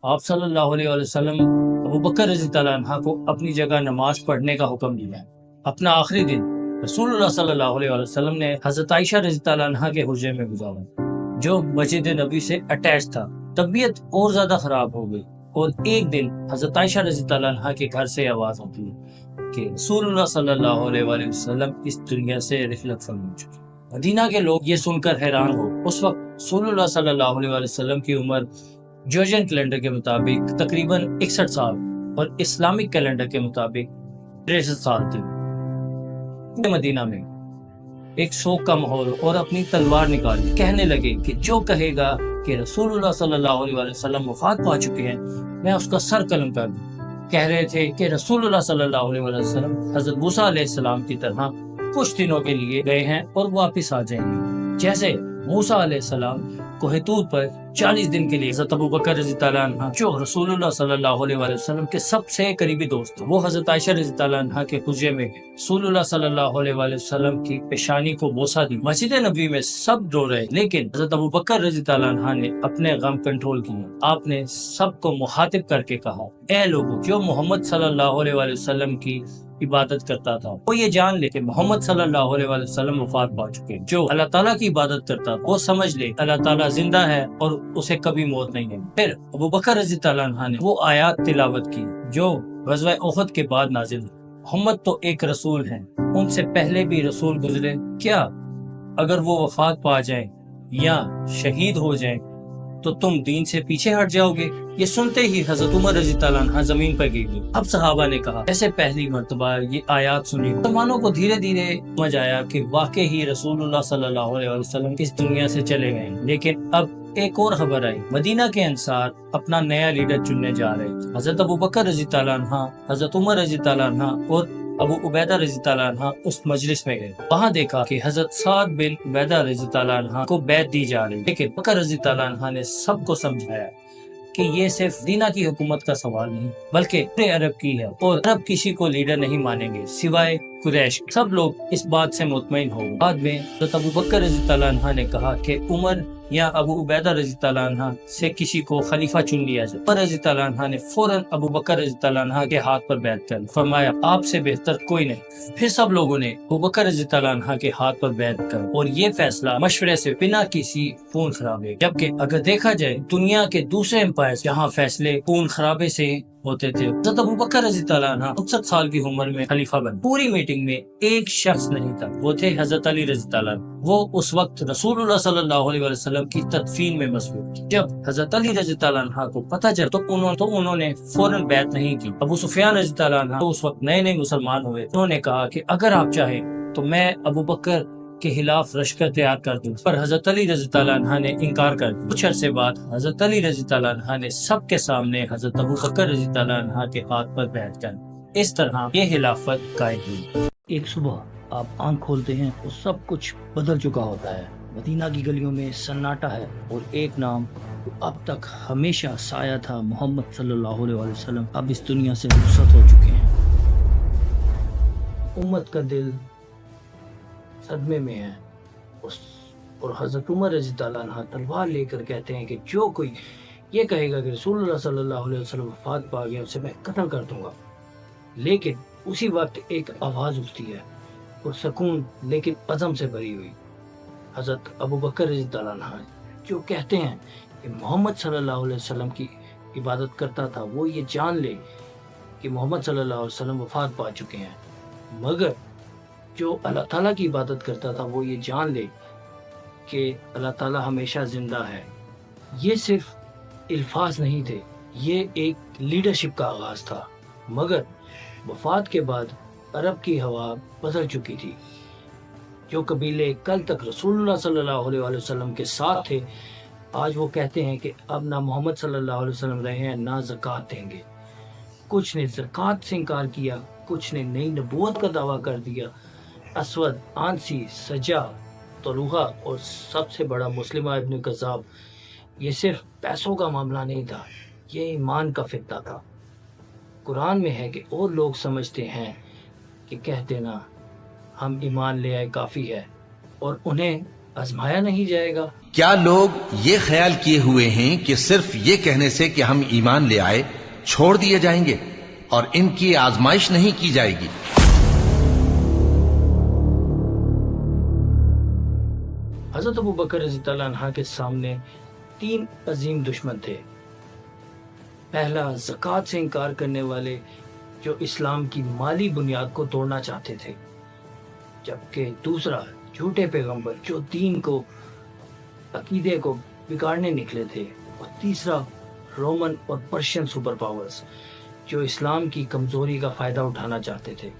آپ صلی اللہ علیہ وسلم ابوبکر رضی اللہ عنہ کو اپنی جگہ نماز پڑھنے کا حکم دیا۔ اپنا آخری دن رسول اللہ صلی اللہ علیہ وسلم نے حضرت عائشہ رضی اللہ عنہ کے حجرے میں گزارا جو مسجد نبی سے اٹیچ تھا۔ طبیعت اور زیادہ خراب ہو گئی اور ایک دن حضرت عائشہ رضی اللہ عنہ کے گھر سے آواز آتی ہے کہ رسول اللہ صلی اللہ علیہ وسلم اس دنیا سے رحلت فرما چکے۔ مدینہ کے لوگ یہ سن کر حیران ہو۔ اس وقت رسول اللہ صلی اللہ علیہ وسلم کی عمر جورجین کیلنڈر کے مطابق تقریباً 61 سال اور اسلامک کیلنڈر کے مطابق 63 سال تھی۔ مدینہ میں ایک شوق کا ماحول اور اپنی تلوار نکالی، کہنے لگے کہ جو کہے گا کہ رسول اللہ صلی اللہ علیہ وسلم وفات پا چکے ہیں میں اس کا سر قلم کر دوں۔ کہہ رہے تھے کہ رسول اللہ صلی اللہ علیہ وسلم حضرت موسیٰ علیہ السلام کی طرح کچھ دنوں کے لیے گئے ہیں اور واپس آ جائیں گے، جیسے موسیٰ علیہ السلام کوہ طور پر 40 دن کے لیے حضرت ابوبکر رضی اللہ عنہ جو رسول اللہ صلی اللہ علیہ وسلم کے سب سے قریبی دوست وہ حضرت عائشہ رضی اللہ عنہ کے حجرے میں گئے۔ رسول اللہ صلی اللہ علیہ وسلم کی پیشانی کو بوسہ دی۔ مسجد نبی میں سب رو رہے، لیکن حضرت ابوبکر رضی اللہ عنہ نے اپنے غم کنٹرول کیا۔ آپ نے سب کو مخاطب کر کے کہا، اے لوگوں جو محمد صلی اللہ علیہ وسلم کی عبادت کرتا تھا وہ یہ جان لے کہ محمد صلی اللہ علیہ وسلم وفات پا چکے۔ جو اللہ تعالیٰ کی عبادت کرتا وہ سمجھ لے اللہ تعالیٰ زندہ ہے اور اسے کبھی موت نہیں ہے۔ پھر ابوبکر رضی اللہ عنہ نے وہ آیات تلاوت کی جو غزوہ احد کے بعد نازل ہوئی۔ محمد تو ایک رسول ہیں، ان سے پہلے بھی رسول گزرے، کیا اگر وہ وفات پا جائیں یا شہید ہو جائیں تو تم دین سے پیچھے ہٹ جاؤ گے؟ یہ سنتے ہی حضرت عمر رضی اللہ عنہ زمین پر گر گئے۔ اب صحابہ نے کہا ایسے پہلی مرتبہ یہ آیات سنی، مسلمانوں کو دھیرے دھیرے سمجھ آیا کہ واقعی ہی رسول اللہ صلی اللہ علیہ وسلم اس دنیا سے چلے گئے۔ لیکن اب ایک اور خبر آئی، مدینہ کے انصار اپنا نیا لیڈر چننے جا رہے تھے۔ حضرت ابوبکر رضی اللہ عنہ، حضرت عمر رضی اللہ عنہ اور ابو عبیدہ رضی اللہ عنہ اس مجلس میں گئے۔ وہاں دیکھا کہ حضرت سعد بن عبیدہ رضی اللہ عنہ کو بیعت دی جا رہی، لیکن بکر رضی اللہ عنہ نے سب کو سمجھایا کہ یہ صرف مدینہ کی حکومت کا سوال نہیں بلکہ پورے عرب کی ہے، اور عرب کسی کو لیڈر نہیں مانیں گے سوائے قریش۔ سب لوگ اس بات سے مطمئن ہو گئے۔ بعد میں حضرت ابو بکر رضی اللہ عنہ نے کہا کہ عمر یا ابو عبیدہ رضی اللہ عنہ سے کسی کو خلیفہ چن لیا جائے۔ عمر رضی اللہ عنہ نے فوراً ابو بکر رضی اللہ عنہ کے ہاتھ پر بیعت کر فرمایا آپ سے بہتر کوئی نہیں۔ پھر سب لوگوں نے ابو بکر رضی اللہ عنہ کے ہاتھ پر بیعت کر، اور یہ فیصلہ مشورے سے بنا کسی خون خرابے، جبکہ اگر دیکھا جائے دنیا کے دوسرے امپائر جہاں فیصلے خون خرابے سے ہوتے تھے، حضرت ابو بکر رضی اللہ عنہ 69 سال کی عمر میں خلیفہ بن۔ پوری میٹنگ میں ایک شخص نہیں تھا، وہ تھے حضرت علی رضی اللہ عنہ۔ وہ اس وقت رسول اللہ صلی اللہ علیہ وسلم کی تدفین میں مصروف تھے۔ جب حضرت علی رضی اللہ عنہ کو پتہ چلا تو انہوں نے فوراً بیعت نہیں کی۔ ابو سفیان رضی اللہ عنہ تو اس وقت نئے مسلمان ہوئے، انہوں نے کہا کہ اگر آپ چاہیں تو میں ابو بکر کے خلاف لشکر تیار کر دوں، پر حضرت علی رضی اللہ عنہ نے انکار کر دیا۔ کچھ عرصے بعد حضرت علی رضی اللہ عنہ نے سب کے سامنے حضرت ابو بکر رضی اللہ عنہ کے ہاتھ پر بیعت کر، اس طرح یہ خلافت قائم ہوئی۔ ایک صبح آپ آنکھ کھولتے ہیں تو سب کچھ بدل چکا ہوتا ہے۔ مدینہ کی گلیوں میں سناٹا ہے، اور ایک نام جو اب تک ہمیشہ سایہ تھا، محمد صلی اللہ علیہ وسلم، اب اس دنیا سے رخصت ہو چکے ہیں۔ امت کا دل صدمے میں ہے، اور حضرت عمر رضی اللہ عنہ تلوار لے کر کہتے ہیں کہ جو کوئی یہ کہے گا کہ رسول اللہ صلی اللہ علیہ وسلم وفات پا گیا اسے میں قتل کر دوں گا۔ لیکن اسی وقت ایک آواز اٹھتی ہے، اور سکون لیکن عزم سے بھری ہوئی، حضرت ابو بکر رضی اللہ عنہ جو کہتے ہیں کہ محمد صلی اللہ علیہ وسلم کی عبادت کرتا تھا وہ یہ جان لے کہ محمد صلی اللہ علیہ وسلم وفات پا چکے ہیں، مگر جو اللہ تعالیٰ کی عبادت کرتا تھا وہ یہ جان لے کہ اللہ تعالیٰ ہمیشہ زندہ ہے۔ یہ صرف الفاظ نہیں تھے، یہ ایک لیڈرشپ کا آغاز تھا، مگر وفات کے بعد عرب کی ہوا بدل چکی تھی۔ جو قبیلے کل تک رسول اللہ صلی اللہ علیہ وسلم کے ساتھ تھے، آج وہ کہتے ہیں کہ اب نہ محمد صلی اللہ علیہ وسلم رہے ہیں، نہ زکوٰۃ دیں گے۔ کچھ نے زکوٰۃ سے انکار کیا، کچھ نے نئی نبوت کا دعویٰ کر دیا۔ اسود، آنسی، سجا، طلحہ اور سب سے بڑا مسلمہ ابن کذاب، یہ صرف پیسوں کا معاملہ نہیں تھا، یہ ایمان کا فتنہ تھا۔ قرآن میں ہے کہ اور لوگ سمجھتے ہیں کہ کہہ دینا ہم ایمان لے آئے کافی ہے، اور انہیں آزمایا نہیں جائے گا۔ کیا لوگ یہ خیال کیے ہوئے ہیں کہ صرف یہ کہنے سے کہ ہم ایمان لے آئے چھوڑ دیے جائیں گے اور ان کی آزمائش نہیں کی جائے گی؟ حضرت ابو بکر رضی اللہ عنہ کے سامنے 3 عظیم دشمن تھے۔ پہلا، زکوٰۃ سے انکار کرنے والے جو اسلام کی مالی بنیاد کو توڑنا چاہتے تھے، جبکہ دوسرا، جھوٹے پیغمبر جو دین کو، عقیدے کو بگاڑنے نکلے تھے، اور تیسرا، رومن اور پرشین سپر پاورز جو اسلام کی کمزوری کا فائدہ اٹھانا چاہتے تھے۔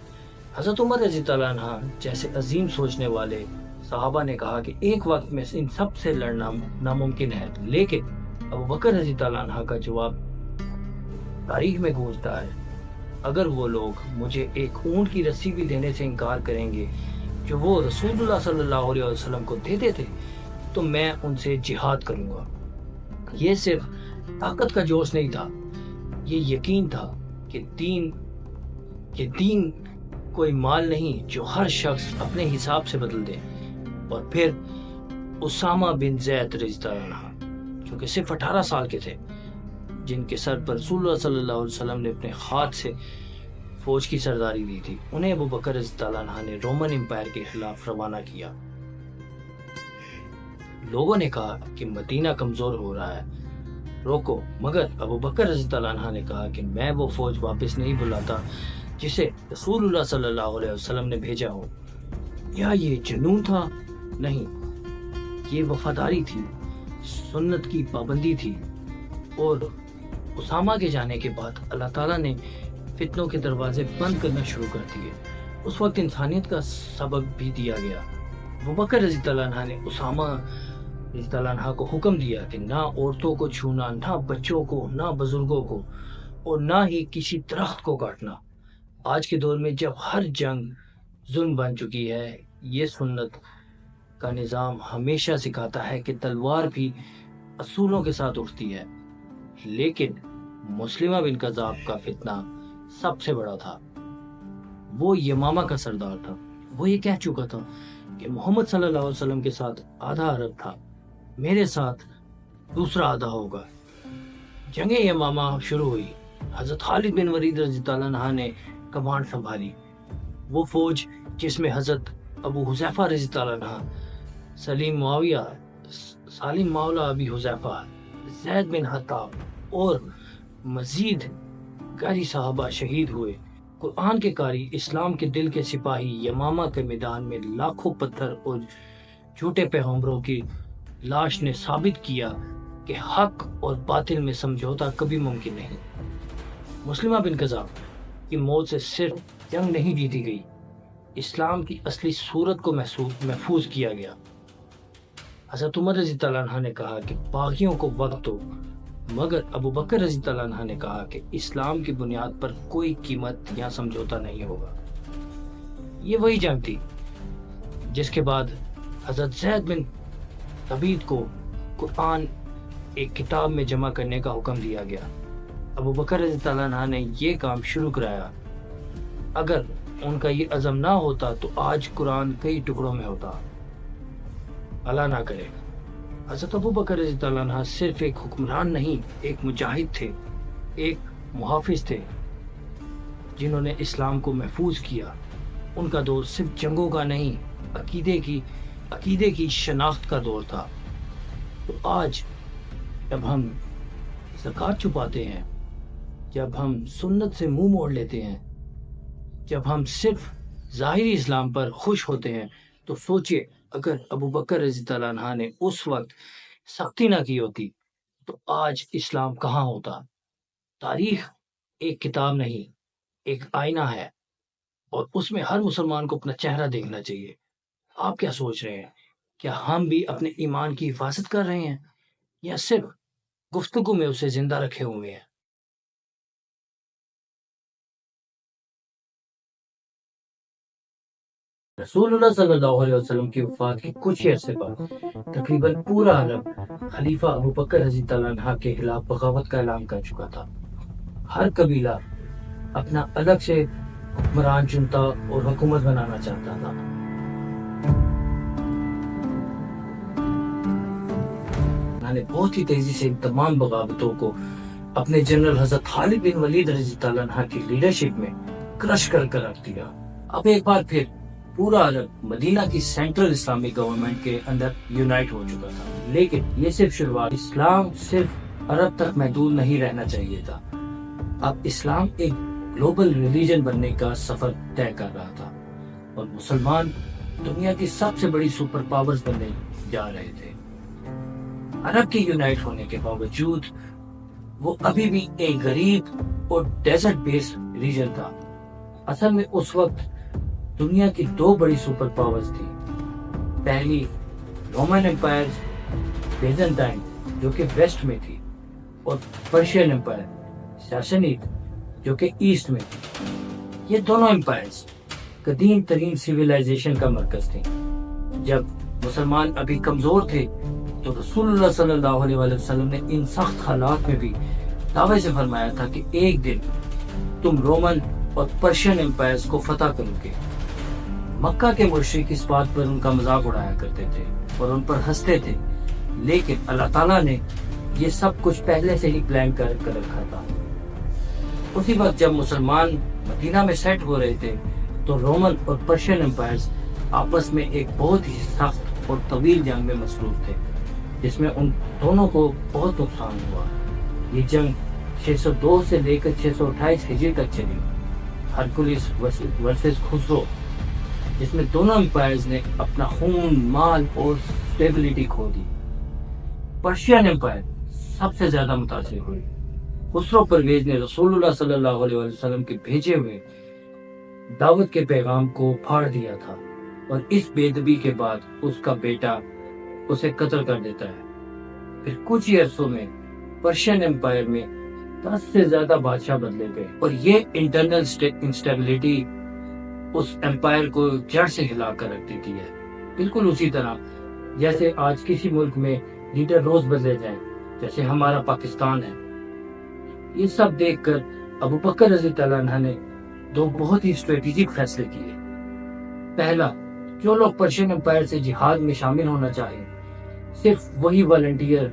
حضرت عمر رضی اللہ عنہ جیسے عظیم سوچنے والے صحابہ نے کہا کہ ایک وقت میں ان سب سے لڑنا ناممکن ہے، لیکن ابو بکر رضی اللہ عنہ کا جواب تاریخ میں گونجتا ہے، اگر وہ لوگ مجھے ایک اونٹ کی رسی بھی دینے سے انکار کریں گے جو وہ رسول اللہ صلی اللہ علیہ وسلم کو دیتے تھے تو میں ان سے جہاد کروں گا۔ یہ صرف طاقت کا جوش نہیں تھا، یہ یقین تھا کہ دین کوئی مال نہیں جو ہر شخص اپنے حساب سے بدل دے۔ اور پھر اسامہ بن زید رضی اللہ عنہ جو کہ صرف 18 سال کے تھے، جن کے سر پر رسول اللہ صلی اللہ علیہ وسلم نے اپنے ہاتھ سے فوج کی سرداری دی تھی، انہیں ابو بکر رضی اللہ عنہ نے رومن امپائر کے خلاف روانہ کیا۔ لوگوں نے کہا کہ مدینہ کمزور ہو رہا ہے، روکو، مگر ابو بکر رضی اللہ عنہ نے کہا کہ میں وہ فوج واپس نہیں بلاتا جسے رسول اللہ صلی اللہ علیہ وسلم نے بھیجا ہو۔ یا یہ جنون تھا؟ نہیں، یہ وفاداری تھی، سنت کی پابندی تھی۔ اور اسامہ کے جانے کے بعد اللہ تعالیٰ نے فتنوں کے دروازے بند کرنا شروع کر دیے۔ اس وقت انسانیت کا سبق بھی دیا گیا۔ ابو بکر رضی اللہ عنہ نے اسامہ رضی اللہ عنہ کو حکم دیا کہ نہ عورتوں کو چھونا، نہ بچوں کو، نہ بزرگوں کو، اور نہ ہی کسی درخت کو کاٹنا۔ آج کے دور میں جب ہر جنگ ظلم بن چکی ہے، یہ سنت کا نظام ہمیشہ سکھاتا ہے کہ تلوار بھی اصولوں کے ساتھ اٹھتی ہے۔ لیکن مسلمہ بن کذاب کا فتنہ سب سے بڑا تھا۔ وہ یمامہ کا سردار تھا۔ وہ یہ کہہ چکا تھا کہ محمد صلی اللہ علیہ وسلم کے ساتھ آدھا عرب تھا، میرے ساتھ دوسرا آدھا ہوگا۔ جنگ یمامہ شروع ہوئی۔ حضرت خالد بن ولید رضی اللہ عنہ نے کمانڈ سنبھالی۔ وہ فوج جس میں حضرت ابو حذیفہ رضی اللہ عنہ، سلیم معاویہ، سالم مولا ابی حذیفہ، زید بن حطاب اور مزید کئی صحابہ شہید ہوئے۔ قرآن کے قاری، اسلام کے دل کے سپاہی یمامہ کے میدان میں لاکھوں پتھر اور جھوٹے پیغمبروں کی لاش نے ثابت کیا کہ حق اور باطل میں سمجھوتا کبھی ممکن نہیں۔ مسلمہ بن کذاب کی موت سے صرف جنگ نہیں جیتی گئی، اسلام کی اصلی صورت کو محفوظ کیا گیا۔ حضرت عمر رضی اللہ عنہ نے کہا کہ باغیوں کو وقت دو، مگر ابو بکر رضی اللہ عنہ نے کہا کہ اسلام کی بنیاد پر کوئی قیمت یا سمجھوتا نہیں ہوگا۔ یہ وہی جنگ تھی جس کے بعد حضرت زید بن ثابت کو قرآن ایک کتاب میں جمع کرنے کا حکم دیا گیا۔ ابو بکر رضی اللہ عنہ نے یہ کام شروع کرایا۔ اگر ان کا یہ عزم نہ ہوتا تو آج قرآن کئی ٹکڑوں میں ہوتا۔ اللہ نہ کرے۔ حضرت ابو بکر رضی اللہ عنہ صرف ایک حکمران نہیں، ایک مجاہد تھے، ایک محافظ تھے جنہوں نے اسلام کو محفوظ کیا۔ ان کا دور صرف جنگوں کا نہیں، عقیدے کی شناخت کا دور تھا۔ تو آج جب ہم زکوٰۃ چھپاتے ہیں، جب ہم سنت سے منہ موڑ لیتے ہیں، جب ہم صرف ظاہری اسلام پر خوش ہوتے ہیں، تو سوچئے اگر ابو بکر رضی اللہ عنہ نے اس وقت سختی نہ کی ہوتی تو آج اسلام کہاں ہوتا۔ تاریخ ایک کتاب نہیں، ایک آئینہ ہے، اور اس میں ہر مسلمان کو اپنا چہرہ دیکھنا چاہیے۔ آپ کیا سوچ رہے ہیں؟ کیا ہم بھی اپنے ایمان کی حفاظت کر رہے ہیں یا صرف گفتگو میں اسے زندہ رکھے ہوئے ہیں؟ رسول اللہ صلی اللہ علیہ وسلم کی وفات کے کچھ عرصے بعد تقریباً پورا عرب خلیفہ ابو بکر رضی اللہ عنہ کے خلاف بغاوت کا اعلان کر چکا تھا۔ ہر قبیلہ اپنا الگ سے حکمران چنتا اور حکومت بنانا چاہتا تھا۔ انہوں نے بہت ہی تیزی سے ان تمام بغاوتوں کو اپنے جنرل حضرت خالد بن ولید رضی اللہ عنہ کی لیڈرشپ میں کرش کر رکھ دیا۔ اب ایک بار پھر پورا عرب مدینہ کی سینٹرل اسلامی گورنمنٹ کے اندر یونائٹ ہو چکا تھا، لیکن یہ صرف شروعات۔ اسلام صرف عرب تک محدود نہیں رہنا چاہیے تھا۔ اب اسلام ایک گلوبل ریلیجن بننے کا سفر طے کر رہا تھا، اور مسلمان دنیا کی سب سے بڑی سپر پاورز بننے جا رہے تھے۔ عرب کے یونائٹ ہونے کے باوجود وہ ابھی بھی ایک غریب اور ڈیزرٹ بیس ریجن تھا۔ اصل میں اس وقت دنیا کی دو بڑی سپر پاورز تھی۔ پہلی رومن امپائر بیزنٹائن جو کہ ویسٹ میں تھی، اور پرشین امپائر ساسنید جو کہ ایسٹ میں تھی۔ یہ دونوں امپائرز قدیم ترین سیویلائزیشن کا مرکز تھے۔ جب مسلمان ابھی کمزور تھے تو رسول اللہ صلی اللہ علیہ وسلم نے ان سخت حالات میں بھی دعوے سے فرمایا تھا کہ ایک دن تم رومن اور پرشین امپائرز کو فتح کرو گے۔ مکہ کے مشرک اس بات پر ان کا مذاق اڑایا کرتے تھے اور ان پر ہنستے تھے، لیکن اللہ تعالیٰ نے یہ سب کچھ پہلے سے ہی پلان کر رکھا تھا۔ اسی وقت جب مسلمان مدینہ میں سیٹ ہو رہے تھے تو رومن اور پرشین امپائرز آپس میں ایک بہت ہی سخت اور طویل جنگ میں مصروف تھے، جس میں ان دونوں کو بہت نقصان ہوا۔ یہ جنگ 602 سے لے کر 628 ہجری تک چلی، ہرکولس ورسز خسرو، جس میں دونوں امپائرز نے اپنا خون، مال اور سٹیبلٹی کھو دی۔ پرشین امپائر سب سے زیادہ متاثر ہوئی۔ خسرو پرویز نے رسول اللہ صلی اللہ علیہ وسلم کے بھیجے ہوئے دعوت کے پیغام کو پھاڑ دیا تھا، اور اس بے ادبی کے بعد اس کا بیٹا اسے قتل کر دیتا ہے۔ پھر کچھ ہی عرصوں میں پرشین امپائر میں 10 سے زیادہ بادشاہ بدلے گئے، اور یہ انٹرنل انسٹیبلٹی اس امپائر کو جڑ سے ہلا کر رکھ دیتی ہے۔ بالکل اسی طرح جیسے آج کسی ملک میں لیڈر روز بدلے جائیں، جیسے ہمارا پاکستان ہے، یہ سب دیکھ کر ابو بکر رضی اللہ عنہ نے دو بہت ہی اسٹریٹجک فیصلے کیے۔ پہلا، جو لوگ پرشین امپائر سے جہاد میں شامل ہونا چاہیں صرف وہی والنٹیئر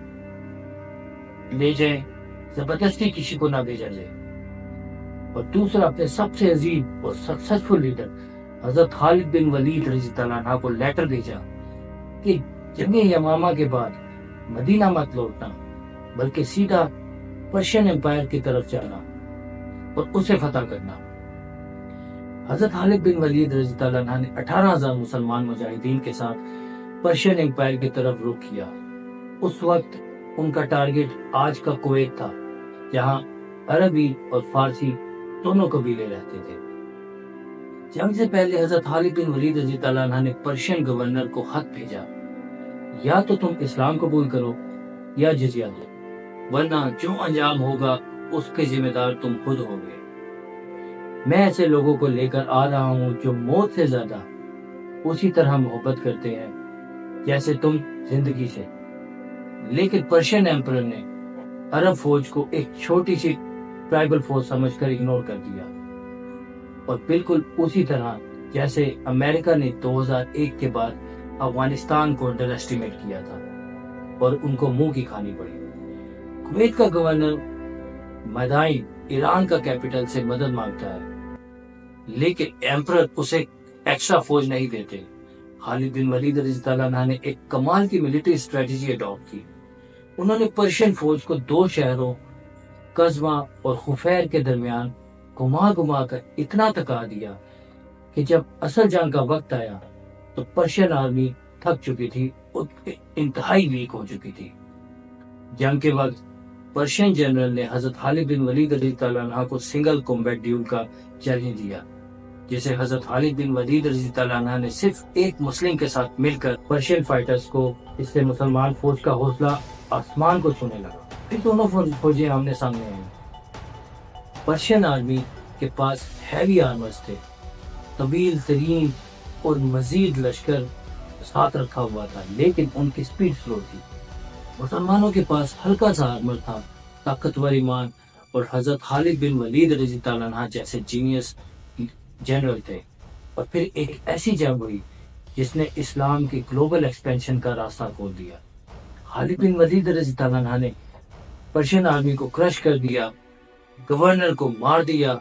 لے جائیں، زبردستی کسی کو نہ بھیجا جائے۔ اور دوسرا، اپنے سب سے عظیم اور سکسیسفل لیڈر حضرت خالد بن ولید رضی اللہ عنہ کو لیٹر بھیجا کہ جنگ یمامہ کے بعد مدینہ مت لوٹنا، بلکہ سیدھا پرشین امپائر کی طرف جانا اور اسے فتح کرنا۔ حضرت خالد بن ولید رضی اللہ عنہ نے 18,000 مسلمان مجاہدین کے ساتھ پرشین امپائر کی طرف رخ کیا۔ اس وقت ان کا ٹارگٹ آج کا کویت تھا، جہاں عربی اور فارسی دونوں قبیلے رہتے تھے۔ جنگ سے پہلے حضرت خالد بن ولید رضی اللہ عنہ نے پرشین گورنر کو خط بھیجا، یا تو تم اسلام قبول کرو یا جزیہ دو، ورنہ جو انجام ہوگا اس کے ذمہ دار تم خود ہوگے۔ میں ایسے لوگوں کو لے کر آ رہا ہوں جو موت سے زیادہ اسی طرح محبت کرتے ہیں جیسے تم زندگی سے۔ لیکن پرشین ایمپرر نے عرب فوج کو ایک چھوٹی سی ٹرائبل فوج سمجھ کر اگنور کر دیا، اور بالکل اسی طرح جیسے امریکہ نے 2001 کے بعد افغانستان کو انڈر ایسٹیمیٹ کیا تھا اور ان کو منہ کی کھانی پڑی۔ کویت کا گورنر مدائن ایران کا کیپٹل سے مدد مانگتا ہے، لیکن ایمپرر اسے ایکسٹرا فوج نہیں دیتے۔ خالد بن ولید رضی اللہ عنہ نے ایک کمال کی ملٹری اسٹریٹجی اڈاپٹ کی۔ انہوں نے پرشین فوج کو دو شہروں قزوہ اور خفیر کے درمیان گھما کر اتنا تکا دیا کہ جب اصل جنگ کا وقت آیا تو پرشین آرمی تھک چکی تھی اور انتہائی ویک ہو چکی تھی۔ جنگ کے وقت پرشین جنرل نے حضرت خالد بن ولید رضی اللہ عنہ کو سنگل کمبیٹ ڈیول کا چیلنج دیا، جسے حضرت خالد بن ولید رضی اللہ عنہ نے صرف ایک مسلم کے ساتھ مل کر پرشین فائٹرز کو، اس سے مسلمان فوج کا حوصلہ آسمان کو چھونے لگا۔ پھر دونوں فوجیں آمنے سامنے آئیں۔ پرشین آرمی کے پاس ہیوی آرمرز تھے، طویل ترین اور مزید لشکر ساتھ رکھا ہوا تھا، لیکن ان کی سپیڈ سلو تھی۔ مسلمانوں کے پاس ہلکا سا آرمر تھا، طاقتور ایمان اور حضرت خالد بن ولید رضی اللہ عنہ جیسے جینیس جنرل تھے۔ اور پھر ایک ایسی جنگ ہوئی جس نے اسلام کی گلوبل ایکسپینشن کا راستہ کھول دیا۔ خالد بن ولید رضی اللہ عنہ نے پرشین آرمی کو کرش کر دیا، گورنر کو مار دیا،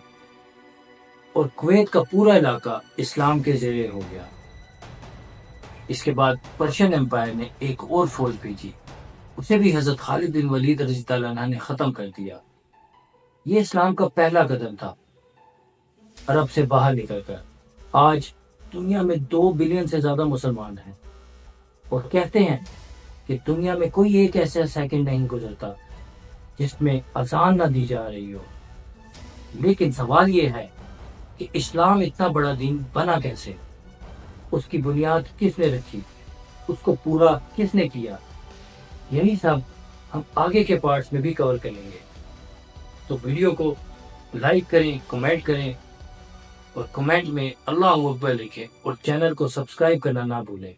اور کویت کا پورا علاقہ اسلام کے زیر ہو گیا۔ اس کے بعد پرشین امپائر نے ایک اور فوج بھیجی، اسے بھی حضرت خالد بن ولید رضی اللہ عنہ نے ختم کر دیا۔ یہ اسلام کا پہلا قدم تھا عرب سے باہر نکل کر۔ آج دنیا میں 2 بلین سے زیادہ مسلمان ہیں، اور کہتے ہیں کہ دنیا میں کوئی ایک ایسا سیکنڈ نہیں گزرتا جس میں اذان نہ دی جا رہی ہو۔ لیکن سوال یہ ہے کہ اسلام اتنا بڑا دین بنا کیسے؟ اس کی بنیاد کس نے رکھی؟ اس کو پورا کس نے کیا؟ یہی سب ہم آگے کے پارٹس میں بھی کور کریں گے۔ تو ویڈیو کو لائک کریں، کمنٹ کریں، اور کمنٹ میں اللہ اکبر لکھیں، اور چینل کو سبسکرائب کرنا نہ بھولیں۔